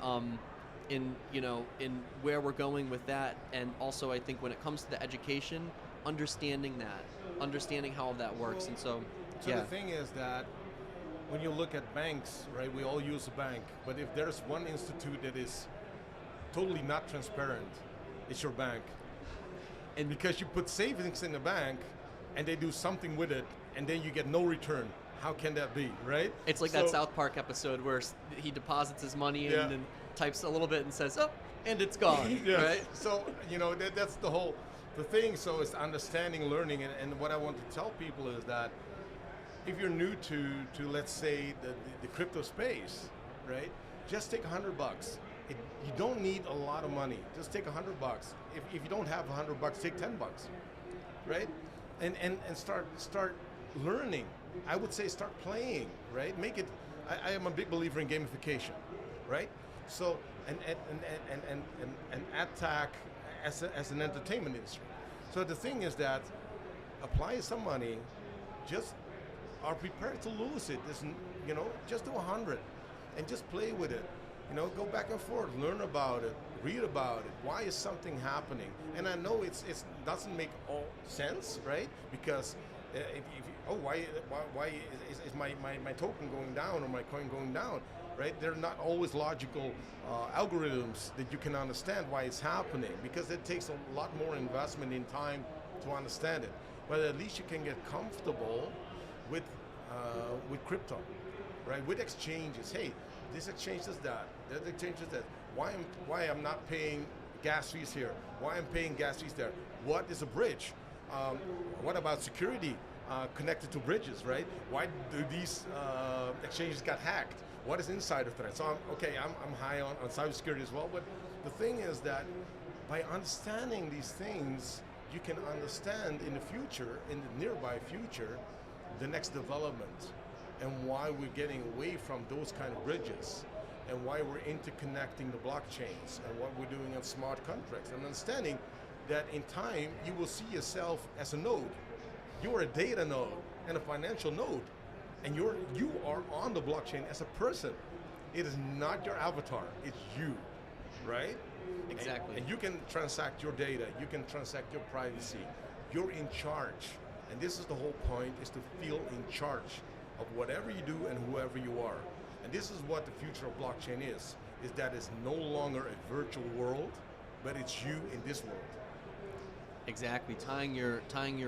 where we're going with that, and also I think when it comes to the education, understanding how all that works. And so the thing is that when you look at banks, right, we all use a bank, but if there's one institute that is totally not transparent, it's your bank. And because you put savings in the bank and they do something with it and then you get no return, how can that be, right? It's like that South Park episode where he deposits his money Yeah. and then types a little bit and says, oh, and it's gone, Yes. right? So, that's the thing. So it's understanding, learning, and what I want to tell people is that if you're new to let's say, the crypto space, right? Just take $100. You don't need a lot of money. Just take $100. If you don't have $100, take $10, right? And start learning. I would say start playing, right? Make it. I am a big believer in gamification, right? So and attack as an entertainment industry. So the thing is that apply some money, just are prepared to lose it. Just do 100 and just play with it. Go back and forth, learn about it, read about it. Why is something happening? And I know it doesn't make all sense, right? Because why is my token going down or my coin going down, right? They're not always logical algorithms that you can understand why it's happening, because it takes a lot more investment in time to understand it. But at least you can get comfortable with crypto, right? With exchanges. Hey, this exchange does that exchange does that. Why I'm not paying gas fees here? Why I'm paying gas fees there? What is a bridge? What about security connected to bridges, right? Why do these exchanges got hacked? What is insider threat? So I'm high on cybersecurity as well, but the thing is that by understanding these things, you can understand in the future, in the nearby future, the next development and why we're getting away from those kind of bridges and why we're interconnecting the blockchains and what we're doing on smart contracts, and understanding that in time you will see yourself as a node. You're a data node and a financial node, and you are on the blockchain as a person. It is not your avatar, it's you, right? Exactly. And you can transact your data, you can transact your privacy. You're in charge. And this is the whole point, is to feel in charge of whatever you do and whoever you are. And this is what the future of blockchain is that it's no longer a virtual world, but it's you in this world. Exactly, tying your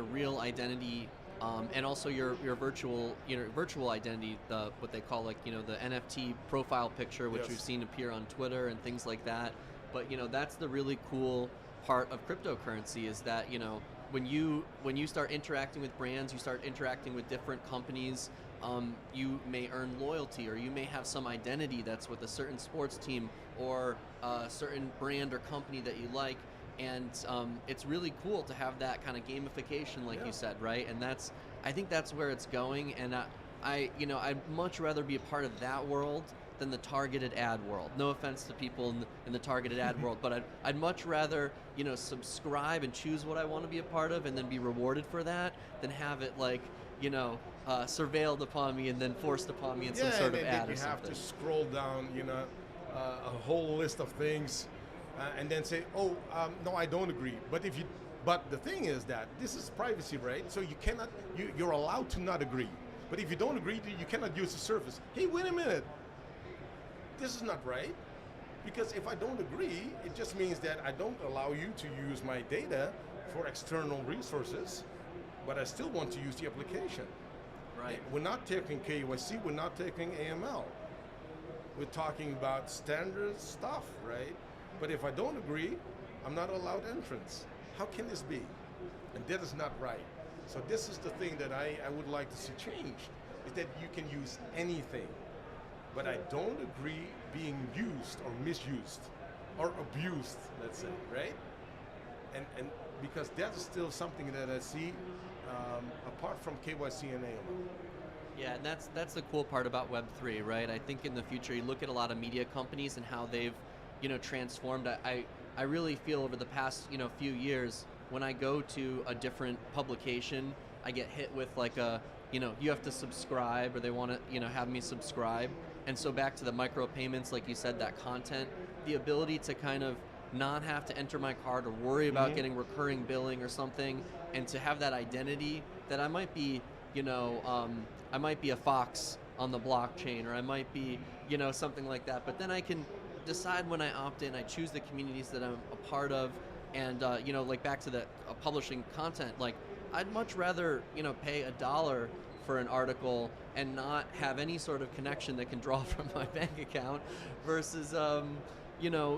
real identity and also your virtual identity, what they call the NFT profile picture, which Yes. we've seen appear on Twitter and things like that. But that's the really cool part of cryptocurrency, is that when you start interacting with brands, you start interacting with different companies. You may earn loyalty, or you may have some identity that's with a certain sports team or a certain brand or company that you like. And it's really cool to have that kind of gamification, like you said, right? And I think that's where it's going. And I'd much rather be a part of that world than the targeted ad world. No offense to people in the targeted ad world, but I'd much rather subscribe and choose what I want to be a part of and then be rewarded for that, than have it surveilled upon me and then forced upon me in some sort of ad or something. You have to scroll down, a whole list of things. And then say, no, I don't agree. But the thing is that this is privacy, right? So you cannot, you're allowed to not agree. But if you don't agree, you cannot use the service. Hey, wait a minute. This is not right. Because if I don't agree, it just means that I don't allow you to use my data for external resources, but I still want to use the application. Right. We're not taking KYC, we're not taking AML. We're talking about standard stuff, right? But if I don't agree, I'm not allowed entrance. How can this be? And that is not right. So this is the thing that I would like to see changed, is that you can use anything. But I don't agree being used or misused or abused, let's say, right? And because that's still something that I see apart from KYC and AML. Yeah, and that's the cool part about Web3, right? I think in the future, you look at a lot of media companies and how they've transformed. I really feel over the past few years, when I go to a different publication, I get hit with you have to subscribe, or they want to have me subscribe. And so back to the micro payments, like you said, that content, the ability to kind of not have to enter my card or worry about getting recurring billing or something, and to have that identity that I might be a fox on the blockchain, or I might be something like that, but then I can decide when I opt in. I choose the communities that I'm a part of, and like back to the publishing content. Like, I'd much rather pay $1 for an article and not have any sort of connection that can draw from my bank account, versus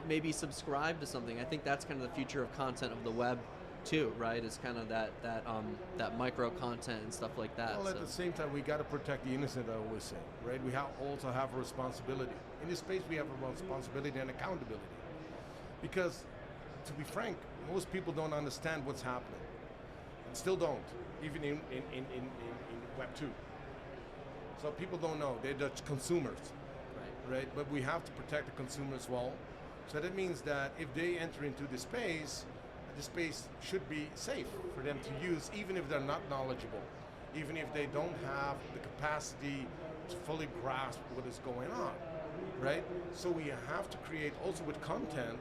maybe subscribe to something. I think that's kind of the future of content of the web too, right? It's kind of that micro content and stuff like that. Well, at the same time, we got to protect the innocent, I always say, right? We also have a responsibility. In this space, we have a responsibility and accountability. Because, to be frank, most people don't understand what's happening. And still don't, even in Web 2. So people don't know. They're just consumers, right? But we have to protect the consumer as well. So that means that if they enter into the space should be safe for them to use, even if they're not knowledgeable, even if they don't have the capacity to fully grasp what is going on, right? So we have to create also with content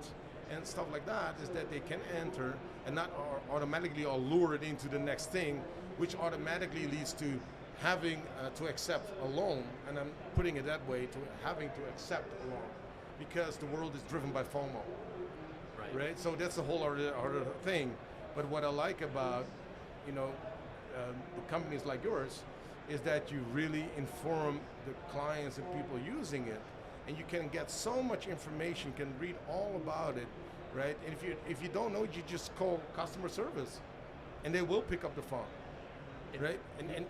and stuff like that, is that they can enter and not automatically are lured into the next thing, which automatically leads to having to accept a loan, and I'm putting it that way, to having to accept a loan, because the world is driven by FOMO. Right? So that's a whole other thing. But what I like about, the companies like yours, is that you really inform the clients and people using it, and you can get so much information, can read all about it, right? And if you don't know, you just call customer service, and they will pick up the phone, right? And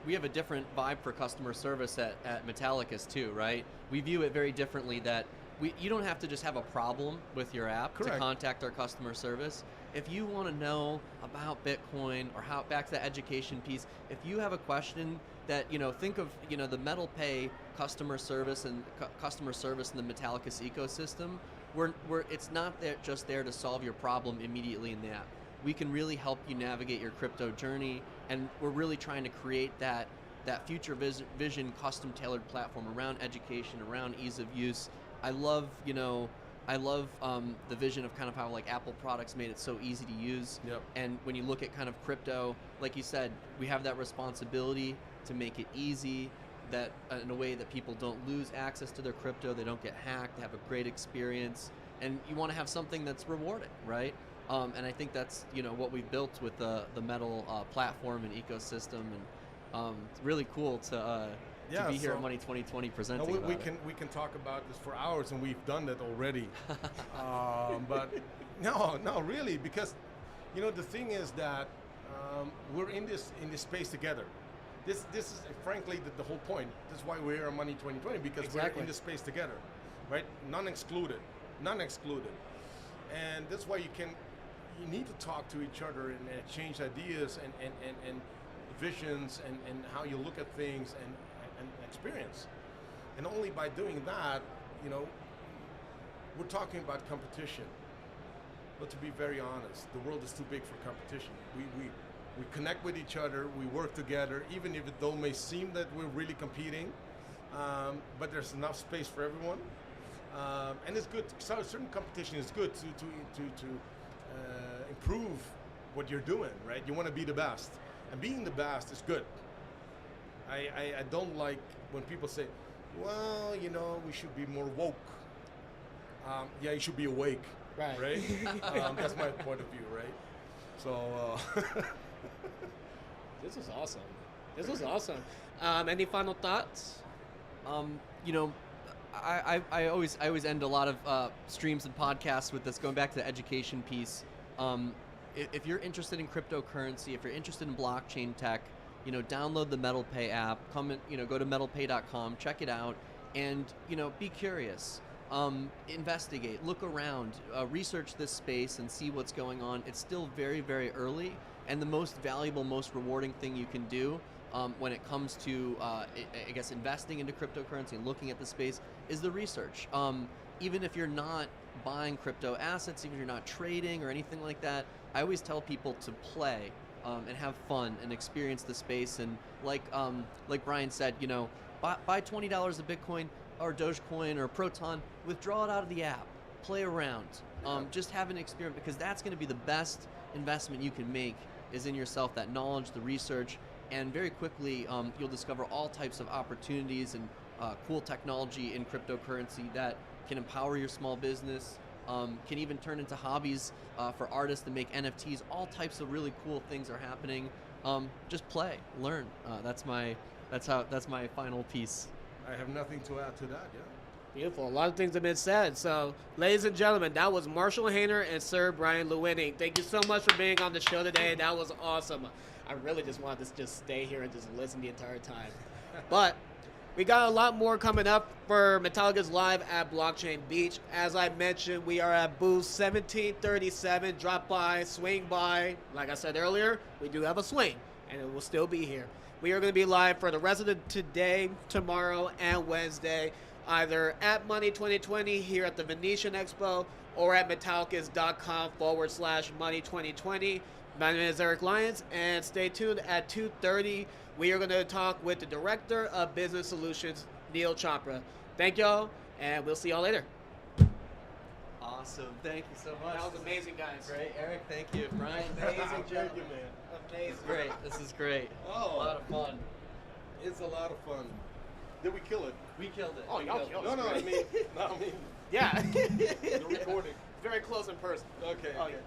we have a different vibe for customer service at Metallicus too, right? We view it very differently, that you don't have to just have a problem with your app to contact our customer service. If you want to know about Bitcoin, or how, back to the education piece, if you have a question that, think of, the MetalPay customer service and customer service in the Metallicus ecosystem, it's not just there to solve your problem immediately in the app. We can really help you navigate your crypto journey, and we're really trying to create that future vision custom tailored platform around education, around ease of use. I love the vision of kind of how like Apple products made it so easy to use. Yep. And when you look at kind of crypto, like you said, we have that responsibility to make it easy, that in a way that people don't lose access to their crypto, they don't get hacked, they have a great experience, and you want to have something that's rewarding, right? And I think that's what we've built with the Metal platform and ecosystem, and it's really cool to be here at Money 2020 presenting. No, we can talk about this for hours, and we've done that already. But no, really, because the thing is that we're in this space together. This is frankly the whole point. This is why we're here at Money 2020, because we're in this space together, right? None excluded. And that's why you need to talk to each other and exchange ideas and visions and how you look at things and experience. And only by doing that, we're talking about competition. But to be very honest, the world is too big for competition. We connect with each other, we work together, even if it though may seem that we're really competing, but there's enough space for everyone. And it's good. So certain competition is good to improve what you're doing, right? You want to be the best, and being the best is good. I don't like when people say, well, we should be more woke. Yeah, you should be awake, right? That's my point of view, right? So This was awesome. Any final thoughts? I always end a lot of streams and podcasts with this, going back to the education piece. If you're interested in cryptocurrency, if you're interested in blockchain tech, download the MetalPay app. Come and go to metalpay.com, check it out, and be curious. Investigate, look around, research this space, and see what's going on. It's still very, very early, and the most valuable, most rewarding thing you can do when it comes to, I guess, investing into cryptocurrency and looking at the space is the research. Even if you're not buying crypto assets, even if you're not trading or anything like that, I always tell people to play and have fun and experience the space. And like Brian said, buy $20 of Bitcoin or Dogecoin or Proton, withdraw it out of the app, play around, just have an experience, because that's going to be the best investment you can make, is in yourself, that knowledge, the research, and very quickly you'll discover all types of opportunities and cool technology in cryptocurrency that can empower your small business, can even turn into hobbies for artists to make NFTs. All types of really cool things are happening. Just play, learn. That's my final piece. I have nothing to add to that. Yeah. Beautiful. A lot of things have been said. So, ladies and gentlemen, that was Marshall Hayner and Sir Brian Lewinning. Thank you so much for being on the show today. That was awesome. I really just wanted to just stay here and just listen the entire time. But we got a lot more coming up for Metallicus Live at Blockchain Beach. As I mentioned, we are at booth 1737. Drop by, swing by. Like I said earlier, we do have a swing, and it will still be here. We are going to be live for the rest of the today, tomorrow, and Wednesday, either at Money2020 here at the Venetian Expo or at Metallicus.com/Money2020. My name is Eric Lyons, and stay tuned at 2:30. We are going to talk with the Director of Business Solutions, Neil Chopra. Thank y'all, and we'll see y'all later. Awesome. Thank you so much. That was amazing, guys. Great, Eric. Thank you, Brian. Amazing Thank job. you, man. Amazing. Great. This is great. Oh. A lot of fun. It's a lot of fun. Did we kill it? We killed it. Oh, y'all killed No, it. I mean, Yeah. the recording. Very close in person. Okay. Oh, okay. yeah.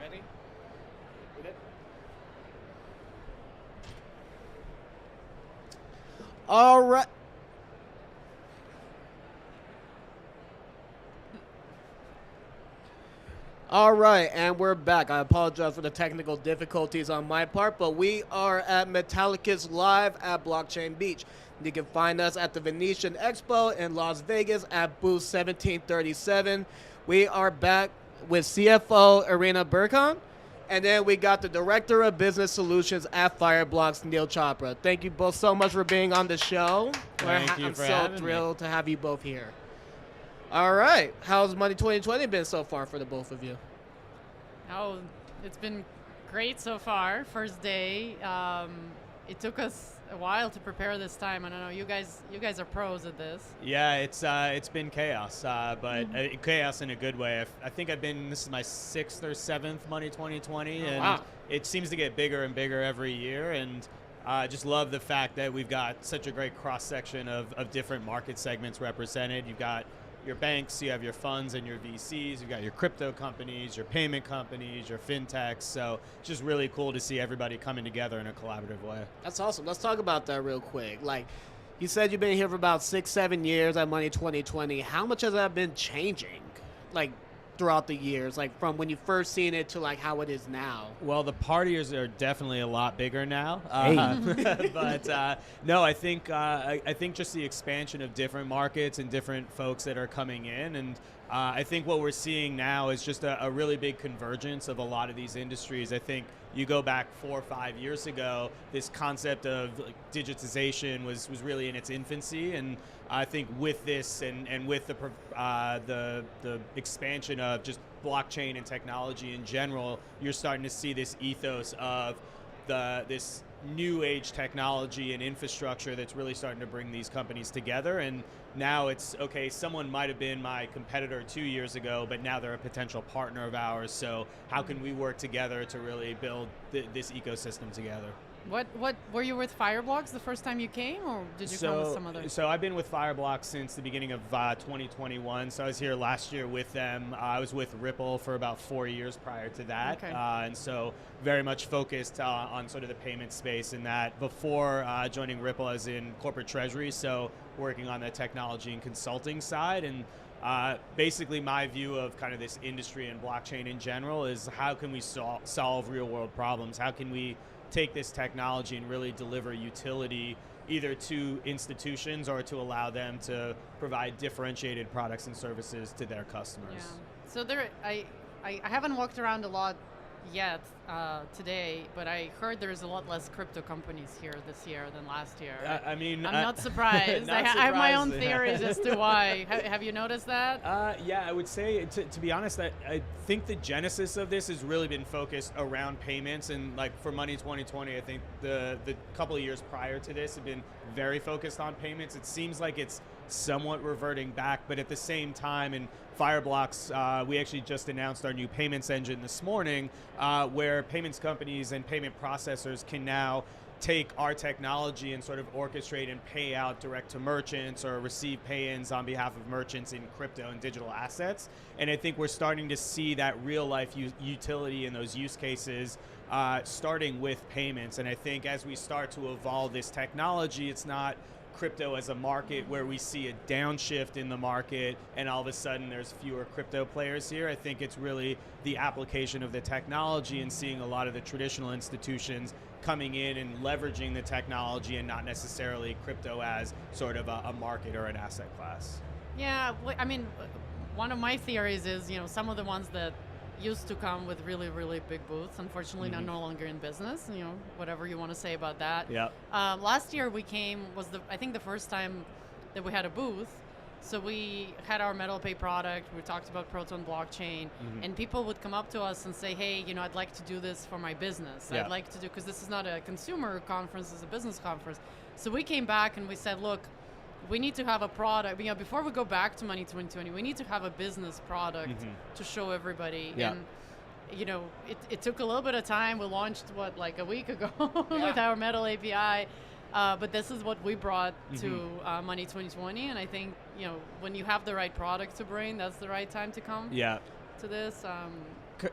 Ready? We good? All right. All right, and we're back. I apologize for the technical difficulties on my part, but we are at Metallicus Live at Blockchain Beach. You can find us at the Venetian Expo in Las Vegas at booth 1737. We are back with CFO Irina Burkhan, and then we got the Director of Business Solutions at Fireblocks, Neil Chopra. Thank you both so much for being on the show. Thank you I'm for so having thrilled to have you both here. All right, how's Money 2020 been so far for the both of you? Oh, it's been great so far. First day. It took us a while to prepare this time. I don't know. You guys are pros at this. Yeah, it's been chaos, but chaos in a good way. I think this is my 6th or 7th Money 2020, and wow. It seems to get bigger and bigger every year. And I just love the fact that we've got such a great cross section of different market segments represented. You've got your banks, you have your funds and your VCs, you've got your crypto companies, your payment companies, your fintechs. So just really cool to see everybody coming together in a collaborative way. That's awesome. Let's talk about that real quick. Like, you said you've been here for about 6-7 years at Money 2020. How much has that been changing, like, throughout the years, like from when you first seen it to like how it is now? Well, the partiers are definitely a lot bigger now. But no, I think just the expansion of different markets and different folks that are coming in, and I think what we're seeing now is just a really big convergence of a lot of these industries. I think you go back 4 or 5 years ago, this concept of digitization was really in its infancy, and I think with this and with the expansion of just blockchain and technology in general, you're starting to see this ethos of this new age technology and infrastructure that's really starting to bring these companies together. And now it's, okay, someone might have been my competitor 2 years ago, but now they're a potential partner of ours. So how can we work together to really build this ecosystem together? What were you with Fireblocks the first time you came, or did you come with some other? So I've been with Fireblocks since the beginning of 2021. So I was here last year with them. I was with Ripple for about 4 years prior to that. Okay. And so very much focused on sort of the payment space in that. Before joining Ripple, I was in corporate treasury, so working on the technology and consulting side. And basically my view of kind of this industry and blockchain in general is how can we solve real world problems? How can we take this technology and really deliver utility either to institutions or to allow them to provide differentiated products and services to their customers? Yeah. So I haven't walked around a lot yet today, but I heard there's a lot less crypto companies here this year than last year. I mean, I'm not surprised. I have my own theories as to why. Have you noticed that? Yeah, I would say, to be honest, I think the genesis of this has really been focused around payments. And like for Money 2020, I think the couple of years prior to this have been very focused on payments. It seems like it's somewhat reverting back, but at the same time, in Fireblocks, we actually just announced our new payments engine this morning, where payments companies and payment processors can now take our technology and sort of orchestrate and pay out direct to merchants or receive pay-ins on behalf of merchants in crypto and digital assets. And I think we're starting to see that real life utility in those use cases, starting with payments. And I think as we start to evolve this technology, it's not crypto as a market where we see a downshift in the market and all of a sudden there's fewer crypto players here. I think it's really the application of the technology and seeing a lot of the traditional institutions coming in and leveraging the technology and not necessarily crypto as sort of a market or an asset class. Yeah, I mean, one of my theories is, some of the ones that used to come with really, really big booths, unfortunately are no longer in business, whatever you want to say about that. Yeah. Last year we came, I think the first time that we had a booth. So we had our MetalPay product, we talked about Proton blockchain, and people would come up to us and say, hey, I'd like to do this for my business. Yeah. I'd like to do, because this is not a consumer conference, it's a business conference. So we came back and we said, look, we need to have a product, before we go back to Money 2020, we need to have a business product to show everybody. Yeah. And, it took a little bit of time. We launched, like a week ago with our Metal API. But this is what we brought to Money 2020, and I think when you have the right product to bring, that's the right time to come. Yeah. To this.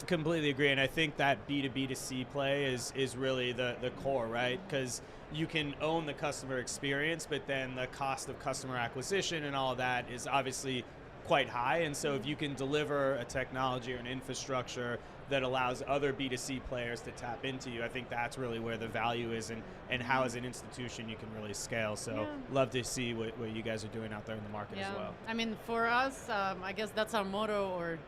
Completely agree, and I think that B2B2C play is really the core, right? Because you can own the customer experience, but then the cost of customer acquisition and all of that is obviously quite high. And so if you can deliver a technology or an infrastructure that allows other B2C players to tap into you, I think that's really where the value is, and how as an institution you can really scale. So love to see what you guys are doing out there in the market as well. I mean, for us, I guess that's our motto, or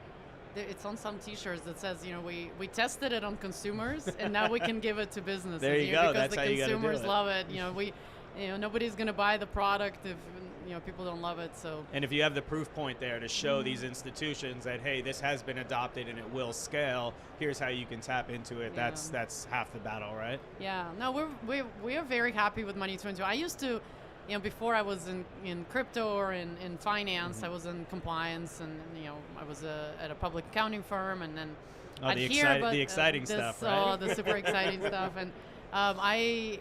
it's on some t-shirts that says, we tested it on consumers and now we can give it to businesses. There you go. Because That's the how you gotta do consumers it. love it. Nobody's going to buy the product if people don't love it. So, and if you have the proof point there to show these institutions that, hey, this has been adopted and it will scale, here's how you can tap into it. That's half the battle, right? Yeah. No, we are very happy with Money20. I used to, before I was in crypto or in finance, I was in compliance, and I was at a public accounting firm, and then I'd hear about the exciting stuff, right? The super exciting stuff, and I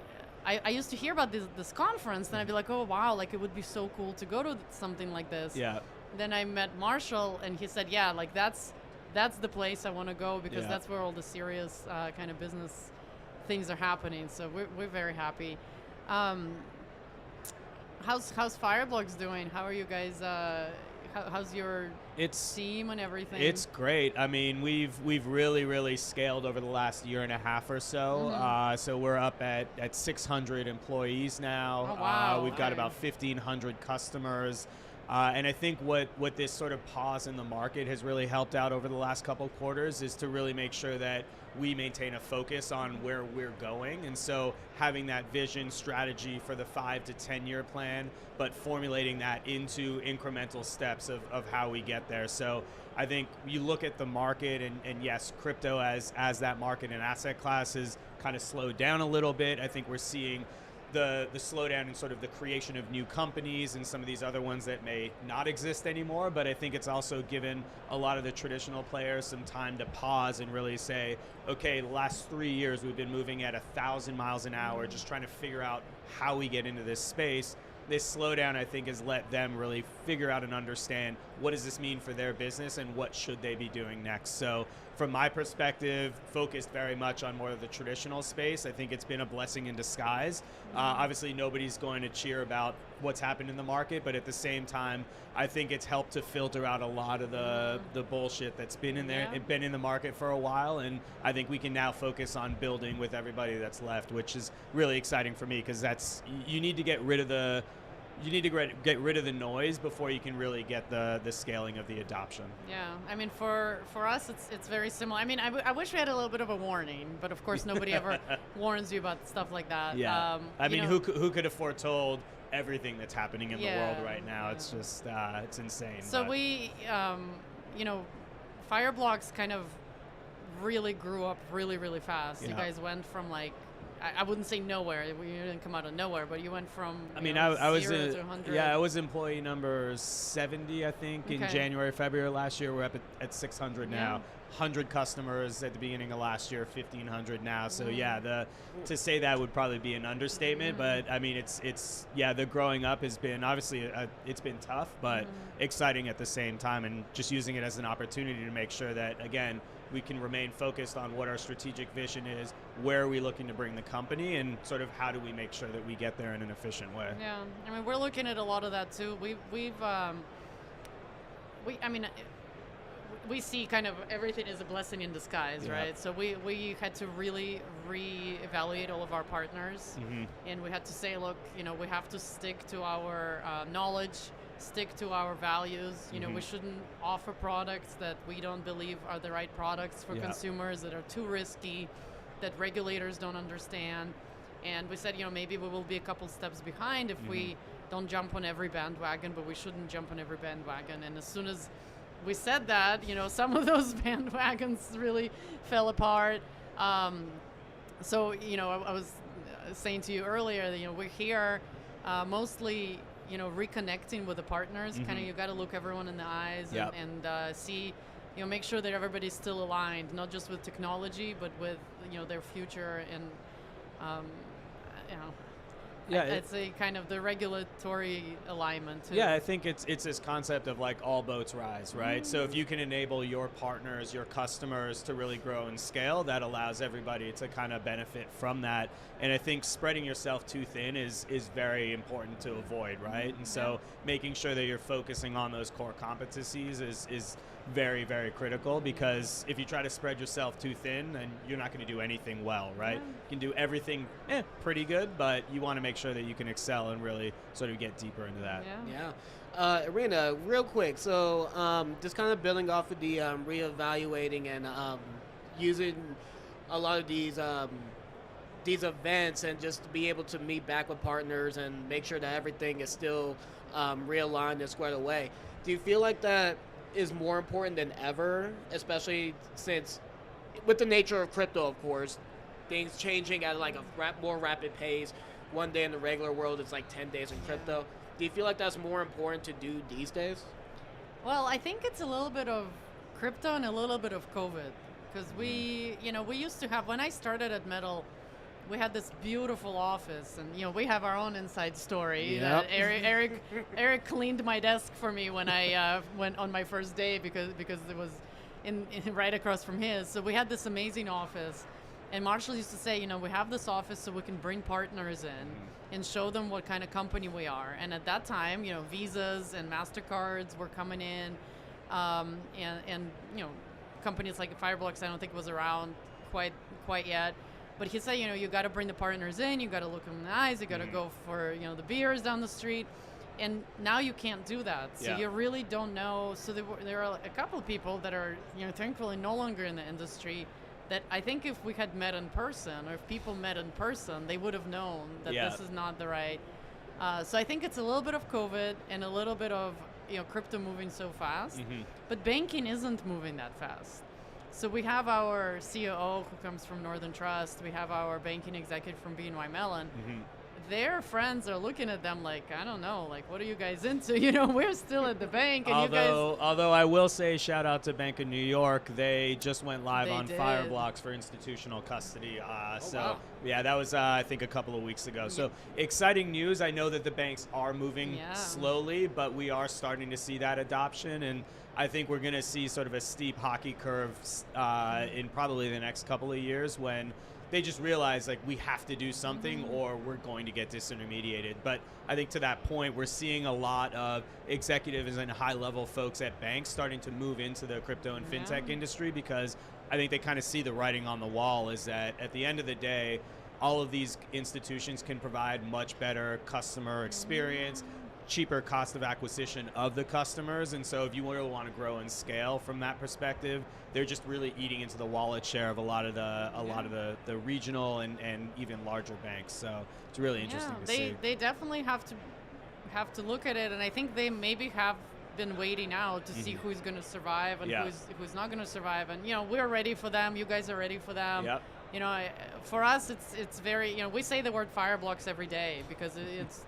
used to hear about this conference, and I'd be like, oh wow, like it would be so cool to go to something like this. Yeah. Then I met Marshall, and he said, yeah, like that's the place I want to go, because that's where all the serious kind of business things are happening. So we're very happy. How's Fireblocks doing? How are you guys? How's your team and everything? It's great. I mean, we've really scaled over the last year and a half or so. So we're up at 600 employees now. Oh, wow. We've got about 1,500 customers. And I think what this sort of pause in the market has really helped out over the last couple of quarters is to really make sure that we maintain a focus on where we're going. And so having that vision strategy for the 5 to 10 year plan, but formulating that into incremental steps of how we get there. So I think you look at the market, and yes, crypto as that market and asset class has kind of slowed down a little bit. I think we're seeing the slowdown in sort of the creation of new companies and some of these other ones that may not exist anymore, but I think it's also given a lot of the traditional players some time to pause and really say, okay, the last 3 years we've been moving at 1,000 miles an hour, just trying to figure out how we get into this space. This slowdown, I think, has let them really figure out and understand what does this mean for their business and what should they be doing next. So from my perspective, focused very much on more of the traditional space. I think it's been a blessing in disguise. Obviously, nobody's going to cheer about what's happened in the market, but at the same time, I think it's helped to filter out a lot of the bullshit that's been in there, been in the market for a while, and I think we can now focus on building with everybody that's left, which is really exciting for me, because you need to get rid of the noise before you can really get the scaling of the adoption. Yeah, I mean, for us, it's very similar. I mean, I wish we had a little bit of a warning, but of course nobody ever warns you about stuff like that. Yeah, I mean, who could have foretold everything that's happening in the world right now? It's just, it's insane. So we, Fireblocks kind of really grew up really fast. You guys went from like, I wouldn't say nowhere. You didn't come out of nowhere, but you went from I was 0 to 100. I was employee number 70, I think, in January, February last year. We're up at 600 now. 100 customers at the beginning of last year, 1,500 now. So to say that would probably be an understatement. But I mean, it's the growing up has been obviously it's been tough, but exciting at the same time, and just using it as an opportunity to make sure that again we can remain focused on what our strategic vision is, where are we looking to bring the company, and sort of how do we make sure that we get there in an efficient way. Yeah, I mean, we're looking at a lot of that too. We see kind of everything as a blessing in disguise, right? So we had to really reevaluate all of our partners, and we had to say, look, we have to stick to our knowledge, stick to our values. We shouldn't offer products that we don't believe are the right products for consumers, that are too risky, that regulators don't understand. And we said, maybe we will be a couple steps behind if we don't jump on every bandwagon, but we shouldn't jump on every bandwagon. And as soon as we said that, some of those bandwagons really fell apart. So, I was saying to you earlier that, we're here mostly, reconnecting with the partners. Kind of, you got to look everyone in the eyes and see, make sure that everybody's still aligned, not just with technology, but with, their future and, Yeah, I'd say kind of the regulatory alignment too. Yeah, I think it's this concept of like all boats rise, right? So if you can enable your partners, your customers to really grow and scale, that allows everybody to kind of benefit from that. And I think spreading yourself too thin is very important to avoid, right? And so making sure that you're focusing on those core competencies is very, very critical, because if you try to spread yourself too thin, then you're not going to do anything well, right? You can do everything pretty good, but you want to make sure that you can excel and really sort of get deeper into that. Irina, real quick, so just kind of building off of the reevaluating and using a lot of these events and just to be able to meet back with partners and make sure that everything is still realigned and squared away. Do you feel like that is more important than ever, especially since with the nature of crypto, of course, things changing at like a more rapid pace. One day in the regular world, it's like 10 days in crypto. Do you feel like that's more important to do these days? Well, I think it's a little bit of crypto and a little bit of COVID, because we used to have, when I started at Metal, we had this beautiful office, and we have our own inside story. Yep. Eric cleaned my desk for me when I went on my first day because it was in right across from his. So we had this amazing office, and Marshall used to say, we have this office so we can bring partners in and show them what kind of company we are. And at that time, Visas and MasterCards were coming in, and companies like Fireblocks, I don't think was around quite yet. But he said, you got to bring the partners in, you got to look them in the eyes, you got to go for, the beers down the street. And now you can't do that. So you really don't know. So there are a couple of people that are, thankfully no longer in the industry that I think if we had met in person, or if people met in person, they would have known that this is not the right. So I think it's a little bit of COVID and a little bit of, crypto moving so fast. But banking isn't moving that fast. So we have our COO who comes from Northern Trust. We have our banking executive from BNY Mellon. Their friends are looking at them like, I don't know, like, what are you guys into? We're still at the bank. And although I will say, shout out to Bank of New York. They just went live on did. Fireblocks for institutional custody. Wow. Yeah, that was, I think, a couple of weeks ago. So exciting news. I know that the banks are moving slowly, but we are starting to see that adoption. And I think we're going to see sort of a steep hockey curve in probably the next couple of years when they just realize like we have to do something or we're going to get disintermediated. But I think to that point, we're seeing a lot of executives and high-level folks at banks starting to move into the crypto and fintech industry, because I think they kind of see the writing on the wall is that at the end of the day, all of these institutions can provide much better customer experience, cheaper cost of acquisition of the customers. And so if you really want to grow and scale from that perspective, they're just really eating into the wallet share of a lot of the regional and even larger banks. So it's really interesting to see. They definitely have to look at it, and I think they maybe have been waiting out to see who's going to survive and who's not going to survive. And we're ready for them. You guys are ready for them. For us, it's very, we say the word Fireblocks every day because it's,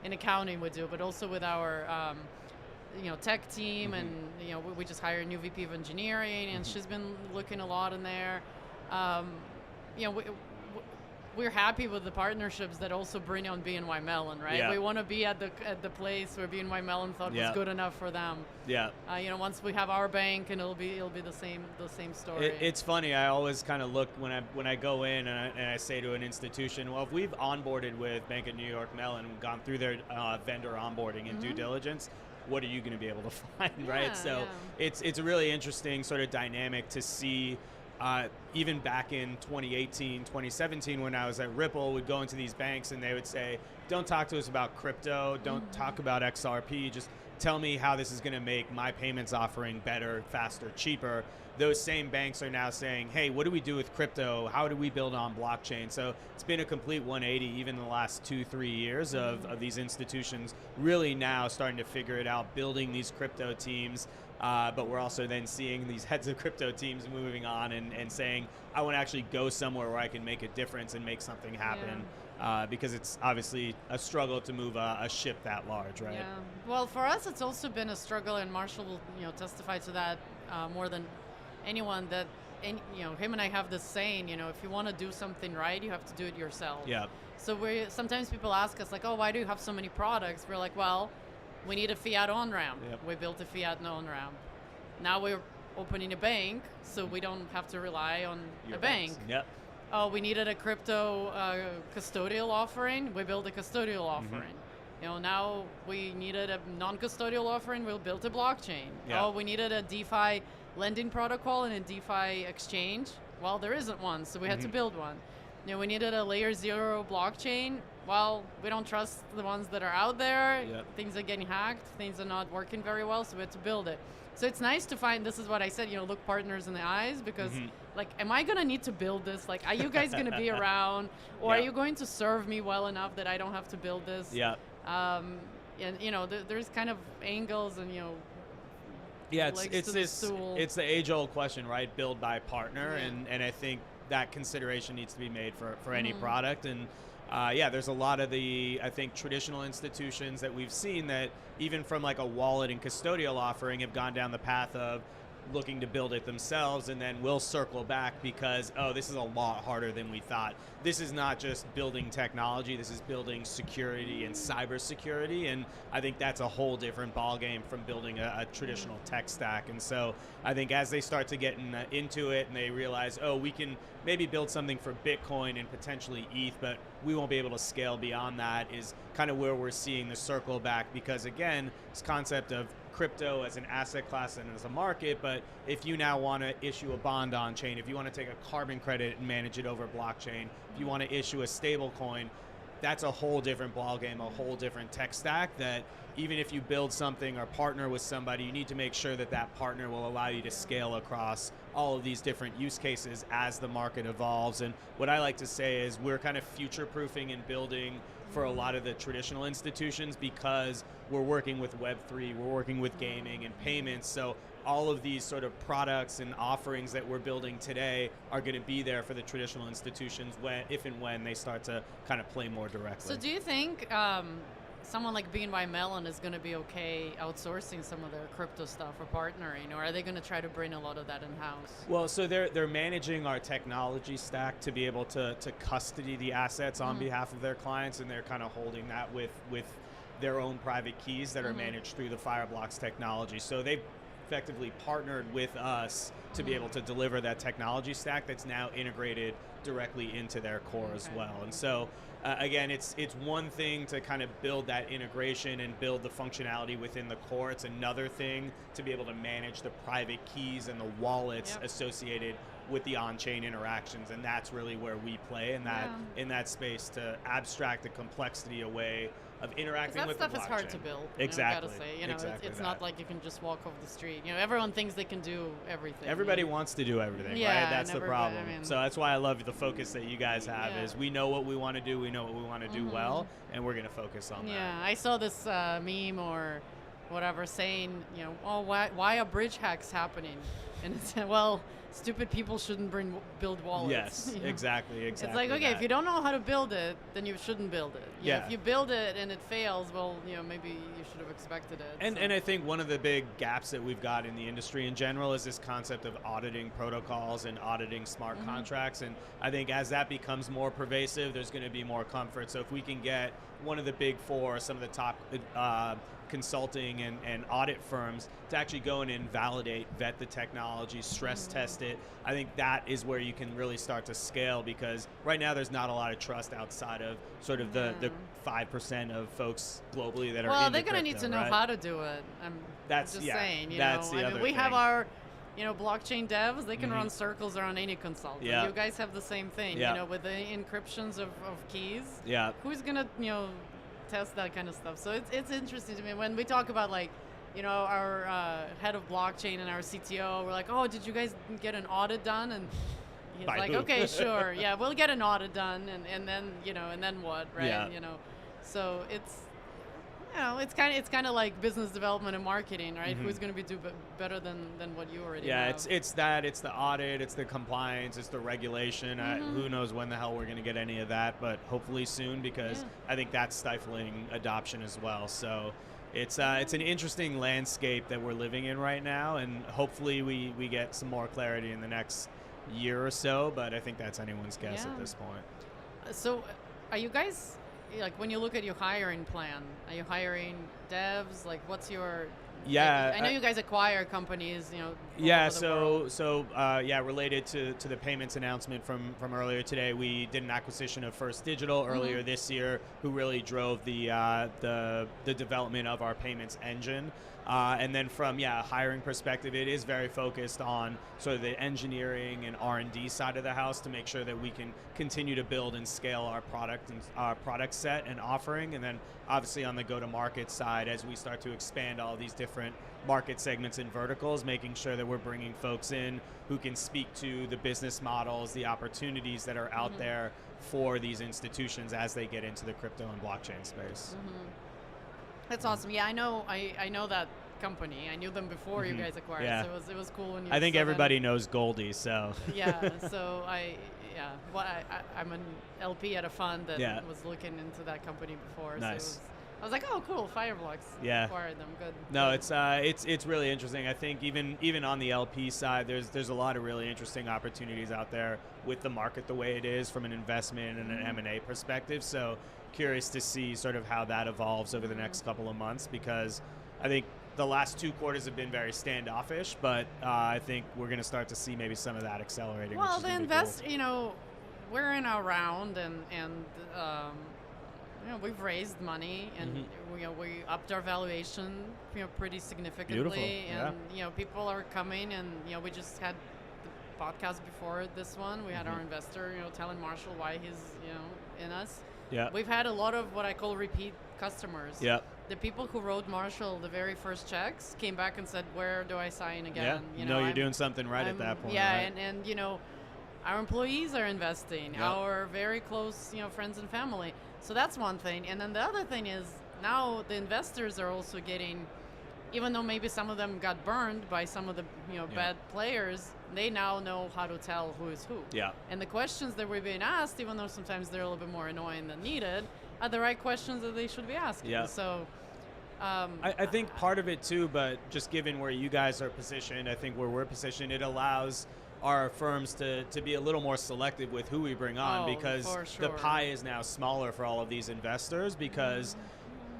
in accounting we do, but also with our, tech team, and we just hired a new VP of engineering, and she's been looking a lot in there. We're happy with the partnerships that also bring on BNY Mellon, right? Yeah. We want to be at the place where BNY Mellon thought was good enough for them. Yeah. Once we have our bank, and it'll be the same story. It's funny. I always kind of look when I go in and I say to an institution, well, if we've onboarded with Bank of New York Mellon, gone through their vendor onboarding and due diligence, what are you going to be able to find, right? So it's a really interesting sort of dynamic to see. Even back in 2018, 2017, when I was at Ripple, would go into these banks and they would say, don't talk to us about crypto, don't talk about XRP, just tell me how this is going to make my payments offering better, faster, cheaper. Those same banks are now saying, hey, what do we do with crypto? How do we build on blockchain? So it's been a complete 180 even in the last 2-3 years of these institutions really now starting to figure it out, building these crypto teams. But we're also then seeing these heads of crypto teams moving on and saying, I want to actually go somewhere where I can make a difference and make something happen. Because it's obviously a struggle to move a ship that large, right? Yeah. Well, for us, it's also been a struggle, and Marshall will testify to that more than anyone, that and him and I have this saying, if you want to do something right, you have to do it yourself. Yeah. So sometimes people ask us like, oh, why do you have so many products? We're like, well, we need a fiat on-ramp. Yep. We built a fiat on-ramp. Now we're opening a bank, so we don't have to rely on a bank. Yep. Oh, we needed a crypto custodial offering. We built a custodial offering. Now we needed a non-custodial offering. We'll build a blockchain. Yeah. Oh, we needed a DeFi lending protocol and a DeFi exchange. Well, there isn't one, so we had to build one. We needed a layer 0 blockchain. Well, we don't trust the ones that are out there. Yep. Things are getting hacked. Things are not working very well, so we had to build it. So it's nice to find, this is what I said, look partners in the eyes, because like, am I going to need to build this? Like, are you guys going to be around, or are you going to serve me well enough that I don't have to build this? Yeah. And there's kind of angles and Yeah, legs to the stool. it's the age-old question, right? Build by partner, and I think that consideration needs to be made for any product. And there's a lot of the, I think, traditional institutions that we've seen that even from like a wallet and custodial offering have gone down the path of looking to build it themselves, and then we'll circle back because, oh, this is a lot harder than we thought. This is not just building technology, this is building security and cybersecurity, and I think that's a whole different ballgame from building a traditional tech stack. And so I think as they start to get into it and they realize, oh, we can maybe build something for Bitcoin and potentially ETH, but we won't be able to scale beyond that, is kind of where we're seeing the circle back, because again, this concept of crypto as an asset class and as a market, but if you now want to issue a bond on chain, if you want to take a carbon credit and manage it over blockchain, if you want to issue a stable coin, that's a whole different ballgame, a whole different tech stack that even if you build something or partner with somebody, you need to make sure that that partner will allow you to scale across all of these different use cases as the market evolves. And what I like to say is we're kind of future-proofing and building for a lot of the traditional institutions because we're working with Web3, we're working with gaming and payments, so all of these sort of products and offerings that we're building today are going to be there for the traditional institutions if and when they start to kind of play more directly. So do you think someone like BNY Mellon is going to be okay outsourcing some of their crypto stuff or partnering, or are they going to try to bring a lot of that in-house? Well, so they're managing our technology stack to be able to custody the assets on behalf of their clients, and they're kind of holding that with their own private keys that are managed through the Fireblocks technology. So they've effectively partnered with us to be able to deliver that technology stack that's now integrated directly into their core as well. And so again, it's one thing to kind of build that integration and build the functionality within the core. It's another thing to be able to manage the private keys and the wallets associated with the on-chain interactions, and that's really where we play in that space to abstract the complexity away of interacting with the blockchain. That stuff is hard to build. Exactly. I gotta say, exactly it's not like you can just walk off the street. Everyone thinks they can do everything. Everybody wants to do everything, right? That's the problem. So that's why I love the focus that you guys have. Is we know what we want to do, we know what we want to do well, and we're going to focus on that. Yeah, I saw this meme or whatever saying, oh, why are bridge hacks happening? And it's well, stupid people shouldn't build wallets. Yes, exactly. It's like, okay, if you don't know how to build it, then you shouldn't build it. If you build it and it fails, well, maybe you should have expected it. And I think one of the big gaps that we've got in the industry in general is this concept of auditing protocols and auditing smart contracts. And I think as that becomes more pervasive, there's going to be more comfort. So if we can get one of the big four, some of the top consulting and audit firms to actually go in and validate, vet the technology, stress test it, I think that is where you can really start to scale, because right now there's not a lot of trust outside of sort of the 5% of folks globally that are well, into they're going to need to know how to do it. That's just saying. That's the other we thing. have our blockchain devs, they can run circles around any consultant. Yeah. You guys have the same thing, with the encryptions of keys. Yeah. Who's going to, test that kind of stuff? So it's interesting to me when we talk about our head of blockchain and our CTO, we're like, oh, did you guys get an audit done? And he's By like, who? okay, sure. Yeah, we'll get an audit done. And then, and then what, right? Yeah. So it's kind of like business development and marketing, right? Who's going to do better than what you already have? It's the audit, it's the compliance, it's the regulation. Who knows when the hell we're going to get any of that, but hopefully soon, because I think that's stifling adoption as well. So it's an interesting landscape that we're living in right now, and hopefully we get some more clarity in the next year or so, but I think that's anyone's guess at this point. So, are you guys, like, when you look at your hiring plan, are you hiring devs? Like, what's your... Yeah, like, I know you guys acquire companies, you know. Yeah, related to the payments announcement from earlier today, we did an acquisition of First Digital earlier this year, who really drove the development of our payments engine. And then from a hiring perspective, it is very focused on sort of the engineering and R&D side of the house to make sure that we can continue to build and scale our product set and offering. And then obviously on the go-to-market side, as we start to expand all these different market segments and verticals, making sure that we're bringing folks in who can speak to the business models, the opportunities that are out there for these institutions as they get into the crypto and blockchain space. That's awesome. Yeah, I know that company. I knew them before you guys acquired. Yeah. So it was cool when you. I think everybody knows Goldie, so. Yeah. So I'm an LP at a fund that was looking into that company before. Nice. So I was like, oh, cool, Fireblocks. Yeah. Acquired them. Good. No, it's really interesting. I think even on the LP side, there's a lot of really interesting opportunities out there with the market the way it is from an investment and an M&A perspective. So curious to see sort of how that evolves over the next couple of months, because I think the last 2 quarters have been very standoffish, but I think we're going to start to see maybe some of that accelerating. Well, which is the invest, cool. We're in our round, and we've raised money, and we upped our valuation, pretty significantly. Beautiful. And people are coming, and we just had the podcast before this one. We had our investor, telling Marshall why he's in us. Yeah. We've had a lot of what I call repeat customers. Yeah. The people who wrote Marshall the very first checks came back and said, "Where do I sign again?" Yeah. You're doing something right at that point. Yeah, right? and our employees are investing, our very close friends and family. So that's one thing. And then the other thing is now the investors are also getting, even though maybe some of them got burned by some of the bad players, they now know how to tell who is who. Yeah. And the questions that we're being asked, even though sometimes they're a little bit more annoying than needed, are the right questions that they should be asking. Yeah. So I think part of it too, but just given where you guys are positioned, I think where we're positioned, it allows our firms to be a little more selective with who we bring on, because the pie is now smaller for all of these investors, because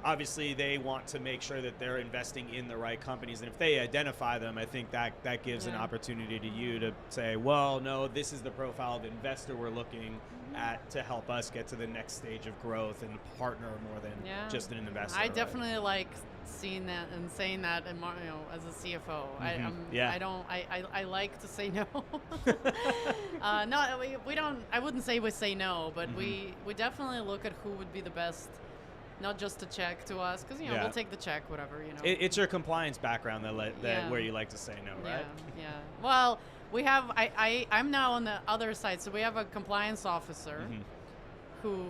obviously they want to make sure that they're investing in the right companies. And if they identify them, I think that gives an opportunity to you to say, well, no, this is the profile of investor we're looking at to help us get to the next stage of growth and partner more than just an investor. I definitely like seeing that and saying that, and as a CFO, I like to say no. No, we don't. I wouldn't say we say no, but we definitely look at who would be the best. Not just a check to us, because we'll take the check, whatever. It's your compliance background that where you like to say no, right? Yeah. Well, we have. I'm now on the other side, so we have a compliance officer who,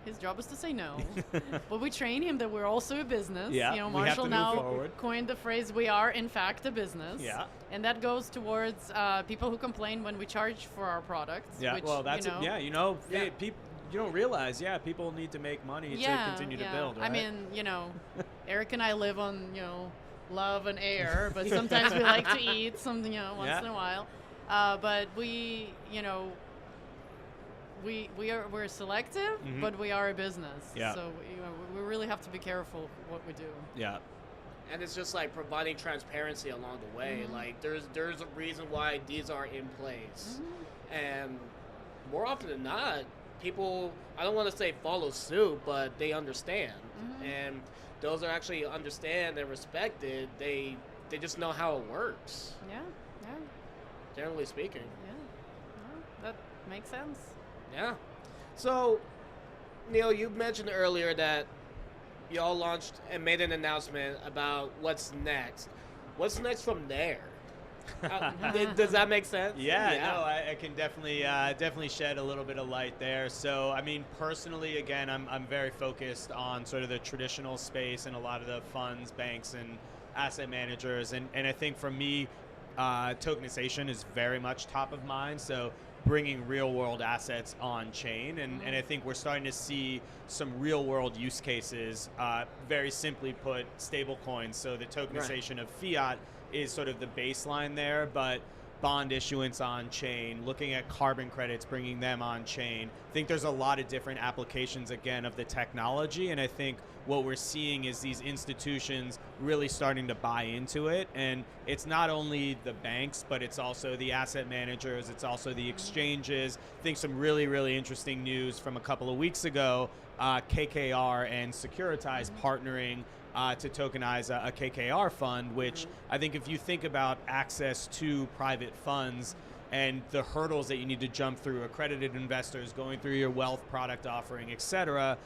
his job is to say no, but we train him that we're also a business. Yeah. Marshall now coined the phrase, "We are in fact a business." Yeah. And that goes towards people who complain when we charge for our products. Yeah. Which, well, that's people. You don't realize, people need to make money to continue to build, right? I mean, Eric and I live on, love and air, but sometimes we like to eat something, once in a while. But we, we're selective, but we are a business. Yeah. So we really have to be careful what we do. Yeah. And it's just like providing transparency along the way. Like there's a reason why these are in place, and more often than not, people, I don't want to say follow suit, but they understand. And those that actually understand and respect it, they just know how it works. Yeah. Generally speaking. Yeah. That makes sense. Yeah. So, Neil, you mentioned earlier that y'all launched and made an announcement about what's next. What's next from there? Does that make sense? Yeah. No, I can definitely shed a little bit of light there. So, I mean, personally, again, I'm very focused on sort of the traditional space and a lot of the funds, banks, and asset managers. And I think for me, tokenization is very much top of mind. So bringing real world assets on chain. And I think we're starting to see some real world use cases, very simply put, stable coins. So the tokenization of fiat is sort of the baseline there, but bond issuance on chain, looking at carbon credits, bringing them on chain. I think there's a lot of different applications, again, of the technology, and I think what we're seeing is these institutions really starting to buy into it. And it's not only the banks, but it's also the asset managers, it's also the exchanges. I think some really, really interesting news from a couple of weeks ago, KKR and Securitize partnering to tokenize a KKR fund, which I think if you think about access to private funds and the hurdles that you need to jump through, accredited investors, going through your wealth product offering, et cetera,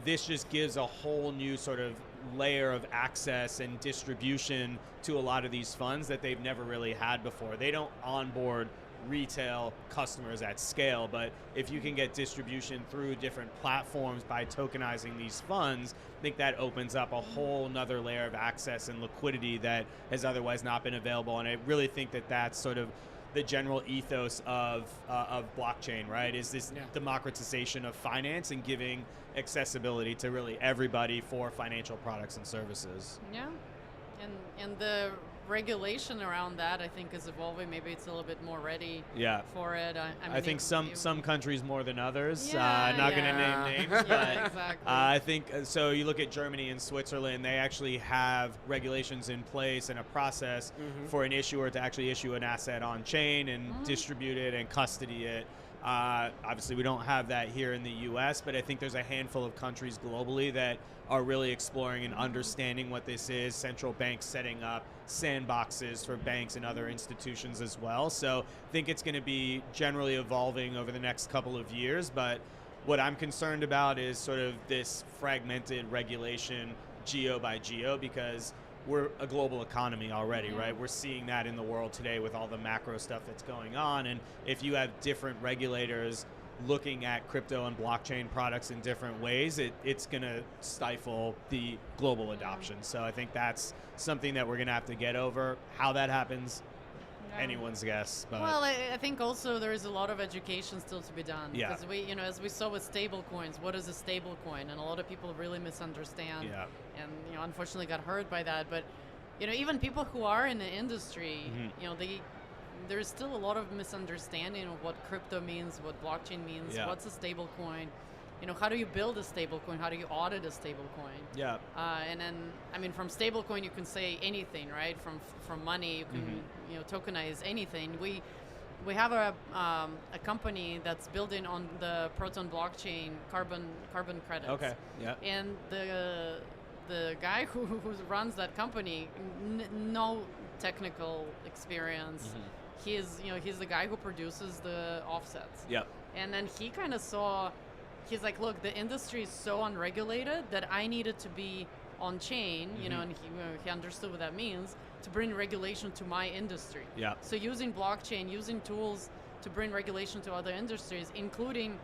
this just gives a whole new sort of layer of access and distribution to a lot of these funds that they've never really had before. They don't onboard retail customers at scale, but if you can get distribution through different platforms by tokenizing these funds, I think that opens up a whole nother layer of access and liquidity that has otherwise not been available. And I really think that that's sort of the general ethos of blockchain, right? Is this democratization of finance and giving accessibility to really everybody for financial products and services. Yeah, and the regulation around that, I think, is evolving. Maybe it's a little bit more ready for it. I think some countries more than others. Yeah, not going to name names, but exactly. I think so. You look at Germany and Switzerland; they actually have regulations in place and a process for an issuer to actually issue an asset on chain and distribute it and custody it. Obviously, we don't have that here in the U.S., but I think there's a handful of countries globally that are really exploring and understanding what this is. Central banks setting up sandboxes for banks and other institutions as well. So I think it's going to be generally evolving over the next couple of years. But what I'm concerned about is sort of this fragmented regulation geo by geo, because we're a global economy already, right? We're seeing that in the world today with all the macro stuff that's going on. And if you have different regulators looking at crypto and blockchain products in different ways, it's going to stifle the global adoption. So I think that's something that we're going to have to get over. How that happens, anyone's guess. But well, I think also there is a lot of education still to be done. Yeah. Because we, as we saw with stable coins, what is a stable coin? And a lot of people really misunderstand. Yeah. And, unfortunately got hurt by that. But, even people who are in the industry, there's still a lot of misunderstanding of what crypto means, what blockchain means, what's a stable coin. How do you build a stable coin? How do you audit a stable coin? Yeah. And then, from stable coin, you can say anything, right? From money, you can, tokenize anything. We have a company that's building on the Proton blockchain carbon credits. Okay. Yeah. And the guy who runs that company, no technical experience. He is, he's the guy who produces the offsets. Yep. And then he kind of saw, he's like, look, the industry is so unregulated that I needed to be on chain, and he understood what that means, to bring regulation to my industry. Yeah. So using blockchain, using tools to bring regulation to other industries, including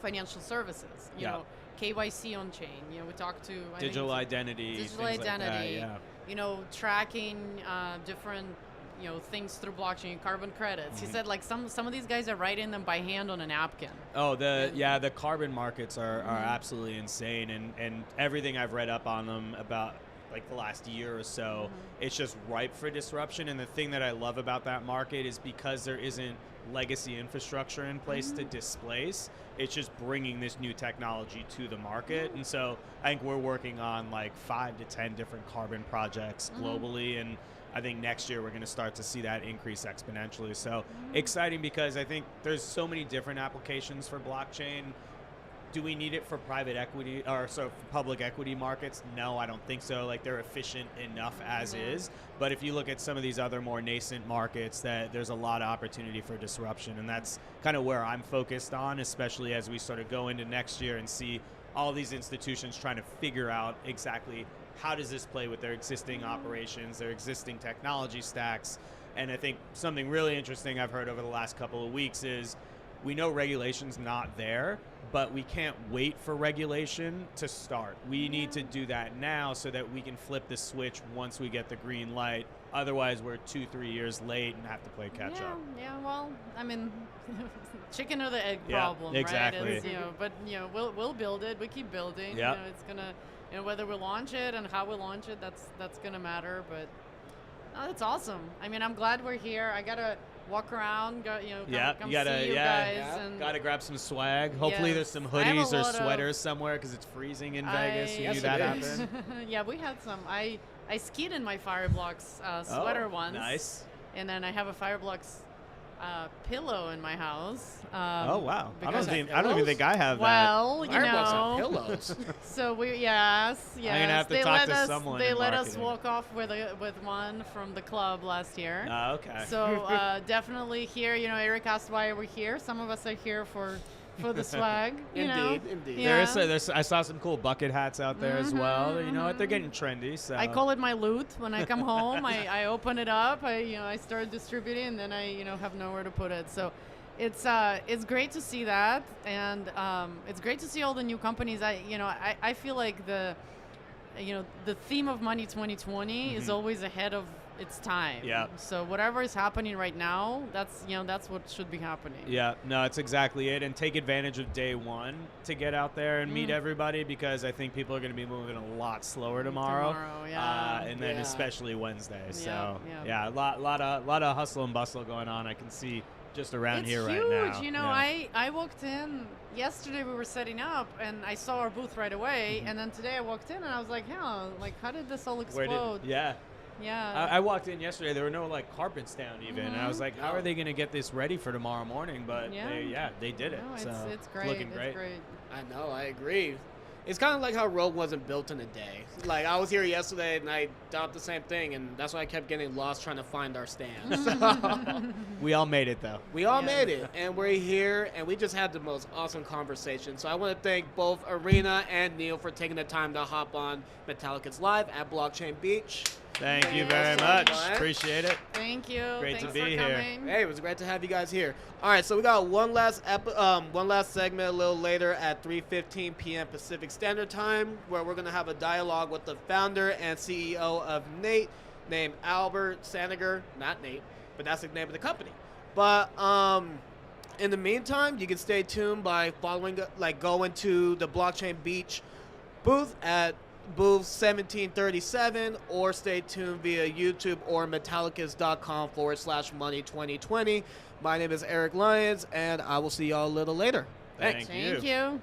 financial services, you know, KYC on chain. We talked to digital identity. Digital identity. Like that, tracking different things through blockchain, carbon credits. He said like some of these guys are writing them by hand on a napkin. Oh, the carbon markets are absolutely insane, and everything I've read up on them about like the last year or so, it's just ripe for disruption. And the thing that I love about that market is because there isn't legacy infrastructure in place to displace, it's just bringing this new technology to the market. And so I think we're working on like 5 to 10 different carbon projects globally, and I think next year we're going to start to see that increase exponentially. So exciting, because I think there's so many different applications for blockchain. Do we need it for private equity or for public equity markets? No, I don't think so. Like, they're efficient enough as is. But if you look at some of these other more nascent markets, that there's a lot of opportunity for disruption, and that's kind of where I'm focused on, especially as we sort of go into next year and see all these institutions trying to figure out exactly how does this play with their existing operations, their existing technology stacks. And I think something really interesting I've heard over the last couple of weeks is we know regulation's not there, but we can't wait for regulation to start. We need to do that now so that we can flip the switch once we get the green light. Otherwise, we're 2-3 years late and have to play catch up. Yeah, well, I mean, chicken or the egg Yeah, problem, exactly. right? It's, but we'll build it. We keep building. Yeah. It's gonna, whether we launch it and how we launch it, that's gonna matter. But Oh, that's awesome. I mean, I'm glad we're here. I gotta walk around, come You gotta, see you guys. And gotta grab some swag. Hopefully, there's some I have a hoodies or lot of- sweaters somewhere because it's freezing in Vegas. You knew that happened. Yeah, we had some. I skied in my Fireblocks sweater once. Nice. And then I have a Fireblocks pillow in my house. Oh wow! I because- don't even think I have Well, you Fireblocks know, are pillows. so yes. I'm gonna have to talk to someone They in let us marketing. walk off with one from the club last year. Oh, okay. So definitely here. You know, Eric asked why we're here. Some of us are here for the swag. You know? Indeed. Yeah. There's I saw some cool bucket hats out there as well. You know what? They're getting trendy. So I call it my loot. When I come home, I open it up. I start distributing, and then I have nowhere to put it. So it's great to see that, and it's great to see all the new companies. I feel like the theme of Money 2020 is always ahead of its time. Yeah. So whatever is happening right now, that's what should be happening. Yeah, no, it's exactly it. And take advantage of day one to get out there and meet everybody, because I think people are going to be moving a lot slower tomorrow. And then especially Wednesday. So yeah. a lot of hustle and bustle going on. I can see just around It's here huge. right now. You know, Yeah. I walked in yesterday. We were setting up, and I saw our booth right away. And then today I walked in, and I was like, how did this all explode? Yeah. Yeah. I walked in yesterday. There were no carpets down even. And I was like, how are they going to get this ready for tomorrow morning? But they did it. No, so it's great. looking great. It's great. I know, I agree. It's kind of like how Rogue wasn't built in a day. Like, I was here yesterday, and I thought the same thing, and that's why I kept getting lost trying to find our stand. So, We all made it though. we all made it, and we're here, and we just had the most awesome conversation. So I want to thank both Arena and Neil for taking the time to hop on Metallicus Live at Blockchain Beach. Thank you Thank very you so much. much. Appreciate it. Thank you. Great to Thanks be for here. coming. Hey, it was great to have you guys here. All right, so we got one last segment a little later at 3:15 p.m. Pacific Standard Time, where we're going to have a dialogue with the founder and CEO of Nate, named Albert Saniger. Not Nate, but that's the name of the company. But in the meantime, you can stay tuned by following, going to the Blockchain Beach booth at booth 1737, or stay tuned via YouTube or metallicus.com/money2020. My name is Eric Lyons, and I will see y'all a little later. Thanks. Thank you.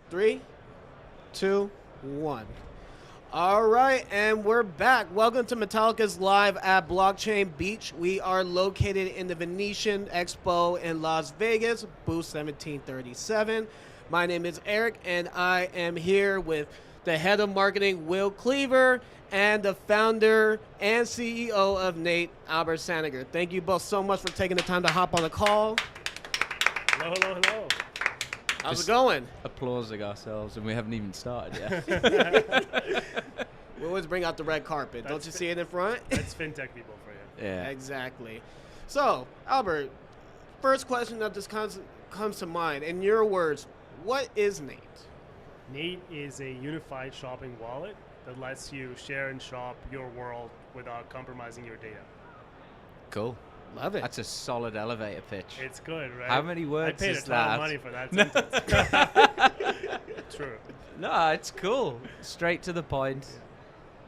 3, 2, 1. All right, and we're back. Welcome to Metallicus Live at Blockchain Beach. We are located in the Venetian Expo in Las Vegas, booth 1737. My name is Eric, and I am here with the head of marketing, Will Cleaver, and the founder and CEO of Nate, Albert Saniger. Thank you both so much for taking the time to hop on the call. Hello, hello, hello. How's it going? Applauding ourselves, and we haven't even started yet. We always bring out the red carpet. Don't you see it in front? That's FinTech people for you. Yeah. Exactly. So, Albert, first question that just comes to mind. In your words, what is Nate? Nate is a unified shopping wallet that lets you share and shop your world without compromising your data. Cool. Love it. That's a solid elevator pitch. It's good, right? How many words I paid is a ton that? of money for that sentence. True. No, it's cool. Straight to the point. Yeah.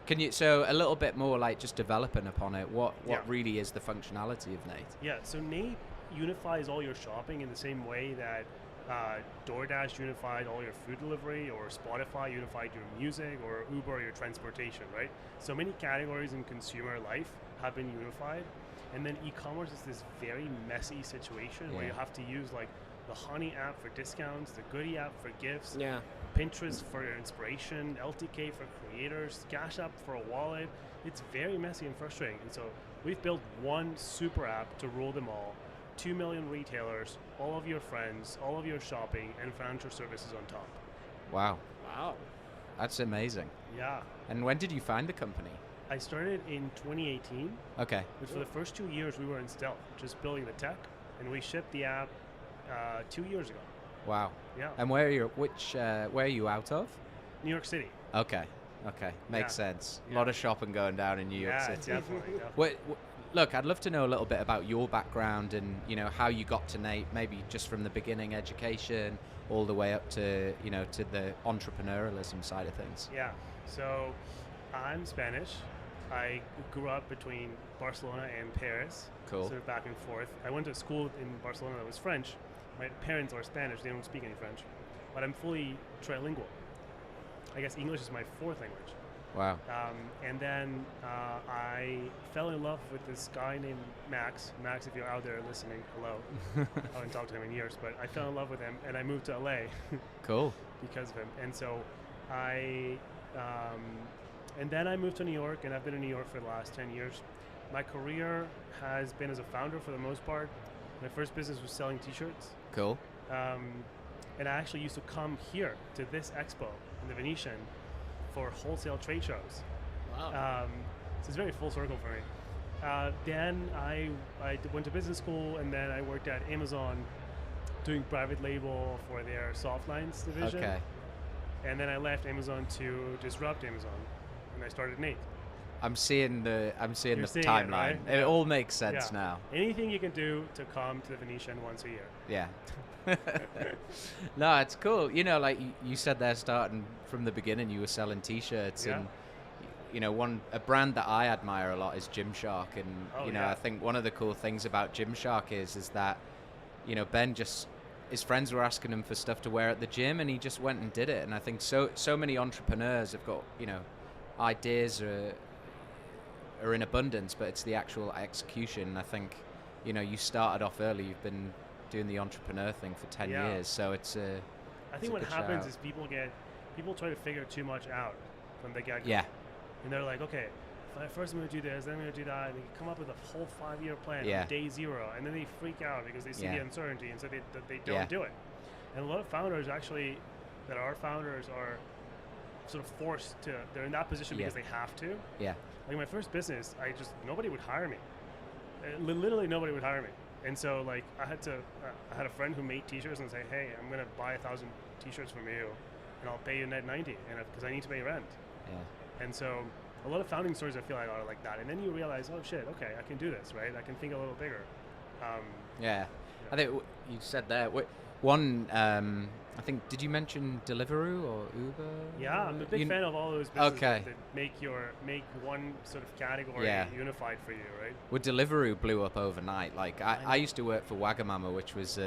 Can you, so a little bit more like just developing upon it, what Yeah. really is the functionality of Nate? Yeah, so Nate unifies all your shopping in the same way that DoorDash unified all your food delivery, or Spotify unified your music, or Uber your transportation, right? So many categories in consumer life have been unified. And then e-commerce is this very messy situation where you have to use like the Honey app for discounts, the Goody app for gifts, Pinterest for your inspiration, LTK for creators, Cash App for a wallet. It's very messy and frustrating. And so we've built one super app to rule them all. 2 million retailers, all of your friends, all of your shopping, and financial services on top. Wow. Wow. That's amazing. Yeah. And when did you find the company? I started in 2018. Okay. Which for the first 2 years we were in stealth, just building the tech, and we shipped the app 2 years ago. Wow. Yeah. And where are you out of? New York City. Okay. Makes sense. A lot of shopping going down in New York City. Definitely. Look, I'd love to know a little bit about your background and, how you got to Nate, maybe just from the beginning, education, all the way up to, to the entrepreneurialism side of things. Yeah. So I'm Spanish. I grew up between Barcelona and Paris. Cool. Sort of back and forth. I went to school in Barcelona that was French. My parents are Spanish. They don't speak any French. But I'm fully trilingual. I guess English is my fourth language. Wow. And then I fell in love with this guy named Max. Max, if you're out there listening, hello. I haven't talked to him in years, but I fell in love with him, and I moved to LA. Cool. Because of him. And so and then I moved to New York, and I've been in New York for the last 10 years. My career has been as a founder for the most part. My first business was selling t-shirts. Cool. And I actually used to come here to this expo in the Venetian for wholesale trade shows. Wow. So it's very full circle for me. Then I went to business school, and then I worked at Amazon doing private label for their soft lines division. Okay. And then I left Amazon to disrupt Amazon, and I started Nate. I'm seeing the It, timeline. right? It all makes sense Yeah. now. Anything you can do to come to the Venetian once a year. Yeah. No, it's cool. Like you said there, starting from the beginning, you were selling T-shirts, Yeah. and a brand that I admire a lot is Gymshark, and I think one of the cool things about Gymshark is that Ben his friends were asking him for stuff to wear at the gym, and he just went and did it. And I think so many entrepreneurs have got ideas are in abundance, but it's the actual execution. And I think you started off early. You've been doing the entrepreneur thing for 10 years, so it's a I think what happens is people try to figure too much out from the get-go. Yeah. And they're like, okay, first I'm going to do this, then I'm going to do that, and they come up with a whole 5-year plan Yeah. on day 0, and then they freak out because they see Yeah. the uncertainty, and so they don't Yeah. do it. And a lot of founders actually that are founders are sort of forced to, they're in that position because they have to. Yeah. Like my first business, nobody would hire me. Literally nobody would hire me. And so like I had a friend who made t-shirts and say, hey, I'm going to buy 1,000 t-shirts from you and I'll pay you net 90 because I need to pay rent. Yeah. And so a lot of founding stories I feel like are like that. And then you realize, oh shit, okay, I can do this, right? I can think a little bigger. Yeah. I think you said there, One, I think, did you mention Deliveroo or Uber? Yeah, I'm a big fan of all those businesses that make one sort of category unified for you, right? Well, Deliveroo blew up overnight. Like I used to work for Wagamama, which was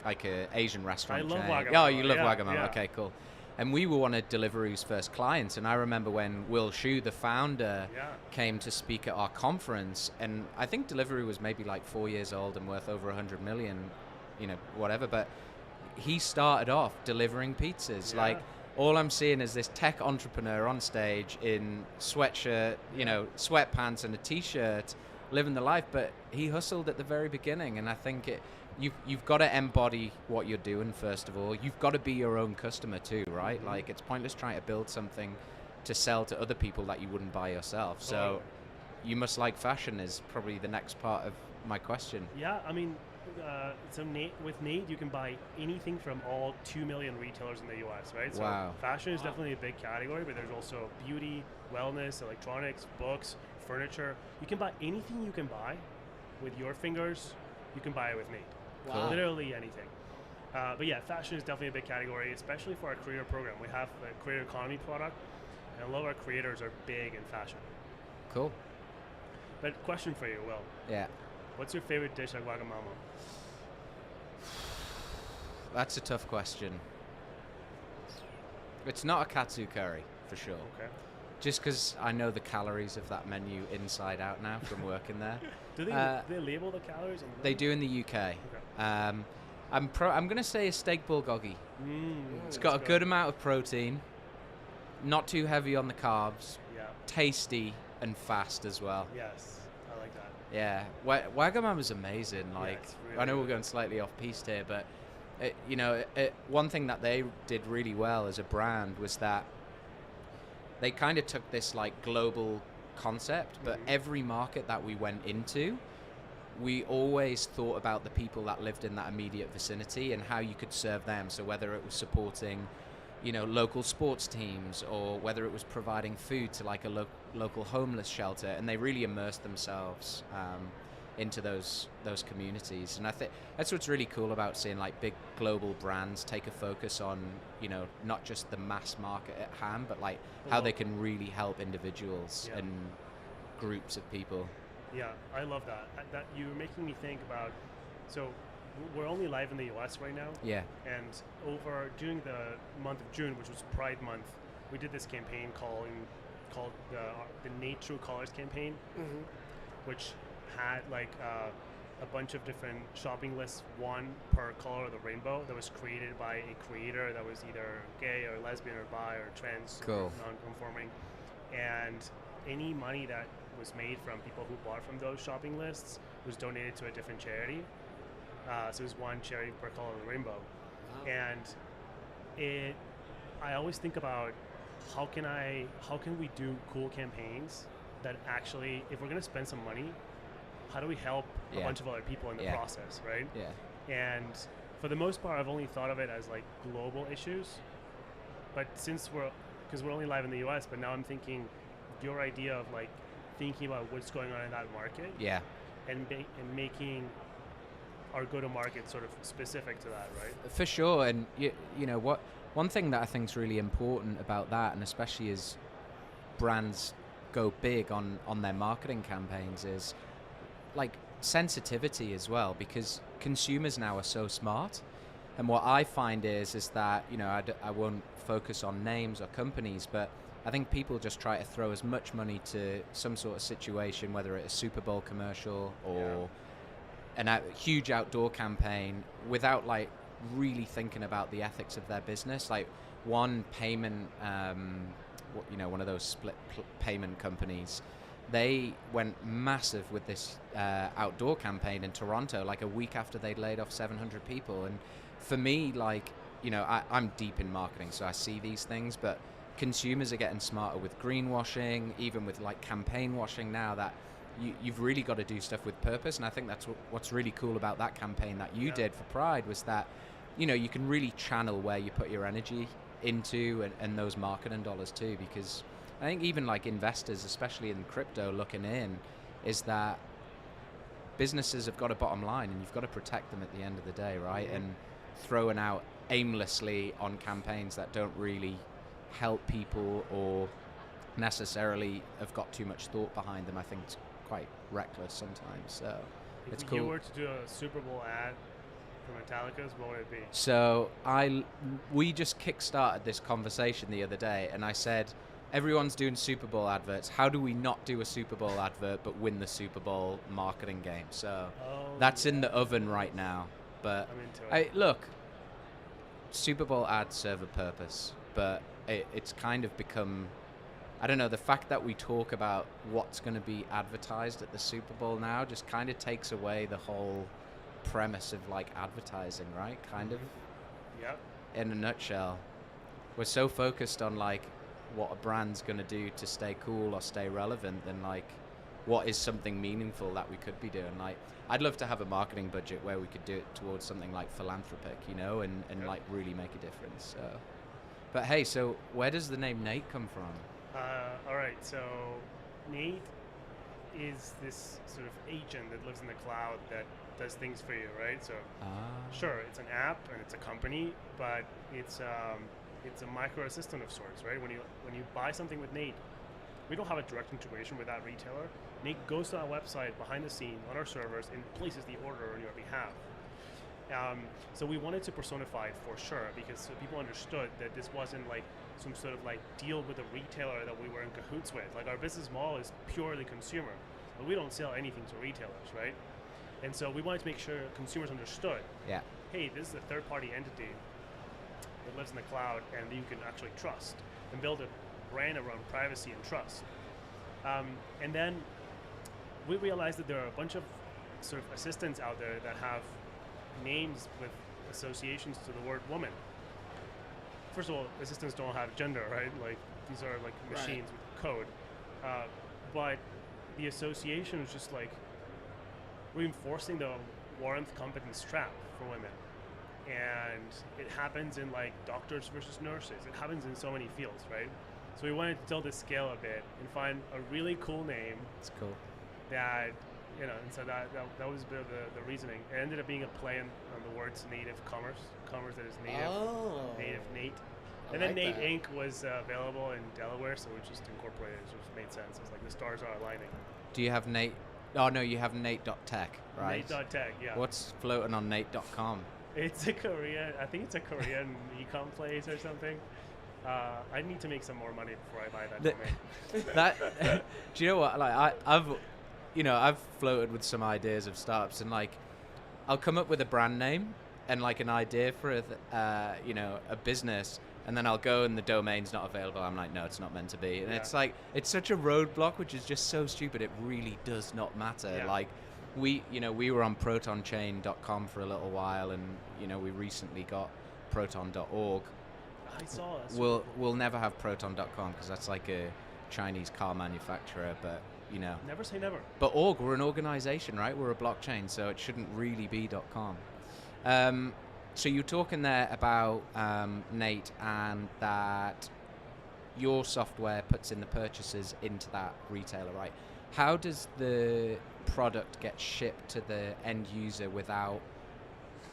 like a Asian restaurant I love chain. Wagamama. Oh, you love Wagamama. Yeah. Okay, cool. And we were one of Deliveroo's first clients. And I remember when Will Shu, the founder, came to speak at our conference. And I think Deliveroo was maybe like 4 years old and worth over 100 million, whatever. But he started off delivering pizzas. Yeah. Like, all I'm seeing is this tech entrepreneur on stage in sweatshirt, sweatpants and a t-shirt, living the life. But he hustled at the very beginning, and I think you've got to embody what you're doing first of all. You've got to be your own customer too, right? Mm-hmm. Like, it's pointless trying to build something to sell to other people that you wouldn't buy yourself. So you must like fashion is probably the next part of my question. Yeah, I mean, with Nate, you can buy anything from all 2 million retailers in the US, right? So fashion is definitely a big category, but there's also beauty, wellness, electronics, books, furniture. You can buy anything you can buy with your fingers. You can buy it with Nate. Wow. Literally anything. But yeah, fashion is definitely a big category, especially for our creator program. We have a creator economy product, and a lot of our creators are big in fashion. Cool. But question for you, Will. Yeah. What's your favorite dish at Wagamama? That's a tough question. It's not a katsu curry, for sure. Okay. Just because I know the calories of that menu inside out now from working there. Do they label the calories? They do in the UK. Okay. I'm going to say a steak bulgogi. It's got a good amount of protein, not too heavy on the carbs, tasty and fast as well. Yes, I like that. Yeah, Wagamama's amazing. Like, really I know we're going slightly off piste here, but one thing that they did really well as a brand was that they kind of took this like global concept, but every market that we went into, we always thought about the people that lived in that immediate vicinity and how you could serve them. So whether it was supporting, local sports teams, or whether it was providing food to like a local homeless shelter, and they really immersed themselves into those communities. And I think that's what's really cool about seeing like big global brands take a focus on, not just the mass market at hand, but like how they can really help individuals and groups of people. Yeah, I love that. That you're making me think about. So we're only live in the US right now. Yeah. And during the month of June, which was Pride Month, we did this campaign called the Nate True Colors campaign, which had like a bunch of different shopping lists, one per color of the rainbow, that was created by a creator that was either gay or lesbian or bi or trans or non-conforming. And any money that was made from people who bought from those shopping lists was donated to a different charity. So it was one charity per color of the rainbow. Wow. And I always think about how can we do cool campaigns that actually, if we're going to spend some money, how do we help a bunch of other people in the process, right? Yeah. And for the most part, I've only thought of it as like global issues. But because we're only live in the US, but now I'm thinking your idea of like thinking about what's going on in that market. Yeah. And making our go-to-market sort of specific to that, right? For sure. And one thing that I think is really important about that, and especially as brands go big on their marketing campaigns, is like sensitivity as well, because consumers now are so smart. And what I find is that, I won't focus on names or companies, but I think people just try to throw as much money to some sort of situation, whether it's a Super Bowl commercial or a huge outdoor campaign, without like really thinking about the ethics of their business. Like one payment, one of those split payment companies, they went massive with this outdoor campaign in Toronto, like a week after they'd laid off 700 people. And for me, like, I'm deep in marketing, so I see these things, but consumers are getting smarter with greenwashing, even with like campaign washing now, that you've really got to do stuff with purpose. And I think that's what's really cool about that campaign that you did for Pride, was that, you can really channel where you put your energy into and those marketing dollars too, because I think even like investors, especially in crypto looking in, is that businesses have got a bottom line, and you've got to protect them at the end of the day, right? And throwing out aimlessly on campaigns that don't really help people or necessarily have got too much thought behind them, I think it's quite reckless sometimes. So it's cool. If you were to do a Super Bowl ad for Metallicus, what would it be? So we just kickstarted this conversation the other day, and I said, everyone's doing Super Bowl adverts. How do we not do a Super Bowl advert but win the Super Bowl marketing game? So that's in the oven right now. But I'm into it. look, Super Bowl ads serve a purpose, but it's kind of become, I don't know, the fact that we talk about what's going to be advertised at the Super Bowl now just kind of takes away the whole premise of like advertising, right? Kind of. Yep. In a nutshell, we're so focused on like what a brand's going to do to stay cool or stay relevant than like what is something meaningful that we could be doing. Like, I'd love to have a marketing budget where we could do it towards something like philanthropic, you know, and like really make a difference. So, but hey, so where does the name Nate come from? All right, so Nate is this sort of agent that lives in the cloud that does things for you, right? So sure, it's an app and it's a company, but it's a micro assistant of sorts, right? When you buy something with Nate, we don't have a direct integration with that retailer. Nate goes to our website behind the scene on our servers and places the order on your behalf. So we wanted to personify it for sure, because so people understood that this wasn't like some sort of like deal with a retailer that we were in cahoots with. Like, our business model is purely consumer, but we don't sell anything to retailers, right? And so we wanted to make sure consumers understood, hey, this is a third-party entity that lives in the cloud and you can actually trust, and build a brand around privacy and trust. And then we realized that there are a bunch of sort of assistants out there that have names with associations to the word woman. First of all, assistants don't have gender, right? Like, these are like machines with code. But the association is just like reinforcing the warmth competence trap for women. And it happens in like doctors versus nurses. It happens in so many fields, right? So we wanted to tilt the scale a bit and find a really cool name. It's cool. That, you know, and so that was a bit of the reasoning. It ended up being a play on the words native commerce that is native, native Nate. And then Nate Inc. was available in Delaware, so we just incorporated it. It just made sense. It's like the stars are aligning. Do you have Nate? Oh no, you have Nate.tech, right? Nate.tech, yeah. What's floating on Nate.com? It's a Korean, I think it's a Korean e-com place or something. I need to make some more money before I buy that domain. That, do you know what? Like, I've floated with some ideas of startups, and like, I'll come up with a brand name and like an idea for a business, and then I'll go and the domain's not available. I'm like, no, it's not meant to be. And it's like, it's such a roadblock, which is just so stupid. It really does not matter. Yeah. Like, we were on protonchain.com for a little while, and we recently got proton.org. I saw it. We'll never have proton.com because that's like a Chinese car manufacturer, but never say never. But org, we're an organization, right? We're a blockchain, so it shouldn't really be .com. So you're talking there about Nate, and that your software puts in the purchases into that retailer, right? How does the product get shipped to the end user without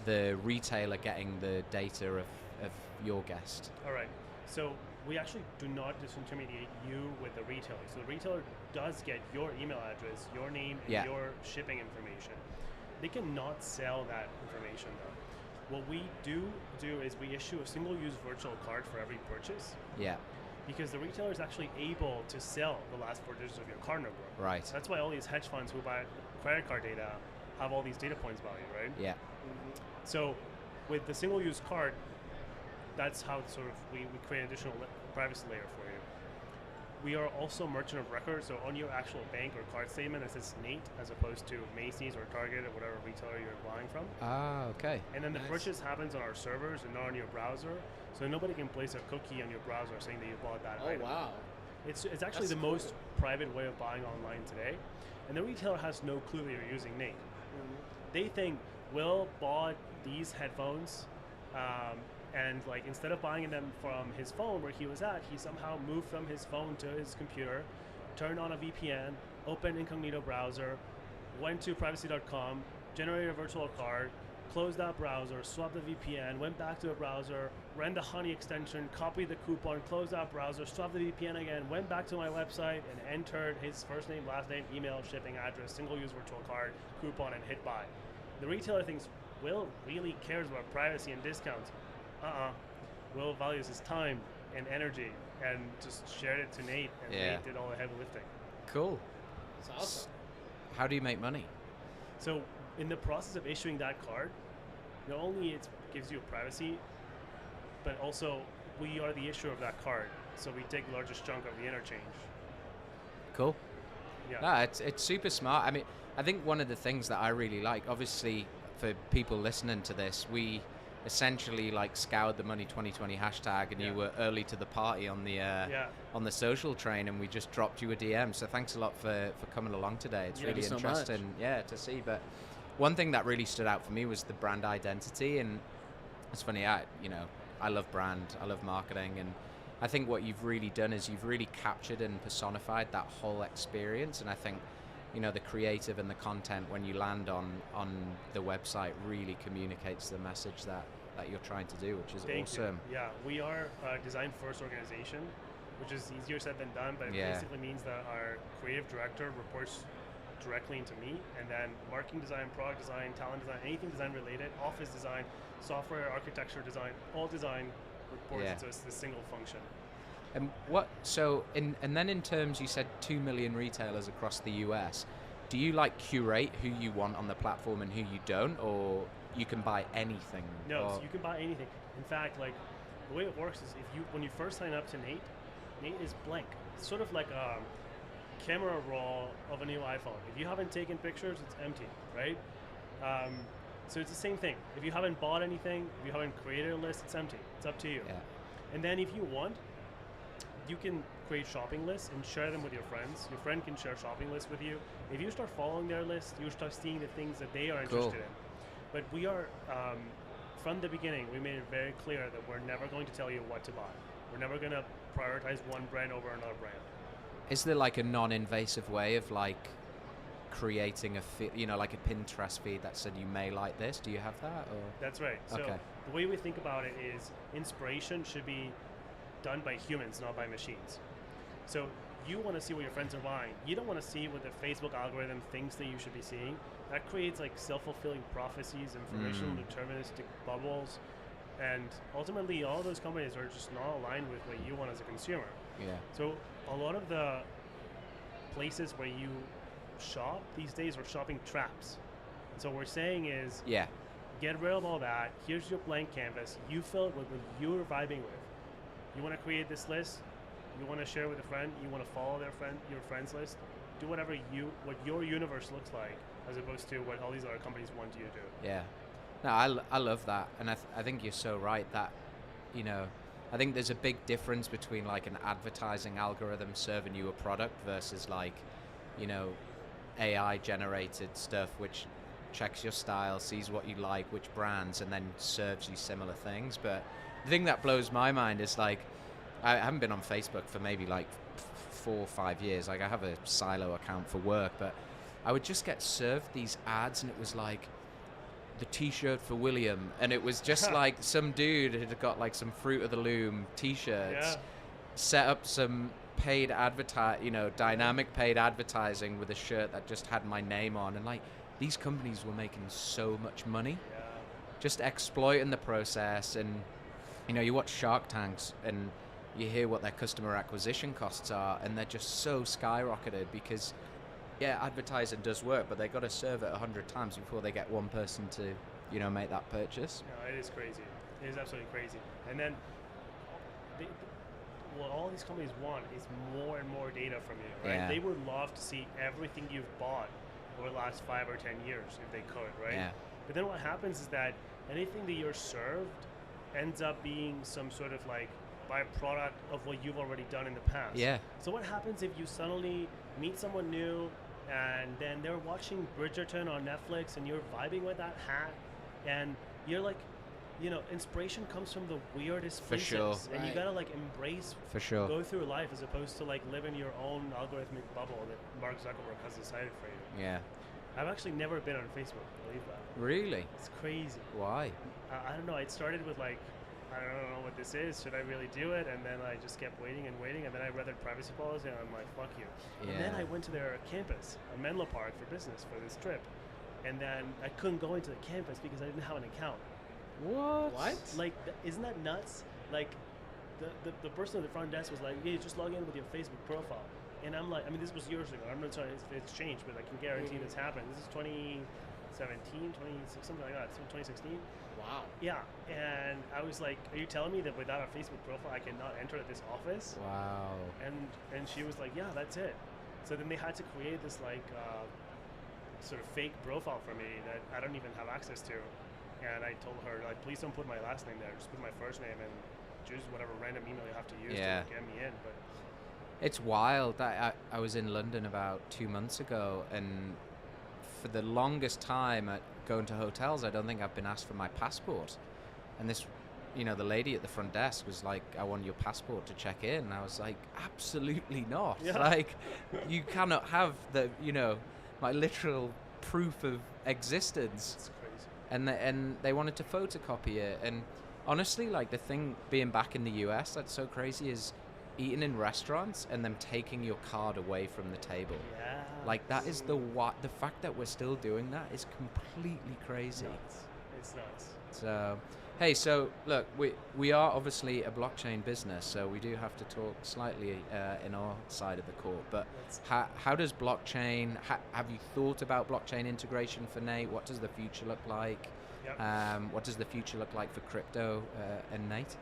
the retailer getting the data of your guest? All right. So we actually do not disintermediate you with the retailer. So the retailer does get your email address, your name, and your shipping information. They cannot sell that information, though. What we do is we issue a single-use virtual card for every purchase. Yeah. Because the retailer is actually able to sell the last 4 digits of your card number. Right. That's why all these hedge funds who buy credit card data have all these data points value, right? Yeah. So with the single-use card, that's how sort of we create an additional privacy layer for you. We are also merchant of record, so on your actual bank or card statement, it says Nate as opposed to Macy's or Target or whatever retailer you're buying from. Ah, okay. And then the purchase happens on our servers and not on your browser, so nobody can place a cookie on your browser saying that you bought that item. Oh, wow. It's actually the most private way of buying online today, and the retailer has no clue that you're using Nate. They think, Will bought these headphones, and like instead of buying them from his phone where he was at, he somehow moved from his phone to his computer, turned on a VPN, opened incognito browser, went to privacy.com, generated a virtual card, closed that browser, swapped the VPN, went back to the browser, ran the Honey extension, copied the coupon, closed that browser, swapped the VPN again, went back to my website and entered his first name, last name, email, shipping address, single-use virtual card, coupon, and hit buy. The retailer thinks Will really cares about privacy and discounts. Will values his time and energy and just shared it to Nate, and Nate did all the heavy lifting. Cool. It's awesome. How do you make money? So in the process of issuing that card, not only it gives you privacy, but also we are the issuer of that card, so we take the largest chunk of the interchange. Cool. Yeah. No, it's super smart. I mean, I think one of the things that I really like, obviously for people listening to this, we essentially like scoured the Money2020 hashtag, and you were early to the party on the social train, and we just dropped you a DM. So thanks a lot for coming along today. It's really interesting, to see. But one thing that really stood out for me was the brand identity, and it's funny. I love brand, I love marketing, and I think what you've really done is you've really captured and personified that whole experience. And I think, the creative and the content when you land on the website really communicates the message that you're trying to do, which is awesome. Yeah, we are a design-first organization, which is easier said than done, but it basically means that our creative director reports directly into me, and then marketing design, product design, talent design, anything design related, office design, software architecture design, all design reports into a single function. And and then in terms, you said 2 million retailers across the US. Do you curate who you want on the platform and who you don't, or you can buy anything? No, so you can buy anything. In fact, the way it works is when you first sign up to Nate is blank. It's sort of like a camera roll of a new iPhone. If you haven't taken pictures, it's empty, right? So it's the same thing. If you haven't bought anything, if you haven't created a list, it's empty. It's up to you. Yeah. And then if you want, you can create shopping lists and share them with your friends. Your friend can share shopping lists with you. If you start following their list, you start seeing the things that they are interested in. But we are, from the beginning, we made it very clear that we're never going to tell you what to buy. We're never going to prioritize one brand over another brand. Is there a non-invasive way of creating a Pinterest feed that said you may like this? Do you have that? Or? That's right. So the way we think about it is inspiration should be done by humans, not by machines. So you want to see what your friends are buying. You don't want to see what the Facebook algorithm thinks that you should be seeing. That creates self-fulfilling prophecies, informational deterministic bubbles, and ultimately all those companies are just not aligned with what you want as a consumer. Yeah. So a lot of the places where you shop these days are shopping traps. And so what we're saying is get rid of all that. Here's your blank canvas. You fill it with what you're vibing with. You want to create this list, you want to share with a friend, you want to follow your friend's list, do what your universe looks like, as opposed to what all these other companies want you to do. Yeah. No, I love that, and I think you're so right that, I think there's a big difference between an advertising algorithm serving you a product versus AI generated stuff which checks your style, sees what you like, which brands, and then serves you similar things. But the thing that blows my mind is I haven't been on Facebook for maybe 4 or 5 years. I have a silo account for work, but I would just get served these ads, and it was the t-shirt for William, and it was just some dude had got some Fruit of the Loom t-shirts, set up some paid dynamic paid advertising with a shirt that just had my name on, and these companies were making so much money just exploiting the process. And you watch Shark Tanks and you hear what their customer acquisition costs are, and they're just so skyrocketed because advertising does work, but they got to serve it 100 times before they get one person to make that purchase. No, it is crazy. It is absolutely crazy. And then what all these companies want is more and more data from you, right? They would love to see everything you've bought over the last 5 or 10 years if they could, right? Yeah. But then what happens is that anything that you're served ends up being some sort of byproduct of what you've already done in the past. Yeah. So what happens if you suddenly meet someone new and then they're watching Bridgerton on Netflix and you're vibing with that hat and you're inspiration comes from the weirdest places. For sure. And you gotta embrace, for sure, go through life as opposed to live in your own algorithmic bubble that Mark Zuckerberg has decided for you. Yeah. I've actually never been on Facebook, believe that. Really? It's crazy. Why? I don't know. It started with like, I don't know what this is. Should I really do it? And then I just kept waiting, and then I read their privacy policy, and I'm like, fuck you. Yeah. And then I went to their campus, Menlo Park, for business for this trip. And then I couldn't go into the campus because I didn't have an account. What? Like, isn't that nuts? Like, the person at the front desk was like, yeah, just log in with your Facebook profile. And I'm like, I mean, this was years ago. I'm not sure if it's changed, but I can guarantee this happened. This is 2017, 26, something like that. So 2016. Wow. Yeah. And I was like, are you telling me that without a Facebook profile, I cannot enter at this office? Wow. And she was like, yeah, that's it. So then they had to create this like sort of fake profile for me that I don't even have access to. And I told her, like, please don't put my last name there. Just put my first name and choose whatever random email you have to use to get me in. But it's wild. I was in London about 2 months ago, and for the longest time at going to hotels, I don't think I've been asked for my passport. And this, the lady at the front desk was like, I want your passport to check in. And I was like, absolutely not. Yeah. Like, you cannot have my literal proof of existence. it's crazy. And they wanted to photocopy it. And honestly, like, the thing being back in the US that's so crazy is eating in restaurants and them taking your card away from the table. Yeah. Like, that is the fact that we're still doing that is completely crazy. It's nuts. So, hey, look, we are obviously a blockchain business, so we do have to talk slightly in our side of the court. But how does blockchain? Have you thought about blockchain integration for Nate? What does the future look like? Yep. What does the future look like for crypto and Nate?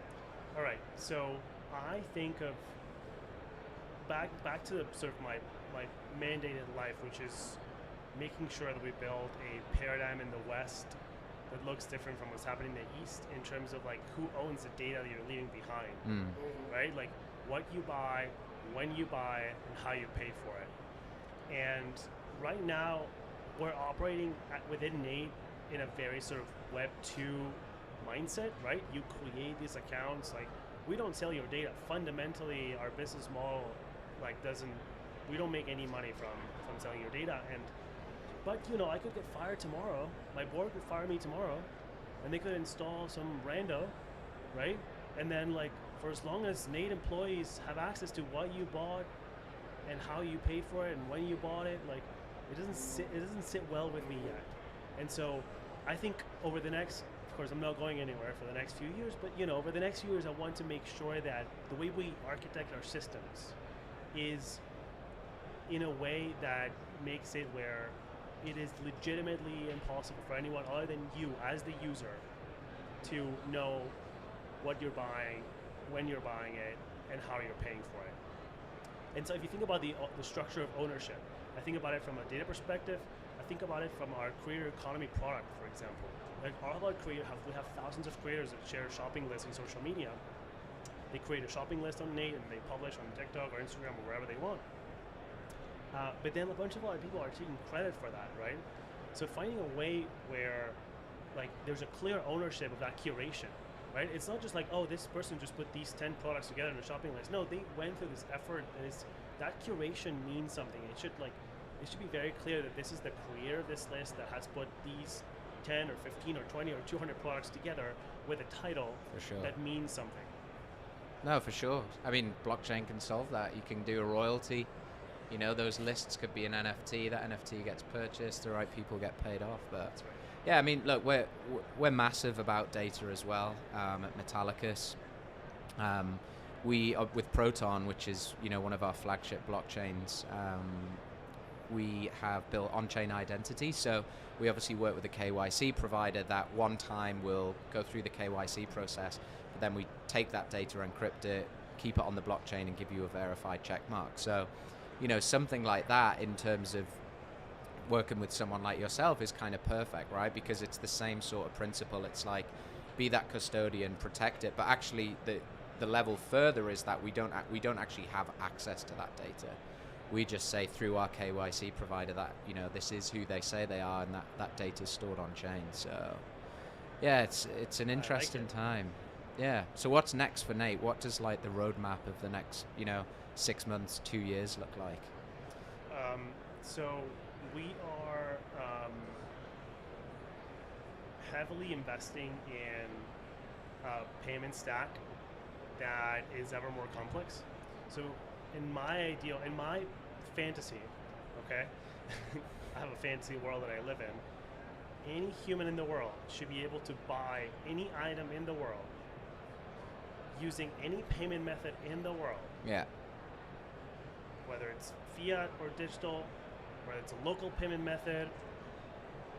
All right. So I think of back to the sort of my mandated life, which is making sure that we build a paradigm in the West that looks different from what's happening in the East in terms of like who owns the data that you're leaving behind, right? Like what you buy, when you buy it, and how you pay for it. And right now, we're operating within Nate in a very sort of Web 2 mindset, right? You create these accounts, like we don't sell your data. Fundamentally, our business model we don't make any money from selling your data. But I could get fired tomorrow. My board could fire me tomorrow, and they could install some rando, right? And then for as long as Nate employees have access to what you bought and how you paid for it and when you bought it, it doesn't sit well with me yet. And so I think over the next, of course, I'm not going anywhere for the next few years, but over the next few years, I want to make sure that the way we architect our systems is in a way that makes it where it is legitimately impossible for anyone other than you as the user to know what you're buying, when you're buying it, and how you're paying for it. And so if you think about the structure of ownership, I think about it from a data perspective, I think about it from our creator economy product, for example. Like all of our we have thousands of creators that share shopping lists on social media. They create a shopping list on Nate and they publish on TikTok or Instagram or wherever they want. But then a bunch of other people are taking credit for that, right? So finding a way where there's a clear ownership of that curation, right? It's not just like, oh, this person just put these 10 products together in a shopping list. No, they went through this effort, and that curation means something. It should be very clear that this is the creator of this list that has put these 10 or 15 or 20 or 200 products together with a title that means something. No, for sure. I mean, blockchain can solve that. You can do a royalty. Those lists could be an NFT. That NFT gets purchased. The right people get paid off. But that's right. Yeah, I mean, look, we're massive about data as well at Metallicus. We with Proton, which is one of our flagship blockchains. We have built on-chain identity, so we obviously work with a KYC provider that one time will go through the KYC process, but then we take that data, encrypt it, keep it on the blockchain, and give you a verified check mark. So, something like that in terms of working with someone like yourself is kind of perfect, right? Because it's the same sort of principle. It's like, be that custodian, protect it, but actually the level further is that we don't actually have access to that data. We just say through our KYC provider that this is who they say they are, and that data is stored on chain. So yeah, it's an interesting time. Yeah. So what's next for Nate? What does the roadmap of the next 6 months, 2 years look like? So we are heavily investing in a payment stack that is ever more complex. So in my fantasy, okay, I have a fantasy world that I live in, any human in the world should be able to buy any item in the world using any payment method in the world. Yeah. Whether it's fiat or digital, whether it's a local payment method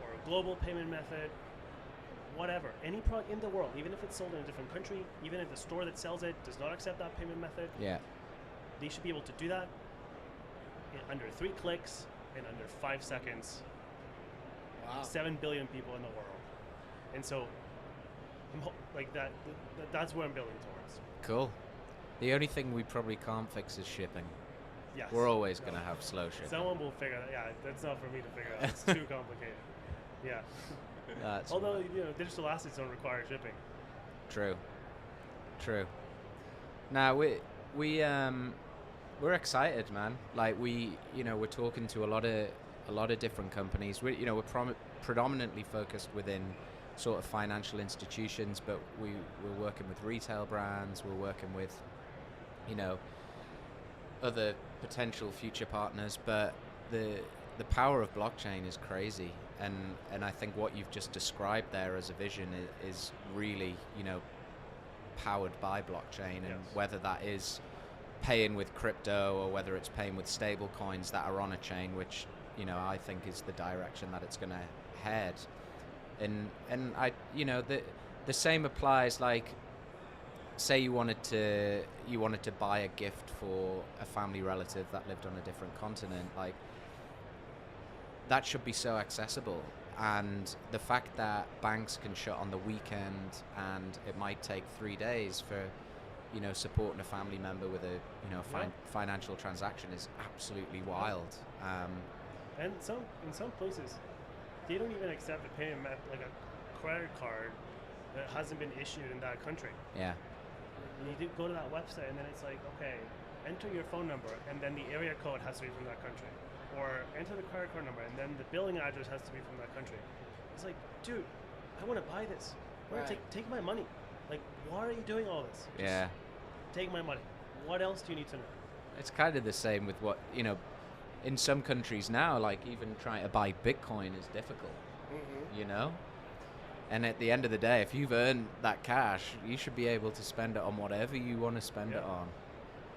or a global payment method, whatever, any product in the world, even if it's sold in a different country, even if the store that sells it does not accept that payment method, Yeah. they should be able to do that in under 3 clicks in under 5 seconds. Wow. 7 billion people in the world. And so, like that's what I'm building towards. Cool. The only thing we probably can't fix is shipping. Yes. We're always going to have slow shipping. Someone will figure that. Yeah, that's not for me to figure out. It's too complicated. Yeah. That's Although, right. digital assets don't require shipping. True. Now we're excited, man. Like we're talking to a lot of different companies. We're predominantly focused within sort of financial institutions, but we're working with retail brands. We're working with, other potential future partners. But the power of blockchain is crazy, and I think what you've just described there as a vision is really, powered by blockchain, and whether that is paying with crypto or whether it's paying with stable coins that are on a chain, which I think is the direction that it's going to head. And I the same applies. Like, say you wanted to buy a gift for a family relative that lived on a different continent, like that should be so accessible. And the fact that banks can shut on the weekend and it might take 3 days for supporting a family member with a financial transaction is absolutely wild. And in some places, they don't even accept a payment method, like a credit card that hasn't been issued in that country. Yeah. And you do go to that website, and then it's like, okay, enter your phone number, and then the area code has to be from that country. Or enter the credit card number, and then the billing address has to be from that country. It's like, dude, I want to buy this. Take my money. Like, why are you doing all this? Yeah. Take my money. What else do you need to know? It's kind of the same with what, in some countries now, like even trying to buy Bitcoin is difficult, And at the end of the day, if you've earned that cash, you should be able to spend it on whatever you want to spend it on.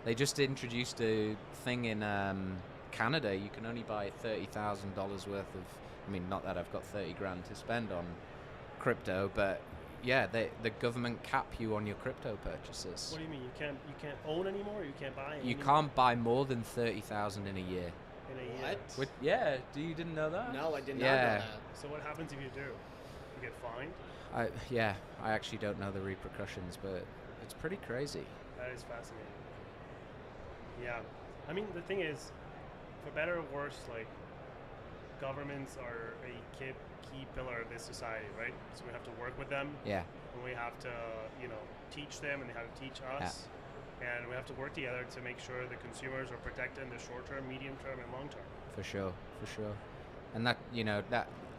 They just introduced a thing in Canada. You can only buy $30,000 worth of, not that I've got 30 grand to spend on crypto, but yeah, the government cap you on your crypto purchases. What do you mean? You can't own anymore? You can't buy You can't buy more than 30,000 in a year. In a year? What? Yeah, you didn't know that? No, I did not know that. So what happens if you do? You get fined? I actually don't know the repercussions, but it's pretty crazy. That is fascinating. Yeah. I mean, the thing is, for better or worse, like, governments are a key pillar of this society, right? So we have to work with them. Yeah. And we have to, teach them, and they have to teach us. Yeah. And we have to work together to make sure the consumers are protected in the short term, medium term, and long term. For sure. And that,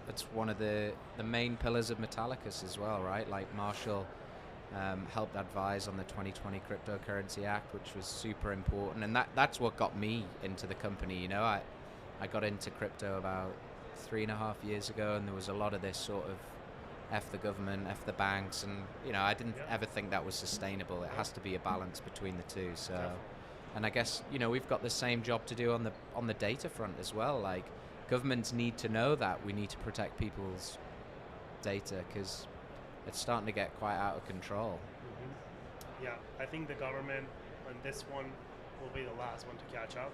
that's one of the main pillars of Metallicus as well, right? Like Marshall helped advise on the 2020 Cryptocurrency Act, which was super important. And that's what got me into the company. I got into crypto about 3.5 years ago, and there was a lot of this sort of F the government, F the banks, and I didn't ever think that was sustainable. It has to be a balance between the two. So, and I guess we've got the same job to do on the data front as well. Like, governments need to know that we need to protect people's data, because it's starting to get quite out of control. Mm-hmm. Yeah, I think the government on this one will be the last one to catch up.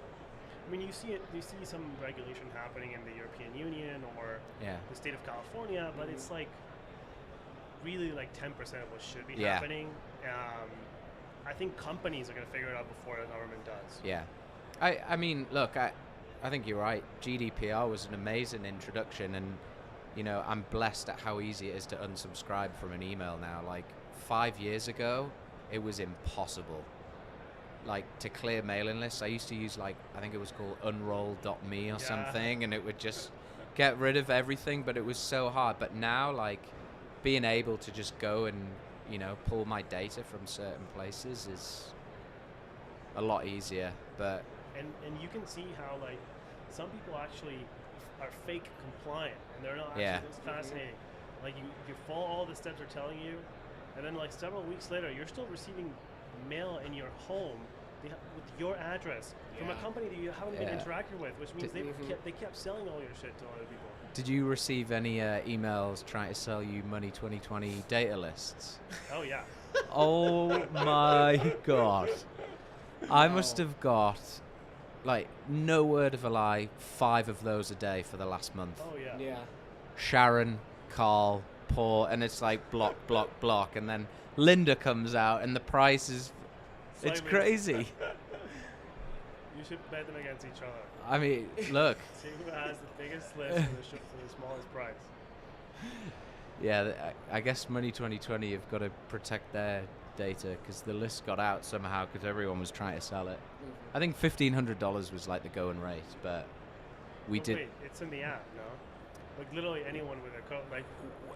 I mean, you see some regulation happening in the European Union or the state of California, but it's like really like 10% of what should be happening. I think companies are going to figure it out before the government does. Yeah. I mean, look, I think you're right. GDPR was an amazing introduction, and I'm blessed at how easy it is to unsubscribe from an email now. Like 5 years ago, it was impossible. like to clear mailing lists, I used to use like, I think it was called unroll.me or something, and it would just get rid of everything, but it was so hard. But now, like, being able to just go and, you know, pull my data from certain places is a lot easier. But and you can see how, like, some people actually are fake compliant, and they're not actually. It's fascinating. Like, you follow all the steps they're telling you, and then like several weeks later, you're still receiving mail in your home with your address from a company that you haven't been interacting with, which means they kept selling all your shit to other people. Did you receive any emails trying to sell you Money20 data lists? Oh yeah. Oh my god. I must have got, like, no word of a lie, 5 of those a day for the last month. Oh yeah. Yeah. Sharon, Carl, Paul, and it's like block, block, block, and then Linda comes out, and the price is, it's crazy. You should bet them against each other. I mean, look. See who has the biggest list for the smallest price. Yeah, I guess Money20 have got to protect their data because the list got out somehow because everyone was trying to sell it. I think $1,500 was like the going rate, but we did. Wait, it's in the app, no? Like literally anyone with a code. Like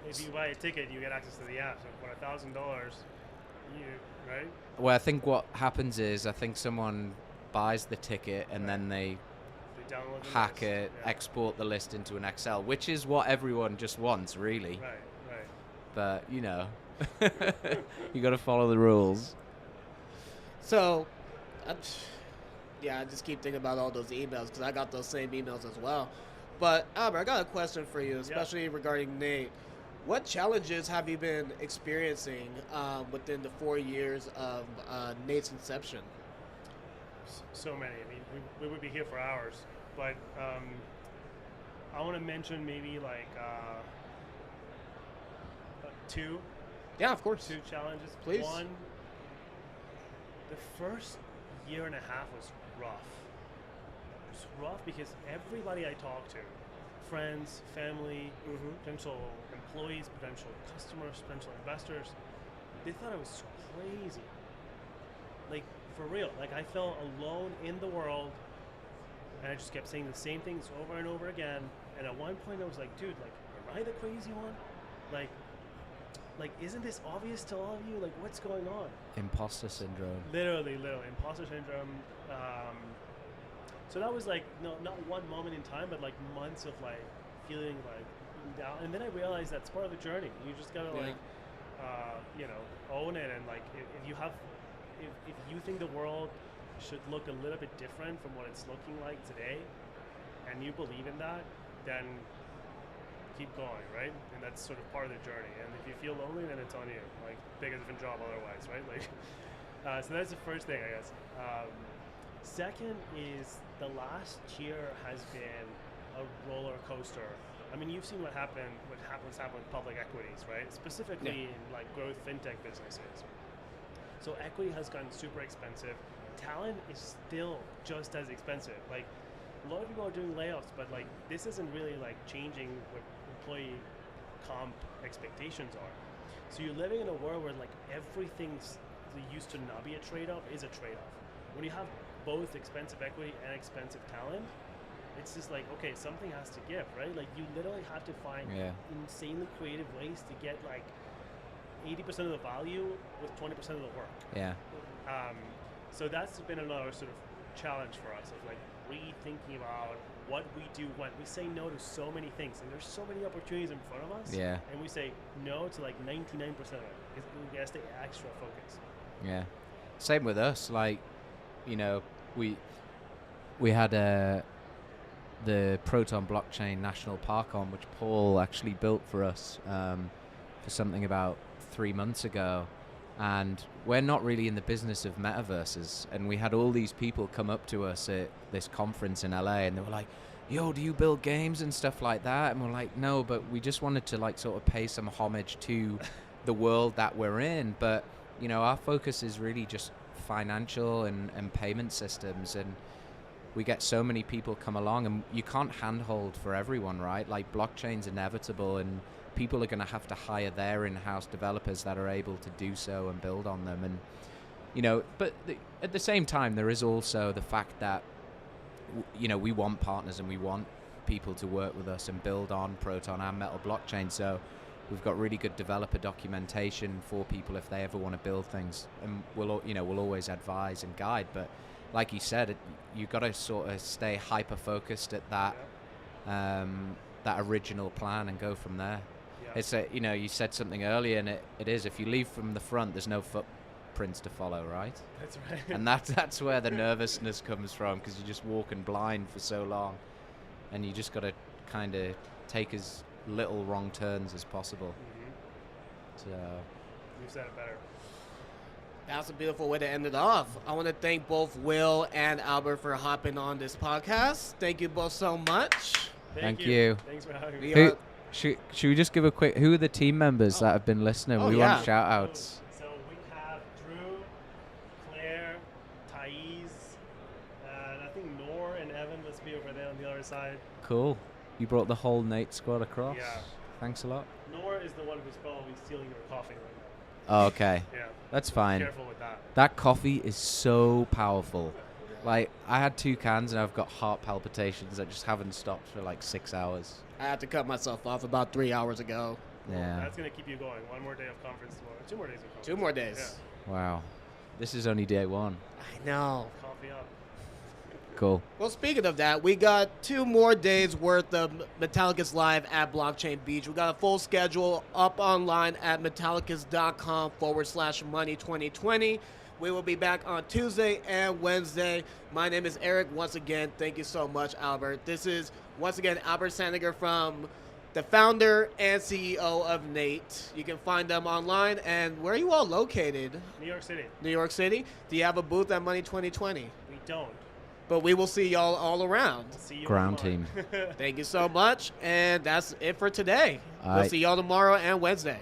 if you buy a ticket, you get access to the app. So for $1,000, right? Well, I think what happens is I think someone buys the ticket and then they download the hack list. it, export the list into an Excel, which is what everyone just wants, really. Right. But you know, you got to follow the rules. So, I just keep thinking about all those emails because I got those same emails as well. But Albert, I got a question for you, especially regarding Nate. What challenges have you been experiencing within the 4 years of Nate's inception? So many. I mean, we would be here for hours. But I want to mention maybe like 2. Yeah, of course. 2 challenges. Please. One, the first year and a half was rough. It was rough because everybody I talked to, friends, family, potential employees, potential customers, potential investors, they thought it was crazy. Like, for real. Like, I felt alone in the world, and I just kept saying the same things over and over again. And at one point I was like, dude, like, am I the crazy one? Like, isn't this obvious to all of you? Like, what's going on? Imposter syndrome. Literally, imposter syndrome. So that was like, not one moment in time, but like months of like feeling like down. And then I realized that's part of the journey. You just gotta own it. And like, if you think the world should look a little bit different from what it's looking like today, and you believe in that, then keep going, right? And that's sort of part of the journey. And if you feel lonely, then it's on you. Like, pick a different job otherwise, right? Like, so that's the first thing, I guess. Second is the last year has been a roller coaster. I mean, you've seen what's happened with public equities, right? Specifically in like growth fintech businesses. So equity has gotten super expensive. Talent is still just as expensive. Like, a lot of people are doing layoffs, but like this isn't really like changing what employee comp expectations are. So you're living in a world where like everything's used to not be a trade-off is a trade-off. When you have both expensive equity and expensive talent, it's just like, okay, something has to give, right? Like you literally have to find insanely creative ways to get like 80% of the value with 20% of the work. Yeah. So that's been another sort of challenge for us of like rethinking about what we do when we say no to so many things, and there's so many opportunities in front of us. Yeah. And we say no to like 99% of it. We gotta stay extra focused. Yeah. Same with us. Like, you know, we had the Proton Blockchain National Park on, which Paul actually built for us for something about 3 months ago. And we're not really in the business of metaverses. And we had all these people come up to us at this conference in LA, and they were like, yo, do you build games and stuff like that? And we're like, no, but we just wanted to like sort of pay some homage to the world that we're in. But, you know, our focus is really just financial and payment systems. And we get so many people come along, and you can't handhold for everyone, right? Like, blockchain's inevitable, and people are going to have to hire their in-house developers that are able to do so and build on them. And But at the same time, there is also the fact that, we want partners and we want people to work with us and build on Proton and Metal blockchain. So we've got really good developer documentation for people if they ever want to build things, and we'll always advise and guide. But like you said, you've got to sort of stay hyper focused at that that original plan and go from there. Yeah. It's you said something earlier, and it is, if you leave from the front, there's no footprints to follow, right? That's right. And that's where the nervousness comes from, because you're just walking blind for so long, and you just got to kind of take as little wrong turns as possible. So you said it better. That's a beautiful way to end it off. I want to thank both Will and Albert for hopping on this podcast. Thank you both so much. Thank you. Thanks for having me. Should we just give a quick, who are the team members that have been listening? We want shout outs. So we have Drew, Claire, Thais, and I think Noor and Evan must be over there on the other side. Cool. You brought the whole Nate squad across. Yeah. Thanks a lot. Noor is the one who's probably stealing your coffee right now. Oh, okay. Yeah. That's fine. Be careful with that. That coffee is so powerful. Like, I had 2 cans and I've got heart palpitations that just haven't stopped for like 6 hours. I had to cut myself off about 3 hours ago. Yeah. That's going to keep you going. 1 more day of conference tomorrow. 2 more days of conference. 2 more days. Yeah. Wow. This is only day 1. I know. Coffee up. Cool. Well, speaking of that, we got 2 more days worth of Metallicus Live at Blockchain Beach. We got a full schedule up online at metallicus.com/money2020. We will be back on Tuesday and Wednesday. My name is Eric. Once again, thank you so much, Albert. This is, once again, Albert Sandiger from the founder and CEO of Nate. You can find them online. And where are you all located? New York City. New York City? Do you have a booth at Money2020? We don't. But we will see y'all all around. We'll see you Ground team. Thank you so much. And that's it for today. All we'll right. see y'all tomorrow and Wednesday.